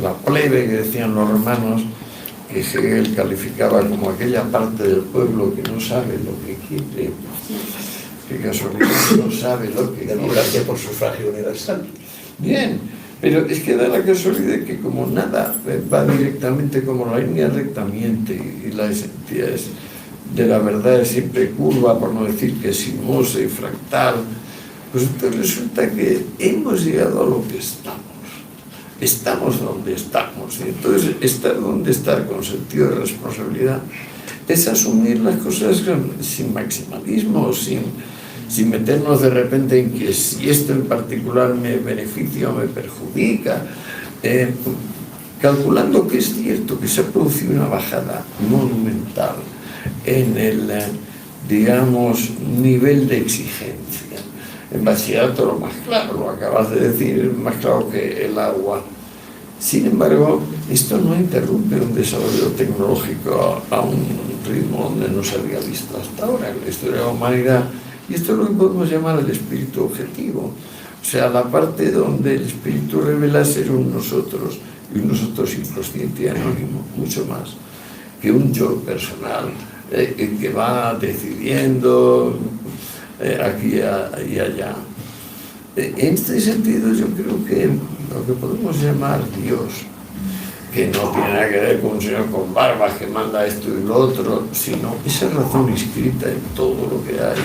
la plebe que decían los romanos, que Hegel calificaba como aquella parte del pueblo que no sabe lo que quiere, que casualidad no sabe lo que democracia quiere. por sufragio universal. Bien, pero es que da la casualidad que como nada va directamente, como la línea rectamente y la esencia de la verdad es siempre curva, por no decir que es sinuosa y fractal, Pues entonces resulta que hemos llegado a lo que estamos. Estamos donde estamos. Y entonces estar donde estar con sentido de responsabilidad es asumir las cosas sin maximalismo, sin meternos de repente en que si esto en particular me beneficia o me perjudica, calculando que es cierto que se ha producido una bajada monumental en el, digamos, nivel de exigencia. En bachillerato lo más claro, lo acabas de decir, más claro que el agua. Sin embargo, esto no interrumpe un desarrollo tecnológico a un ritmo donde no se había visto hasta ahora en la historia de la humanidad. Y esto es lo que podemos llamar el espíritu objetivo. O sea, la parte donde el espíritu revela ser un nosotros, y un nosotros inconsciente y anónimo, mucho más que un yo personal que va decidiendo aquí y allá. En este sentido, yo creo que lo que podemos llamar Dios, que no tiene nada que ver con un señor con barba que manda esto y lo otro, sino esa razón inscrita en todo lo que hay,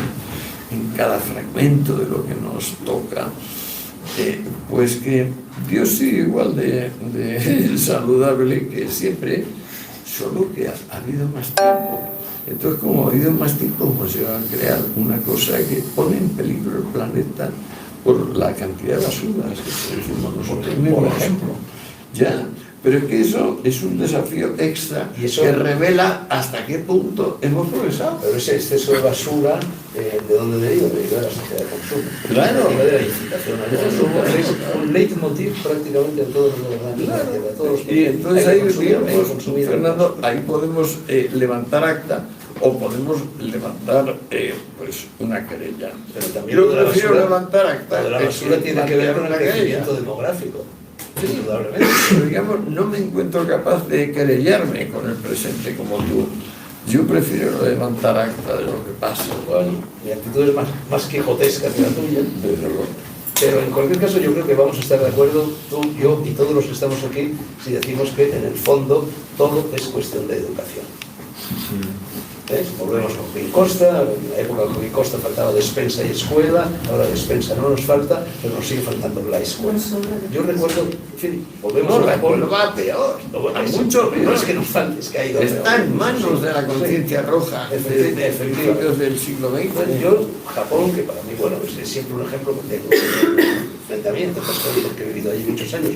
en cada fragmento de lo que nos toca, pues que Dios sigue igual de saludable que siempre, solo que ha habido más tiempo. Entonces, como ha habido más tiempo, hemos llegado a crear una cosa que pone en peligro el planeta por la cantidad de basuras que producimos nosotros mismos. Por ejemplo. Ya, pero es que eso es un desafío extra Y eso, que revela hasta qué punto hemos progresado. pero ese exceso de basura, ¿de dónde deriva? Deriva de la sociedad de consumo. Claro. Deriva de la incitación al consumo. Es un leitmotiv prácticamente en todos los gobernantes. Claro. Y entonces ahí, digamos, Fernando, ahí podemos levantar acta o podemos levantar pues una querella. Pero también Yo de la prefiero basura, levantar acta. de la basura tiene que ver con el una querella. crecimiento demográfico. Indudablemente. Pero digamos, no me encuentro capaz de querellarme con el presente como tú. Yo prefiero levantar acta de lo que pasa. Bueno, mi actitud es más quijotesca que la tuya. Desde luego. Pero en cualquier caso yo creo que vamos a estar de acuerdo, tú, yo y todos los que estamos aquí, si decimos que en el fondo todo es cuestión de educación. Volvemos con Rui Costa, en la época de Rui Costa faltaba despensa y escuela, ahora despensa no nos falta, pero nos sigue faltando la escuela. Yo recuerdo, en fin, volvemos No, a la escuela va peor. bueno, Hay es- mucho no es que nos falte, es que ha ido Está peor. en manos de la conciencia roja Efectivamente. de principios del siglo Bueno, XX. yo, Japón, que para mí, bueno, es siempre un ejemplo de enfrentamiento, porque he vivido allí muchos años,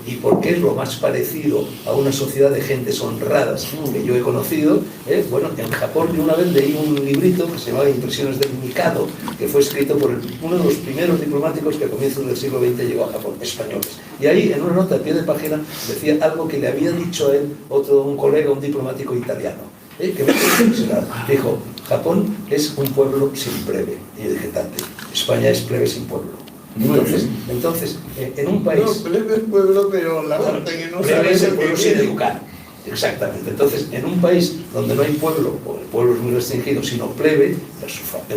y porque es lo más parecido a una sociedad de gentes honradas que yo he conocido. Bueno, en Japón yo una vez leí un librito que se llamaba Impresiones del Mikado, que fue escrito por uno de los primeros diplomáticos que a comienzos del siglo XX llegó a Japón, españoles. Y ahí, en una nota a pie de página, decía algo que le había dicho a él un colega, un diplomático italiano, que me hizo impresionar. Dijo, Japón es un pueblo sin plebe. Y yo dije, tanto, España es plebe sin pueblo. Entonces, en un país... No, plebe es pueblo, pero la parte que no plebe sabe es el que pueblo sin viene. educar. Exactamente. Entonces, en un país donde no hay pueblo, o el pueblo es muy restringido, sino plebe,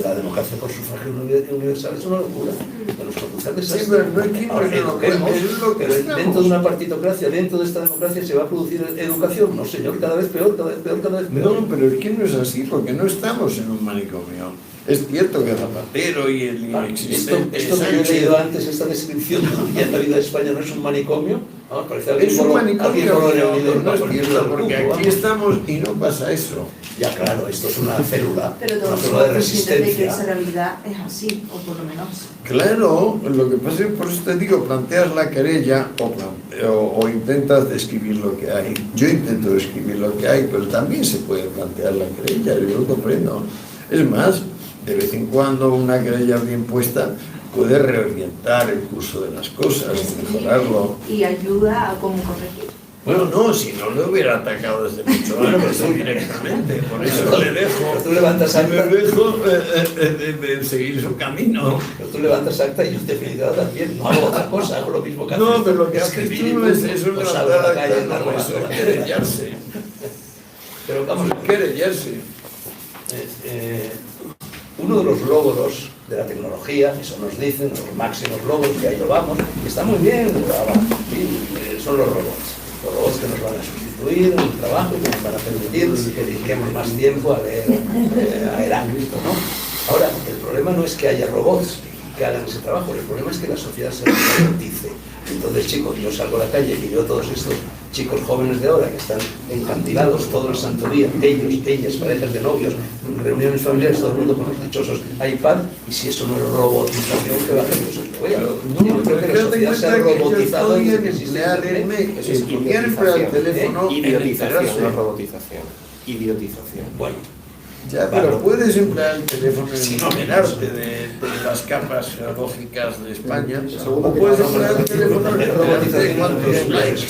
la democracia por sufragio universal es una locura. Que nos conduce al desastre. Sí, pero no es que Ahora, no es eduquemos, lo que pero estamos. dentro de una partitocracia, dentro de esta democracia, ¿se va a producir educación? No, señor, cada vez peor, cada vez peor, cada vez peor. No, pero es que no es así, porque no estamos en un manicomio. Es cierto que Zapatero y el Esto inexistente que yo he Sánchez- leído antes, esta descripción de la vida de España, no es un manicomio. Vamos, parece alguien Es un alguien manicomio, por pero el no es cierto, porque grupo, aquí vamos. estamos y no pasa eso. Ya, claro, esto es una célula, Pero una todos célula de somos conscientes de que resistencia. esa realidad es así, o por lo menos. Claro, lo que pasa es que por eso te digo, planteas la querella o intentas describir lo que hay. Yo intento describir lo que hay, pero también se puede plantear la querella, yo lo comprendo. Es más, de vez en cuando una querella bien puesta puede reorientar el curso de las cosas, mejorarlo. Y ayuda a cómo corregir. Bueno, no, si no le hubiera atacado desde mucho antes directamente, por eso le dejo. Pero tú levantas acta. Me dejo de seguir su camino. Pero tú levantas acta y yo te felicito también. No hago otra cosa, hago lo mismo que haces. No, pero lo que haces Escribir y tú no es punto. eso, No es salgo a la levantar calle, acta, no no, hago eso nada. es querellarse. Pero vamos, Querellarse. uno de los logros de la tecnología, eso nos dicen, los máximos logros, que ahí lo vamos, y está muy bien, son los robots. Los robots que nos van a sustituir en el trabajo, que nos van a permitir que dediquemos más tiempo a leer a Heráclito, ¿no? Ahora, el problema no es que haya robots, que hagan ese trabajo. El problema es que la sociedad se robotice. Entonces, chicos, yo salgo a la calle y veo todos estos chicos jóvenes de ahora que están encantilados todo el santo día, ellos, ellas, parejas de novios, reuniones familiares, todo el mundo con los dichosos iPad, y si eso no es robotización, ¿qué va a hacer? Yo creo que la sociedad se ha robotizado desde que existe Internet. Eso es teléfono. Idiotización, no robotización. Idiotización. Bueno, Ya, pero puedes emplear el teléfono sin enterarte de las capas geológicas de España, o puedes emplear el teléfono en enterarte de cuántos likes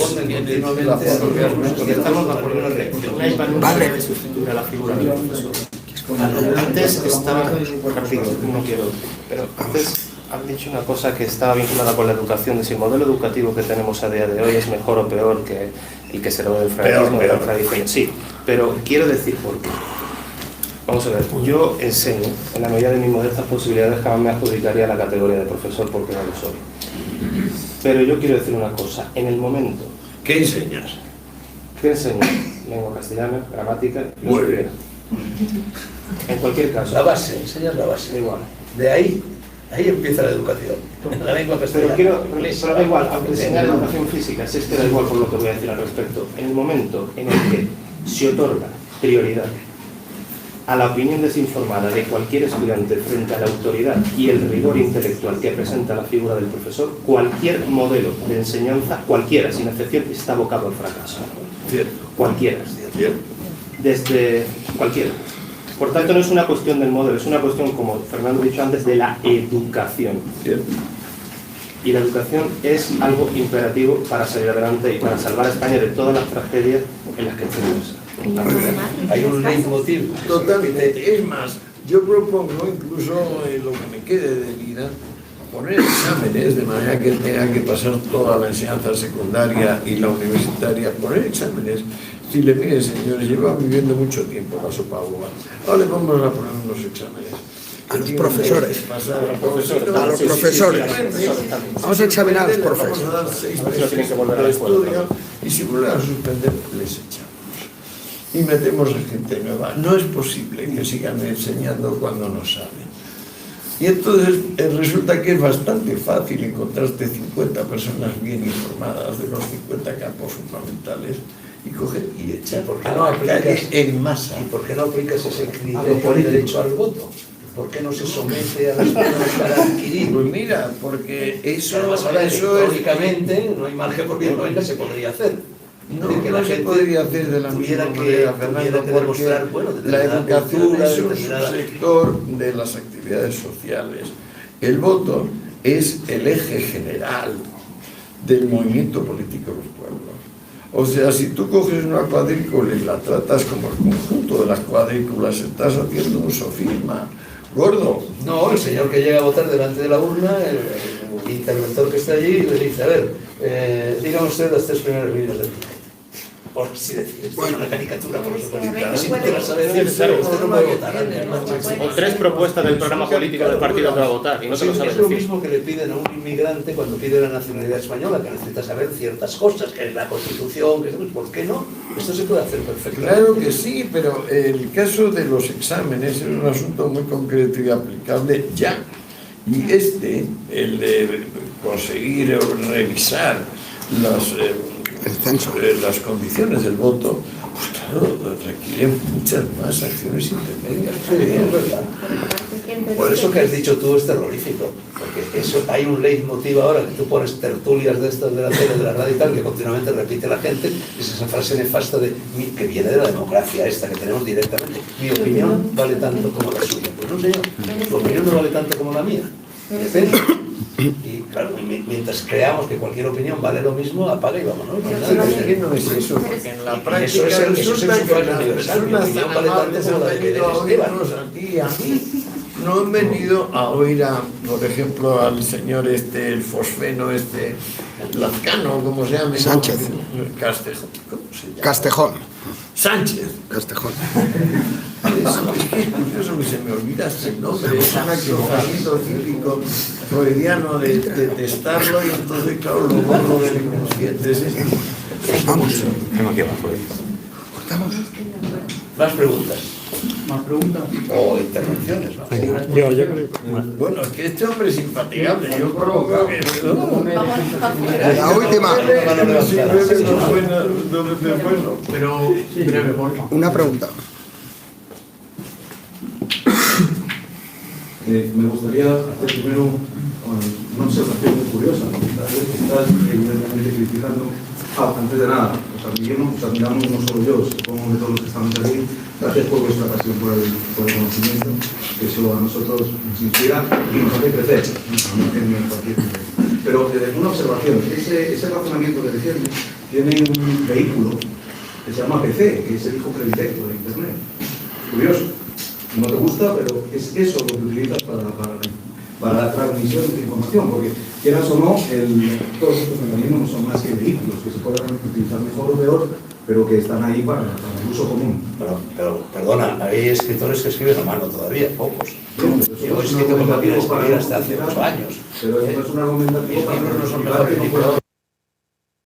tiene la foto que has puesto. Estamos de acuerdo en el resto. Un iPad no puede sustituir a la figura del profesor. Antes estaba, no quiero, pero antes han dicho una cosa que estaba vinculada con la educación, de si el modelo educativo que tenemos a día de hoy es mejor o peor que el que se lo del franquismo de la tradición. Sí, pero quiero decir por qué. Vamos a ver, yo enseño, en la medida de mis modestas posibilidades, jamás me adjudicaría la categoría de profesor porque no lo soy. Pero yo quiero decir una cosa, en el momento... ¿Qué enseñas? ¿Qué enseño? Lengua castellana, gramática y Muy bien. En cualquier caso. la base, enseñas la base. Da igual. De ahí empieza la educación. En la lengua castellana. Pero da igual, aunque enseñar educación física, si es que da igual por lo que voy a decir al respecto. En el momento en el que se otorga prioridad a la opinión desinformada de cualquier estudiante frente a la autoridad y el rigor intelectual que presenta la figura del profesor, cualquier modelo de enseñanza, cualquiera, sin excepción, está abocado al fracaso. Cierto. Cualquiera. Cierto. Desde cualquiera. Por tanto, no es una cuestión del modelo, es una cuestión, como Fernando ha dicho antes, de la educación. Cierto. Y la educación es algo imperativo para salir adelante y para salvar a España de todas las tragedias en las que estamos. Hay un leitmotiv. Totalmente. Es más, yo propongo incluso en lo que me quede de vida poner exámenes de manera que tenga que pasar toda la enseñanza secundaria y la universitaria, poner exámenes. Si le miren, señores, lleva viviendo mucho tiempo la sopa uva. Ahora le vamos a poner unos exámenes. A los profesores. A los profesores. Vamos a examinar a los profesores. Vamos a dar 6 meses de estudio y si vuelven a suspender, les echamos. Y metemos a gente nueva. No es posible que sigan enseñando cuando no saben. Y entonces resulta que es bastante fácil encontrarte 50 personas bien informadas de los 50 campos fundamentales y coger y echar ¿Por qué a no la calle aplicas, en masa. ¿y por qué no aplicas ese criterio por el derecho al voto? ¿Por qué no se somete a las personas para adquirir? Pues mira, porque eso, Además, ahora eso es... electrónicamente no hay margen porque electrónica se podría hacer. No, De que no la se gente podría hacer de la tuviera misma que- manera, tuviera Fernando, que porque demostrar, bueno, la determinada educación cultura, es un determinada- sector de las actividades sociales. El voto es el eje general del movimiento político de los pueblos. O sea, si tú coges una cuadrícula y la tratas como el conjunto de las cuadrículas, estás haciendo un sofisma gordo. No, el señor que llega a votar delante de la urna, el interventor que está allí, le dice, a ver, digan usted las 3 primeras líneas del ticket. Por así decir, es una caricatura, por eso si no te la sabe decir, usted no puede votar. O 3 propuestas del programa político del partido que va a votar y no se lo sabe Es lo decir. mismo que le piden a un inmigrante cuando pide la nacionalidad española, que necesita saber ciertas cosas, que es la Constitución, que es, ¿por qué no? Esto se puede hacer perfectamente. Claro que sí, pero el caso de los exámenes es un asunto muy concreto y aplicable ya. Y el de conseguir revisar las condiciones del voto, pues claro, requiere muchas más acciones intermedias. Sí, es verdad. Por eso que has dicho tú es terrorífico, porque eso, hay un leitmotiv ahora que tú pones tertulias de estas de la tele, de la radio y tal, que continuamente repite la gente, es esa frase nefasta que viene de la democracia esta que tenemos directamente. Mi opinión vale tanto como la suya. Pues no, señor, tu opinión no vale tanto como la mía. Depende. Y claro, mientras creamos que cualquier opinión vale lo mismo, apaga y vámonos. No hay nada que hacer. ¿Qué no es eso? Porque en la práctica eso es el resulta que sufragio las universal. Mi personas opinión tan vale tanto amables como la han de que venido a eres, Esteban. oírnos a ti y a mí. No han venido a oír por ejemplo, al señor el fosfeno, Lazcano, ¿cómo se llama? Sánchez. Castejón. ¿Cómo se llama? Castejón. Sánchez. Castejón. Es que es curioso que se me olvida ese nombre, es un equivocamiento típico freudiano de testarlo y entonces, claro, lo borro del inconsciente. Vamos. Tengo aquí abajo. Cortamos. Más preguntas. ¿Más preguntas? O intervenciones, ¿no? Yo creo que... Bueno, es que este hombre es infatigable. Yo provoco que... La última. Pero breve, por favor. Una pregunta. Me gustaría hacer primero una observación muy curiosa. Estás evidentemente criticando. Antes de nada, os admiramos no solo yo, supongo que todos los que estamos aquí. Gracias por vuestra pasión por el conocimiento, que eso a nosotros nos inspira y nos hace crecer. Pero una observación, ese razonamiento que defiende tiene un vehículo que se llama PC, que es el hijo predilecto de Internet. Curioso. No te gusta, pero es eso lo que utilizas para la transmisión de información, porque quieras o no, todos estos mecanismos no son más que vehículos que se pueden utilizar mejor o peor, pero que están ahí para el uso común. Pero perdona, hay escritores que escriben a mano todavía, pocos. Yo he escrito con papeles hasta hace 8 años. Pero eso no es un argumento. Mis libros no son mejor que